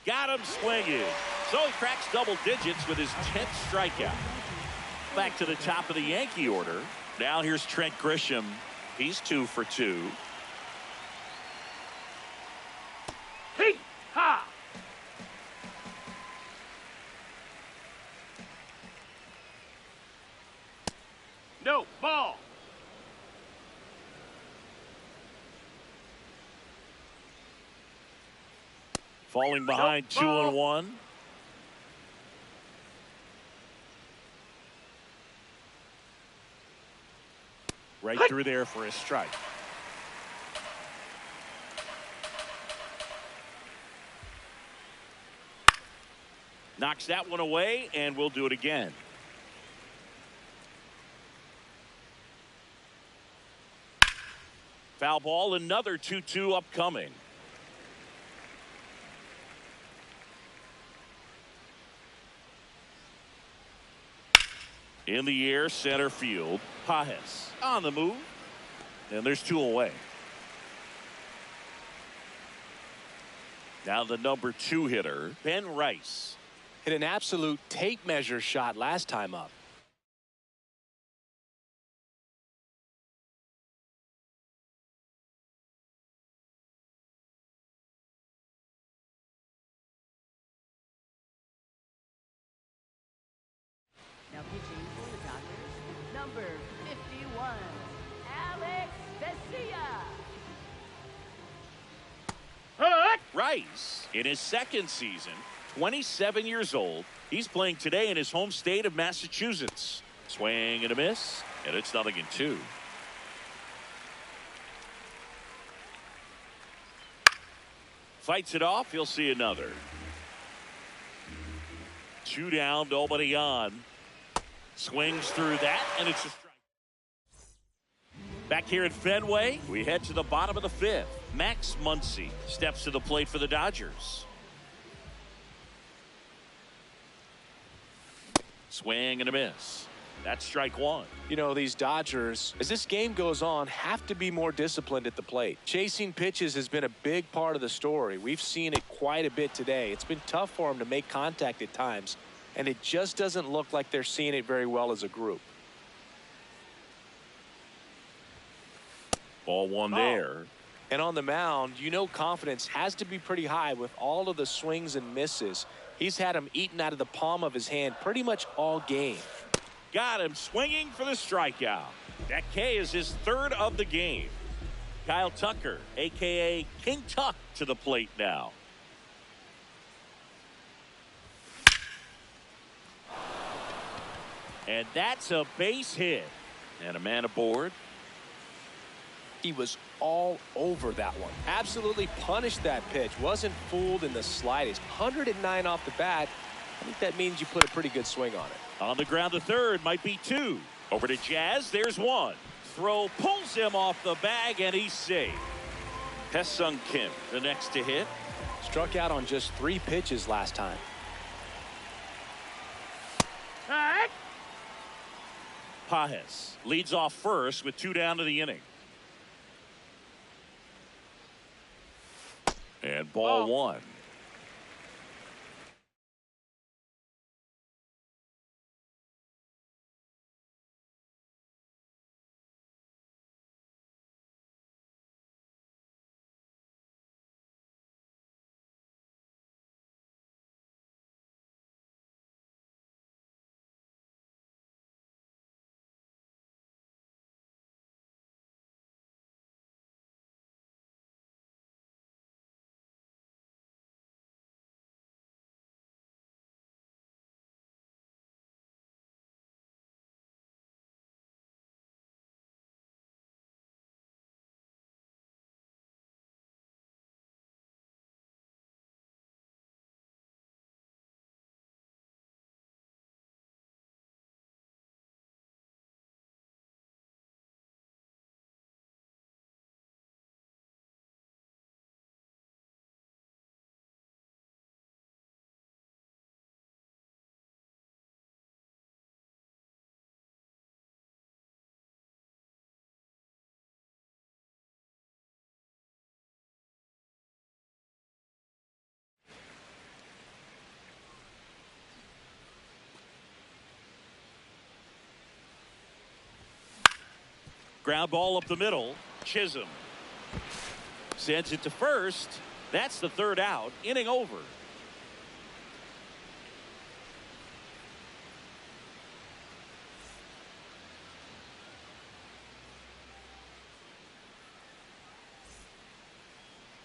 Got him swinging. So he cracks double digits with his 10th strikeout. Back to the top of the Yankee order. Now here's Trent Grisham. He's 2 for 2. Hey, ha! No, ball. Falling behind 2-1. Right through there for a strike. Knocks that one away, and we'll do it again. Foul ball, another 2-2 upcoming. In the air, center field. Pajes on the move. And there's 2 away. Now the number 2 hitter, Ben Rice. Hit an absolute tape measure shot last time up. Now pitching for the Dodgers, number 51, Alex Vesia. Rice, in his 2nd season, 27 years old. He's playing today in his home state of Massachusetts. Swing and a miss, and it's 0-2. Fights it off. He'll see another. 2 down, nobody on. Swings through that, and it's a strike. Back here at Fenway, we head to the bottom of the 5th. Max Muncy steps to the plate for the Dodgers. Swing and a miss. That's strike 1. You know, these Dodgers, as this game goes on, have to be more disciplined at the plate. Chasing pitches has been a big part of the story. We've seen it quite a bit today. It's been tough for them to make contact at times, and it just doesn't look like they're seeing it very well as a group. Ball one there. And on the mound, you know confidence has to be pretty high with all of the swings and misses. He's had them eaten out of the palm of his hand pretty much all game. Got him swinging for the strikeout. That K is his third of the game. Kyle Tucker, a.k.a. King Tuck, to the plate now. And that's a base hit. And a man aboard. He was all over that one. Absolutely punished that pitch. Wasn't fooled in the slightest. 109 off the bat. I think that means you put a pretty good swing on it. On the ground to third, might be two. Over to Jazz, there's one. Throw pulls him off the bag, and he's safe. Hae-Sung Kim, the next to hit. Struck out on just 3 pitches last time. Pages leads off first with 2 down to the inning. And ball one. Ground ball up the middle. Chisholm sends it to first. That's the third out. Inning over.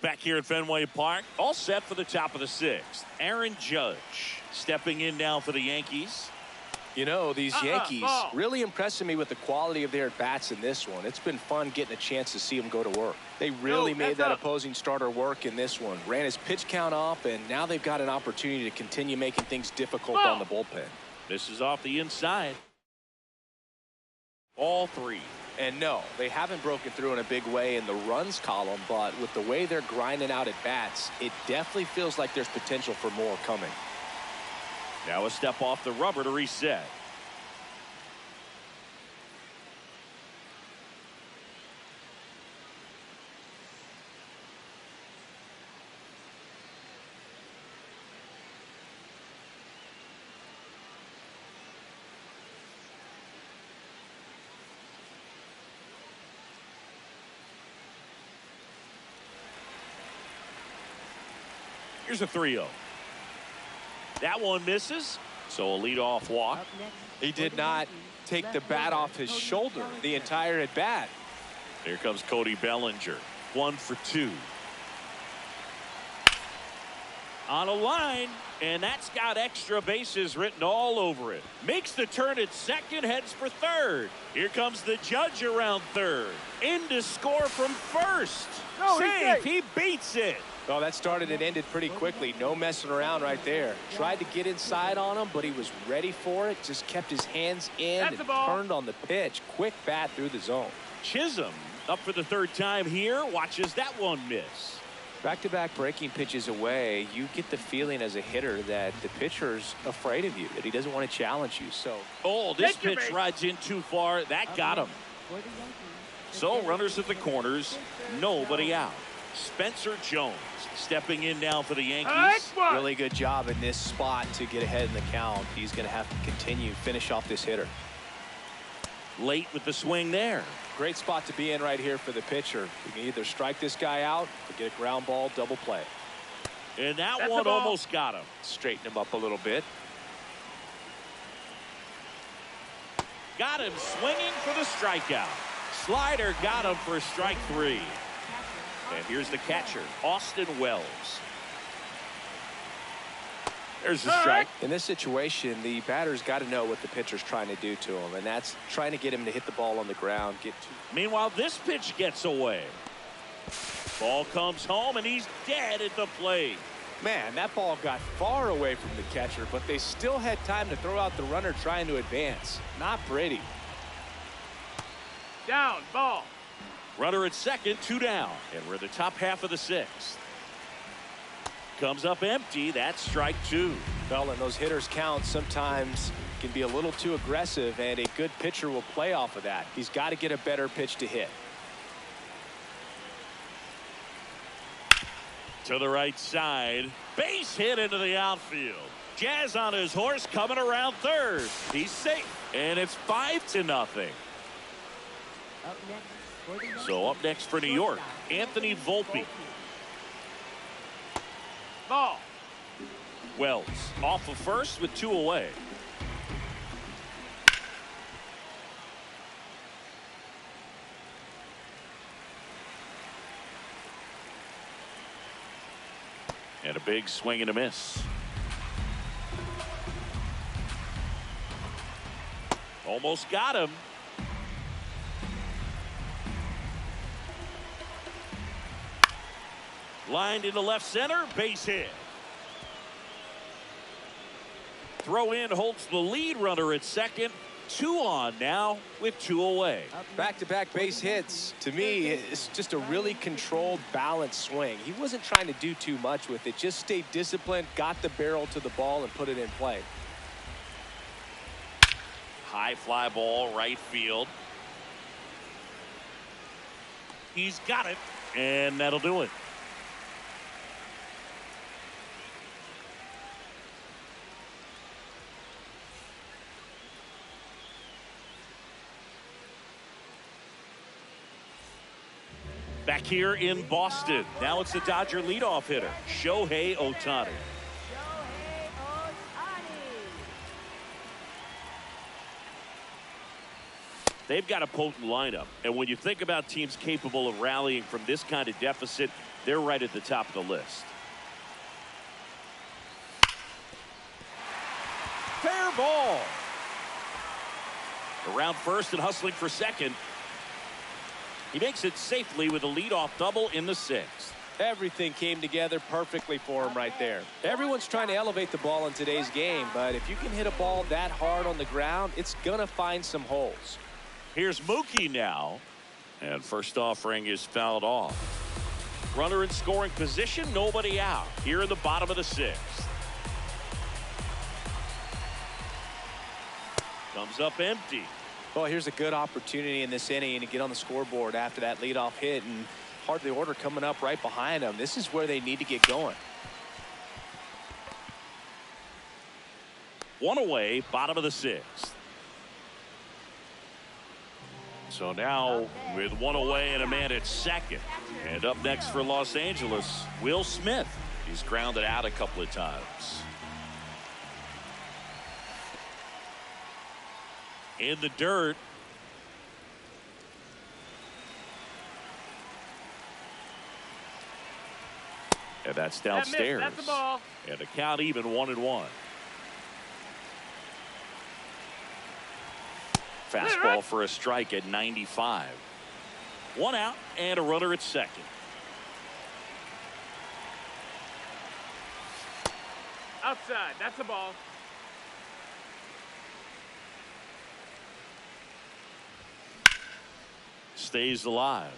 Back here at Fenway Park, all set for the top of the 6th. Aaron Judge stepping in now for the Yankees. You know, these Yankees really impressing me with the quality of their at-bats in this one. It's been fun getting a chance to see them go to work. They really made that opposing starter work in this one. Ran his pitch count up, and now they've got an opportunity to continue making things difficult on the bullpen. This is off the inside. All 3. And no, they haven't broken through in a big way in the runs column, but with the way they're grinding out at-bats, it definitely feels like there's potential for more coming. Now a step off the rubber to reset. Here's a 3-0. That one misses, so a leadoff walk. He did not take the bat off his shoulder the entire at bat. Here comes Cody Bellinger. 1 for 2. On a line, and that's got extra bases written all over it. Makes the turn at second, heads for third. Here comes the Judge around third. In to score from first. Save, he beats it. Oh, that started and ended pretty quickly. No messing around right there. Tried to get inside on him, but he was ready for it. Just kept his hands in and turned on the pitch. Quick bat through the zone. Chisholm up for the 3rd time here. Watches that one miss. Back-to-back breaking pitches away, you get the feeling as a hitter that the pitcher's afraid of you, that he doesn't want to challenge you. So, this pitch rides in too far. That got him. So runners at the corners, nobody out. Spencer Jones stepping in now for the Yankees. Really good job in this spot to get ahead in the count. He's going to have to continue finish off this hitter. Late with the swing there. Great spot to be in right here for the pitcher. You can either strike this guy out or get a ground ball double play. And that one almost got him. Straighten him up a little bit. Got him swinging for the strikeout. Slider got him for strike 3. And here's the catcher, Austin Wells. There's the strike. In this situation, the batter's got to know what the pitcher's trying to do to him, and that's trying to get him to hit the ball on the ground. Meanwhile, this pitch gets away. Ball comes home, and he's dead at the plate. Man, that ball got far away from the catcher, but they still had time to throw out the runner trying to advance. Not pretty. Down, ball. Runner at second, 2 down. And we're in the top half of the 6th. Comes up empty. That's strike 2. Well, and those hitters count sometimes can be a little too aggressive, and a good pitcher will play off of that. He's got to get a better pitch to hit. To the right side. Base hit into the outfield. Jazz on his horse coming around third. He's safe. And it's 5-0. So up next for New York, Anthony Volpe. Ball. Wells off of first with 2 away. And a big swing and a miss. Almost got him. Lined into left center, base hit. Throw in holds the lead runner at second. 2 on now with 2 away. Back-to-back base hits. To me, it's just a really controlled, balanced swing. He wasn't trying to do too much with it. Just stayed disciplined, got the barrel to the ball, and put it in play. High fly ball, right field. He's got it, and that'll do it. Back here in Boston. Now it's the Dodger leadoff hitter, Shohei Ohtani. They've got a potent lineup. And when you think about teams capable of rallying from this kind of deficit, they're right at the top of the list. Fair ball. Around first and hustling for second. He makes it safely with a leadoff double in the 6th. Everything came together perfectly for him right there. Everyone's trying to elevate the ball in today's game, but if you can hit a ball that hard on the ground, it's going to find some holes. Here's Mookie now. And first offering is fouled off. Runner in scoring position, nobody out. Here in the bottom of the 6th. Comes up empty. Well, here's a good opportunity in this inning to get on the scoreboard after that leadoff hit, and part of the order coming up right behind them. This is where they need to get going. 1 away, bottom of the 6th. So now with 1 away and a man at second. And up next for Los Angeles, Will Smith. He's grounded out a couple of times. In the dirt. And that's downstairs. That's the ball. And the count even 1-1. Fastball for a strike at 95. 1 out and a runner at second. Outside. That's the ball. Stays alive.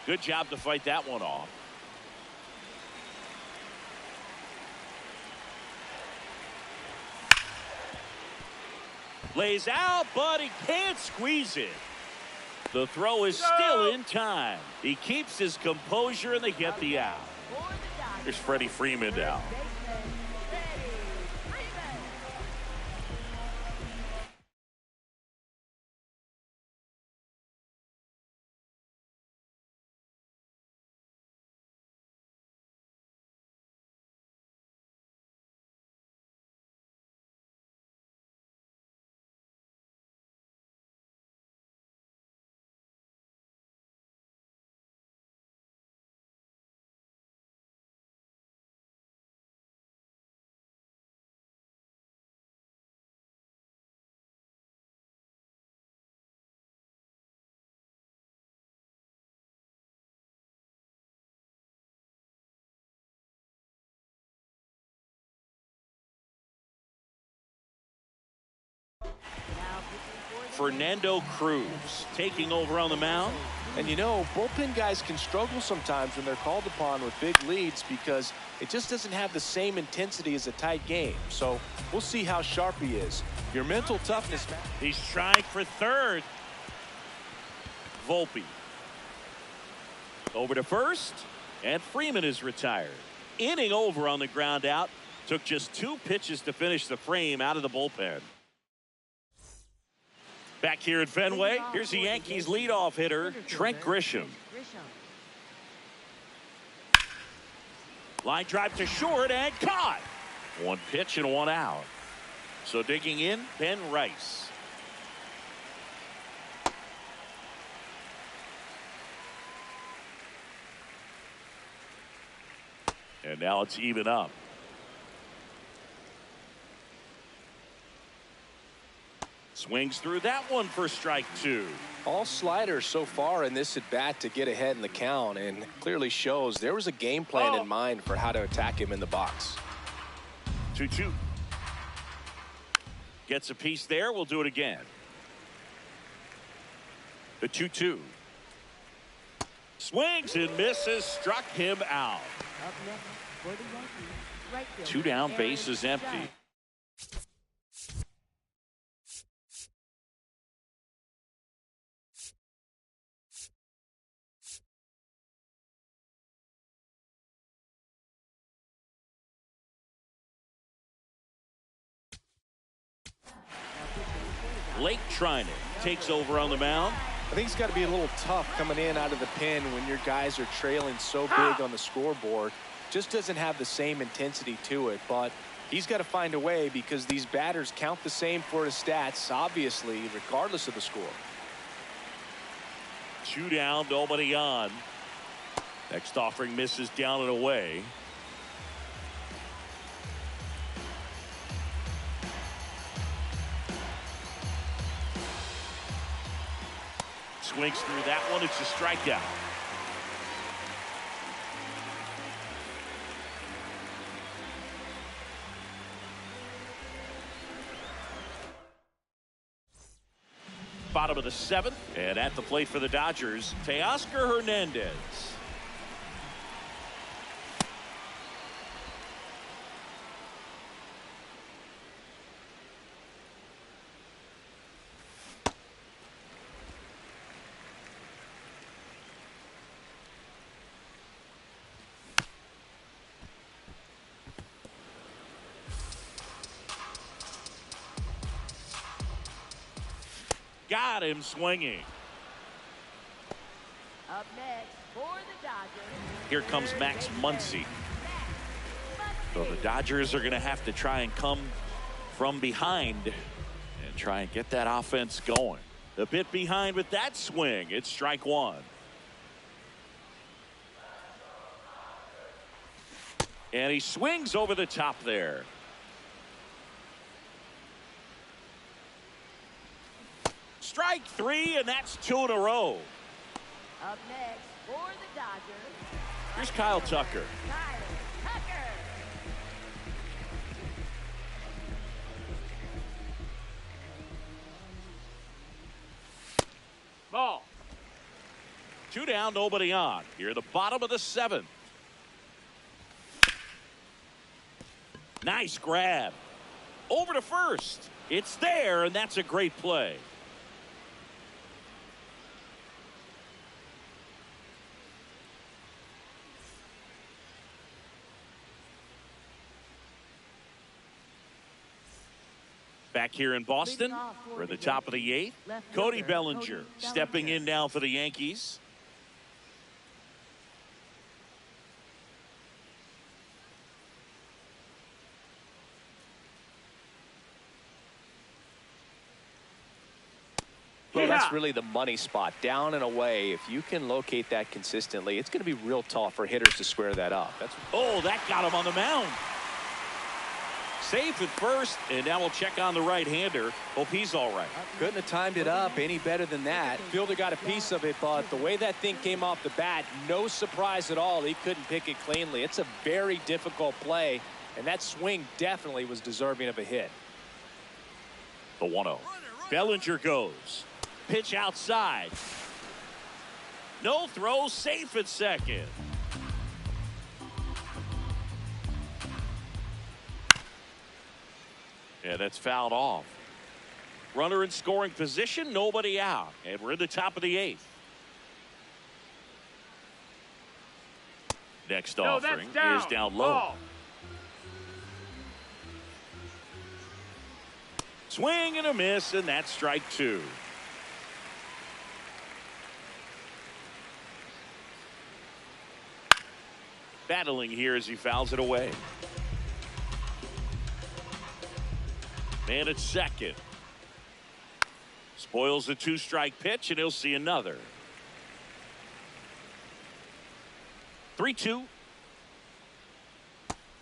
Good job to fight that one off. Lays out, but he can't squeeze it. The throw is still in time. He keeps his composure and they get the out. Here's Freddie Freeman now. Fernando Cruz taking over on the mound. And you know, bullpen guys can struggle sometimes when they're called upon with big leads because it just doesn't have the same intensity as a tight game. So we'll see how sharp he is. Your mental toughness. He's trying for third. Volpe over to first, and Freeman is retired. Inning over on the ground out. Took just 2 pitches to finish the frame out of the bullpen. Back here at Fenway, here's the Yankees leadoff hitter, Trent Grisham. Line drive to short and caught. 1 pitch and 1 out. So digging in, Ben Rice. And now it's even up. Swings through that one for strike 2. All sliders so far in this at bat to get ahead in the count, and clearly shows there was a game plan in mind for how to attack him in the box. 2-2. Gets a piece there. We'll do it again. The 2-2. Swings and misses. Struck him out. Up next for the Yankees, right fielder 2 down, Aaron base is empty. Judge. Lake Trinan takes over on the mound. I think it's got to be a little tough coming in out of the pen when your guys are trailing so big on the scoreboard. Just doesn't have the same intensity to it, but he's got to find a way because these batters count the same for his stats, obviously, regardless of the score. 2 down, nobody on. Next offering misses down and away. Swings through that one. It's a strikeout. Bottom of the 7th, and at the plate for the Dodgers, Teoscar Hernandez. Got him swinging. Up next for the Dodgers. Here comes Max Muncy. So the Dodgers are going to have to try and come from behind and try and get that offense going. A bit behind with that swing. It's strike 1. And he swings over the top there. Strike 3, and that's 2 in a row. Up next for the Dodgers. Here's Kyle Tucker. Kyle Tucker. Ball. 2 down, nobody on. Here at the bottom of the 7th. Nice grab. Over to first. It's there, and that's a great play. Back here in Boston, we're at the top of the 8th. Cody Bellinger stepping in now for the Yankees. Well, that's really the money spot, down and away. If you can locate that consistently, it's going to be real tough for hitters to square that up. Oh, that got him on the mound. Safe at first, and now we'll check on the right-hander. Hope he's all right. Couldn't have timed it up any better than that. Fielder got a piece of it, but the way that thing came off the bat, no surprise at all. He couldn't pick it cleanly. It's a very difficult play, and that swing definitely was deserving of a hit. The 1-0. Bellinger goes. Pitch outside. No throw, safe at second. Yeah, that's fouled off. Runner in scoring position, nobody out. And we're in the top of the 8th. Next offering is down low. Ball. Swing and a miss, and that's strike 2. Battling here as he fouls it away. Man at second. Spoils the 2-strike pitch, and he'll see another. 3-2.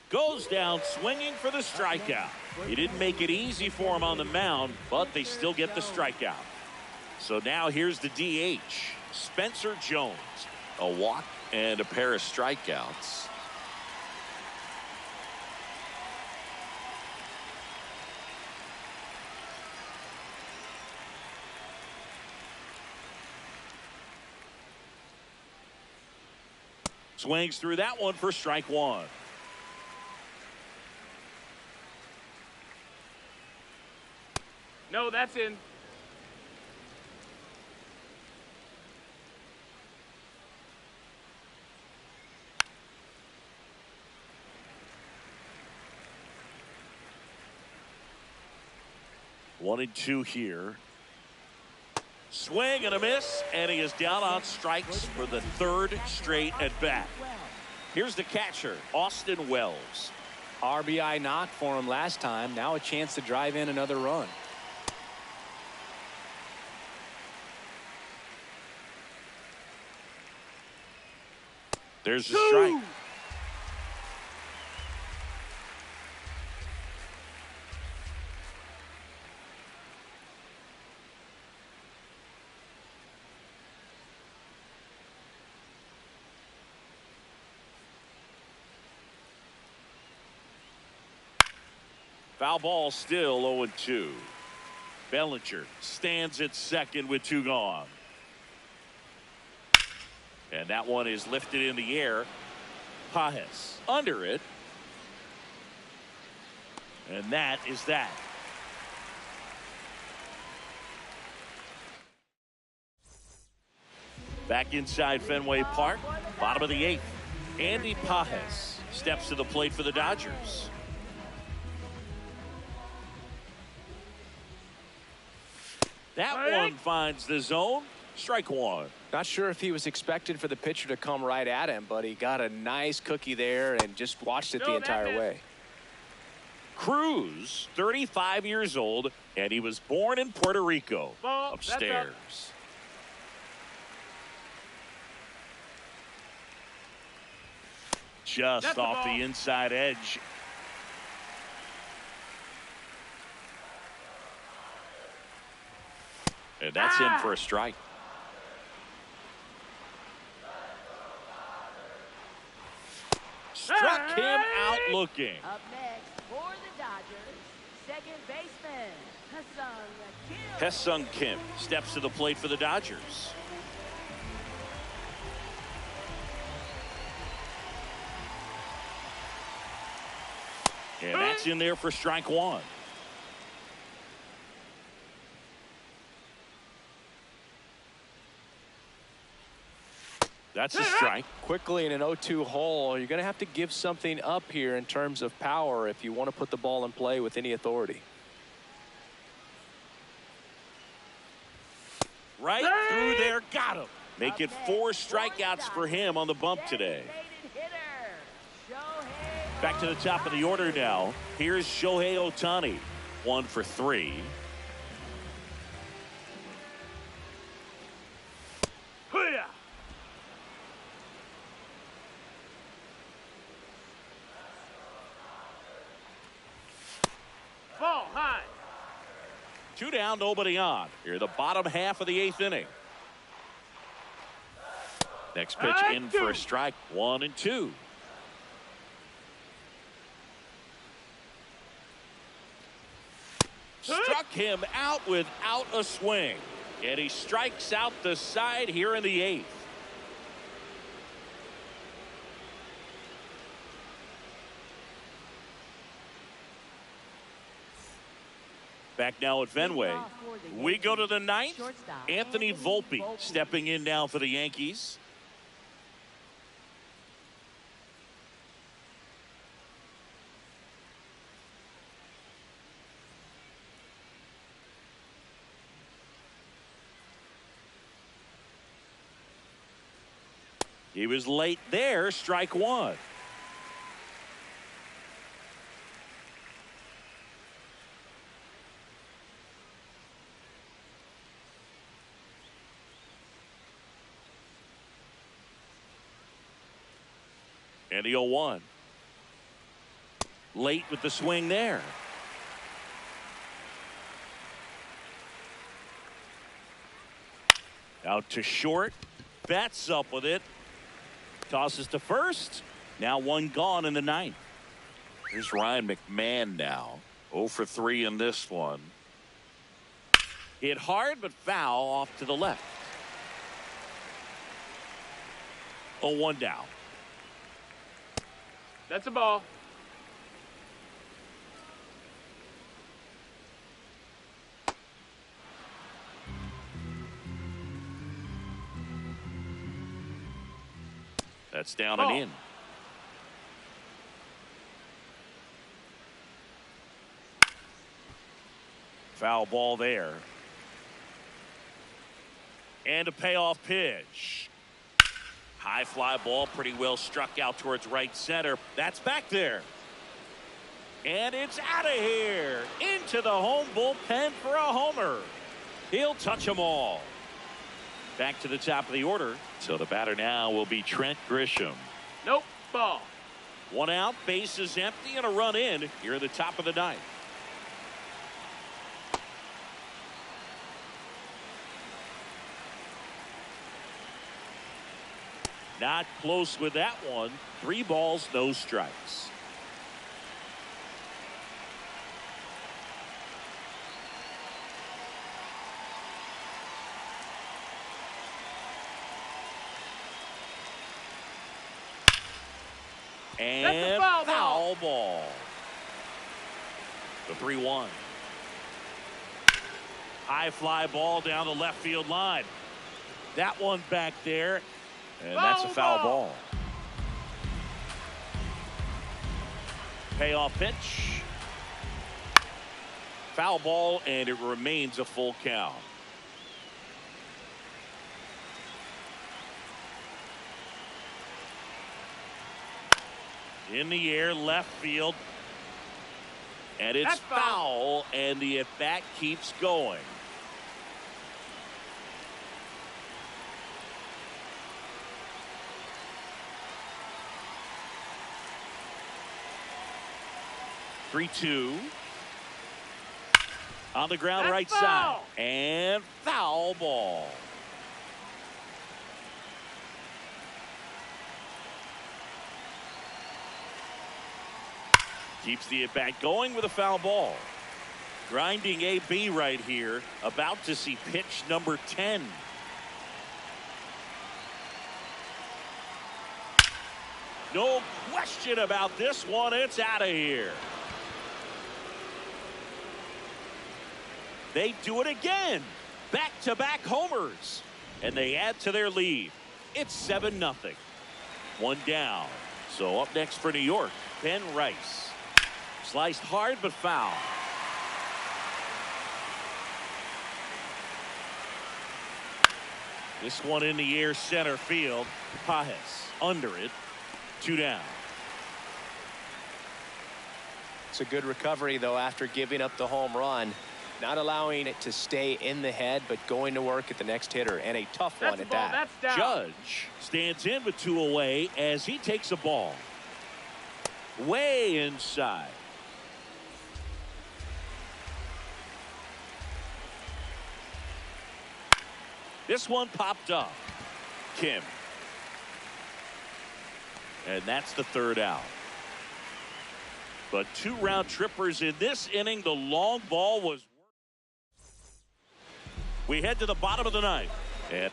Goes down swinging for the strikeout. He didn't make it easy for him on the mound, but they still get the strikeout. So now here's the DH, Spencer Jones. A walk and a pair of strikeouts. Swings through that one for strike 1. No, that's in. One and 2 here. Swing and a miss, and he is down on strikes for the 3rd straight at bat. Here's the catcher, Austin Wells. RBI knock for him last time. Now a chance to drive in another run. There's the strike. Foul ball, still 0-2. Bellinger stands at second with 2 gone. And that one is lifted in the air. Pajes under it. And that is that. Back inside Fenway Park, bottom of the 8th. Andy Pajes steps to the plate for the Dodgers. That one finds the zone. Strike 1. Not sure if he was expected for the pitcher to come right at him, but he got a nice cookie there and just watched it the entire way. Cruz, 35 years old, and he was born in Puerto Rico. Ball, upstairs. Just off the inside edge. And that's in for a strike. Struck him out looking. Up next for the Dodgers, second baseman, Ha-Seong Kim steps to the plate for the Dodgers. And that's in there for strike 1. That's a strike. Quickly in an 0-2 hole, you're going to have to give something up here in terms of power if you want to put the ball in play with any authority. Right through there, got him. Make it 4 strikeouts for him on the bump today. Back to the top of the order now. Here's Shohei Ohtani, 1 for 3. Ball high. 2 down, nobody on. Here, the bottom half of the 8th inning. Next pitch in for a strike. 1 and 2. Struck him out without a swing. And he strikes out the side here in the 8th. Back now at Fenway. We go to the 9th. Anthony Volpe stepping in now for the Yankees. He was late there, strike 1. And the 0-1. Late with the swing there. Out to short. Betts up with it. Tosses to first. Now 1 gone in the 9th. Here's Ryan McMahon now. 0 for 3 in this one. Hit hard but foul off to the left. 0-1 down. That's a ball. That's down and in. Foul ball there. And a payoff pitch. High fly ball, pretty well struck out towards right center. That's back there. And it's out of here. Into the home bullpen for a homer. He'll touch them all. Back to the top of the order. So the batter now will be Trent Grisham. Nope, ball. 1 out, bases empty, and a run in here at the top of the 9th. Not close with that one. 3 balls, no strikes. And foul ball. The 3-1. High fly ball down the left field line. That one back there. And that's a foul ball. Payoff pitch. Foul ball, and it remains a full count. In the air, left field. And it's foul, and the at-bat keeps going. Three-two. On the ground, right side. And foul ball. Keeps the at-bat going with a foul ball. Grinding AB right here. About to see pitch number 10. No question about this one. It's out of here. They do it again. Back-to-back homers. And they add to their lead. It's 7-0. 1 down. So up next for New York, Ben Rice. Sliced hard but foul. This one in the air, center field. Pajes under it. 2 down. It's a good recovery, though, after giving up the home run. Not allowing it to stay in the head, but going to work at the next hitter, and a tough one at that. That's down. Judge stands in with 2 away as he takes a ball. Way inside. This one popped up. Kim. And that's the 3rd out. But 2 round trippers in this inning. The long ball was We head to the bottom of the ninth. And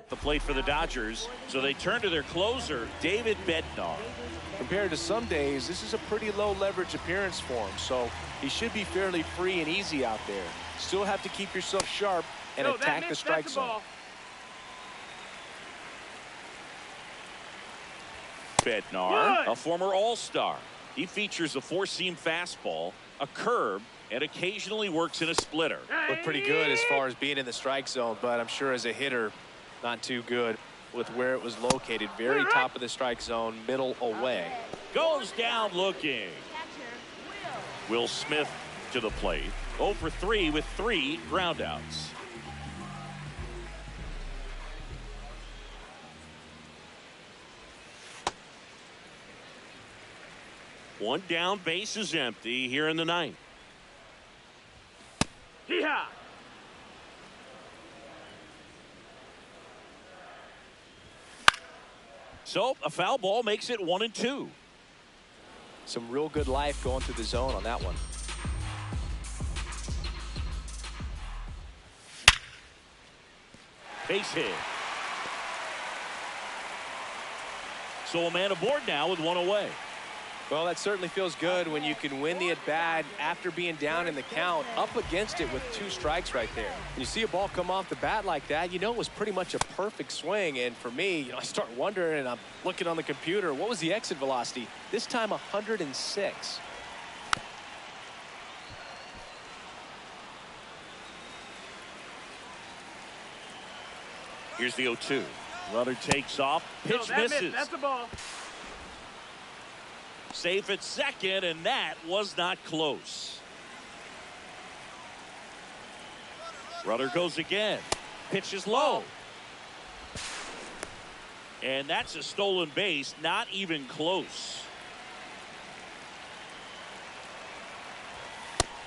the plate for the Dodgers, so they turn to their closer, David Bednar. Compared to some days, this is a pretty low leverage appearance for him, so he should be fairly free and easy out there. Still have to keep yourself sharp and attack the strike zone. Bednar, a former All-Star. He features a four-seam fastball, a curve, and occasionally works in a splitter. Looked pretty good as far as being in the strike zone, but I'm sure as a hitter, not too good with where it was located. Very top of the strike zone, middle away. Goes down looking. Will Smith to the plate. 0 for 3 with 3 groundouts. One down, base is empty here in the ninth. Hee-haw! So a foul ball makes it 1-2. Some real good life going through the zone on that one. Base hit. So a man aboard now with one away. Well, that certainly feels good when you can win the at-bat after being down in the count, up against it with 2 strikes right there. When you see a ball come off the bat like that, you know it was pretty much a perfect swing. And for me, I start wondering, and I'm looking on the computer, what was the exit velocity? This time 106. Here's the 0-2. Runner takes off. Pitch misses. That's the ball. Safe at second, and that was not close. Runner goes again. Pitch is low. And that's a stolen base, not even close.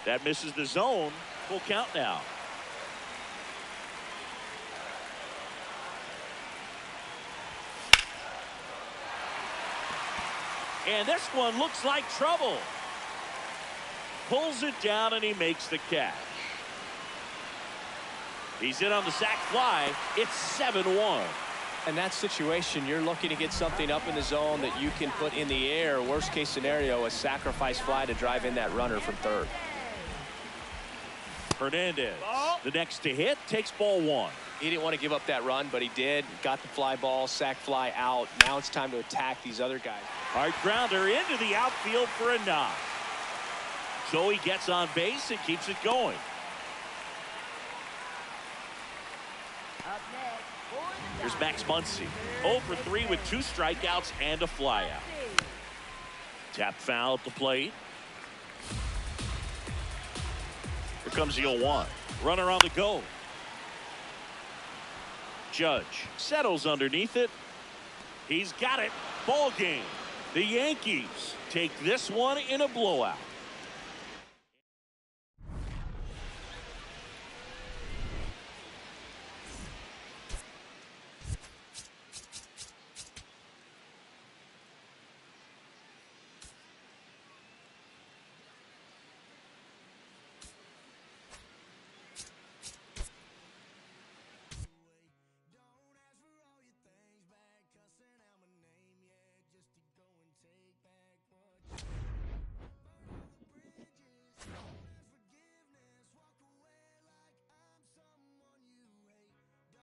That misses the zone. Full count now. And this one looks like trouble. Pulls it down and he makes the catch. He's in on the sac fly. It's 7-1. In that situation, you're looking to get something up in the zone that you can put in the air. Worst case scenario, a sacrifice fly to drive in that runner from third. Hernandez, the next to hit, takes ball 1. He didn't want to give up that run, but he did. Got the fly ball, sac fly out. Now it's time to attack these other guys. Hard grounder into the outfield for a knock. So he gets on base and keeps it going. Here's Max Muncy. 0 for 3 with 2 strikeouts and a flyout. Tap foul at the plate. Here comes the 0-1. Runner on the go. Judge settles underneath it. He's got it. Ball game. The Yankees take this one in a blowout.